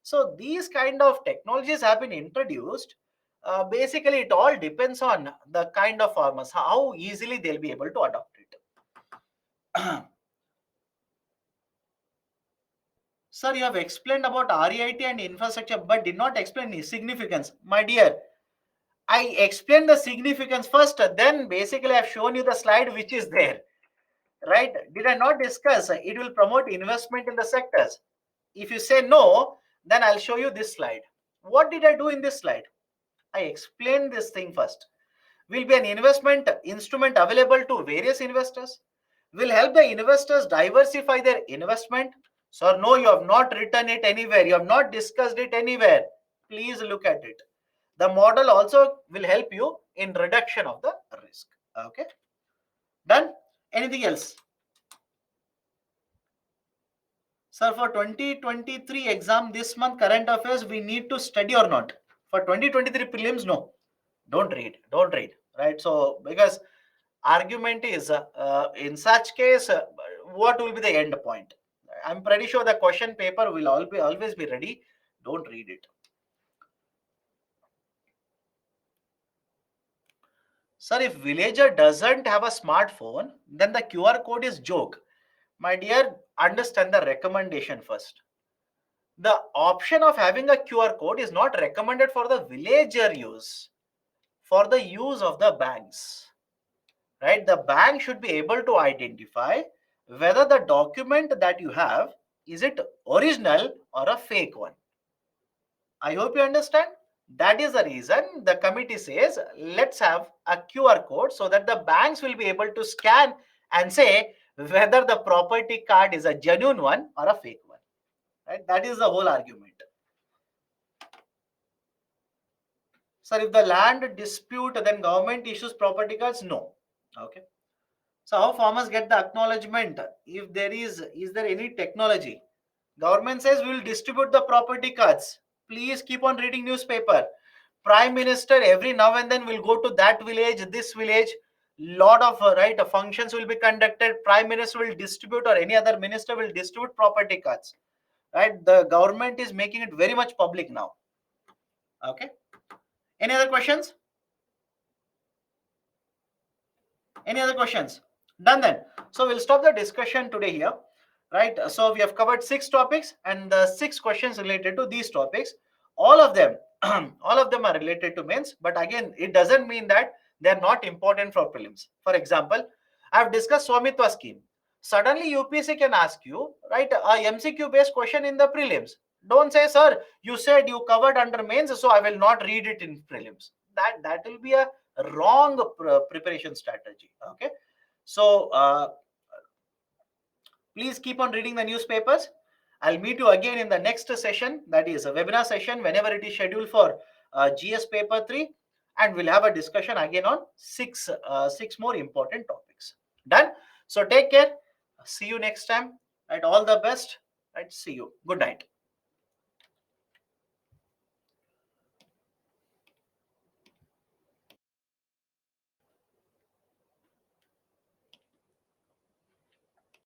So these kind of technologies have been introduced. Basically, it all depends on the kind of farmers, how easily they'll be able to adopt it. Sir, you have explained about REIT and infrastructure, but did not explain the significance. My dear, I explained the significance first, then basically I've shown you the slide which is there. Right? Did I not discuss? It will promote investment in the sectors. If you say no, then I'll show you this slide. What did I do in this slide? I explained this thing first. Will be an investment instrument available to various investors. Will help the investors diversify their investment. So no, you have not written it anywhere. You have not discussed it anywhere. Please look at it. The model also will help you in reduction of the risk. Okay. Done? Anything else? Sir, for 2023 exam this month, current affairs, we need to study or not? For 2023 prelims, no. Don't read, right? So, because argument is, in such case, what will be the end point? I'm pretty sure the question paper will always be ready. Don't read it. Sir, if villager doesn't have a smartphone, then the QR code is joke. My dear, understand the recommendation first. The option of having a QR code is not recommended for the villager use, for the use of the banks, right? The bank should be able to identify whether the document that you have, is it original or a fake one. I hope you understand. That is the reason the committee says, let's have a QR code so that the banks will be able to scan and say whether the property card is a genuine one or a fake one. Right? That is the whole argument. Sir, if the land dispute, then government issues property cards? No. Okay. So how farmers get the acknowledgement? If there is there any technology? Government says we will distribute the property cards. Please keep on reading newspaper. Prime Minister every now and then will go to that village, this village. Lot of functions will be conducted. Prime Minister will distribute, or any other minister will distribute property cards. Right? The government is making it very much public now. Okay. Any other questions? Any other questions? Done then. So we'll stop the discussion today here. Right. So we have covered 6 topics and the 6 questions related to these topics. All of them, all of them are related to mains. But again, it doesn't mean that they're not important for prelims. For example, I've discussed Swamitwa scheme. Suddenly UPSC can ask you, right, a MCQ based question in the prelims. Don't say, sir, you said you covered under mains, so I will not read it in prelims. That will be a wrong preparation strategy. Okay. So please keep on reading the newspapers. I'll meet you again in the next session, that is a webinar session, whenever it is scheduled for GS paper 3, and we'll have a discussion again on six more important topics. Done. So take care. See you next time. Right. All the best. Right. See you. Good night.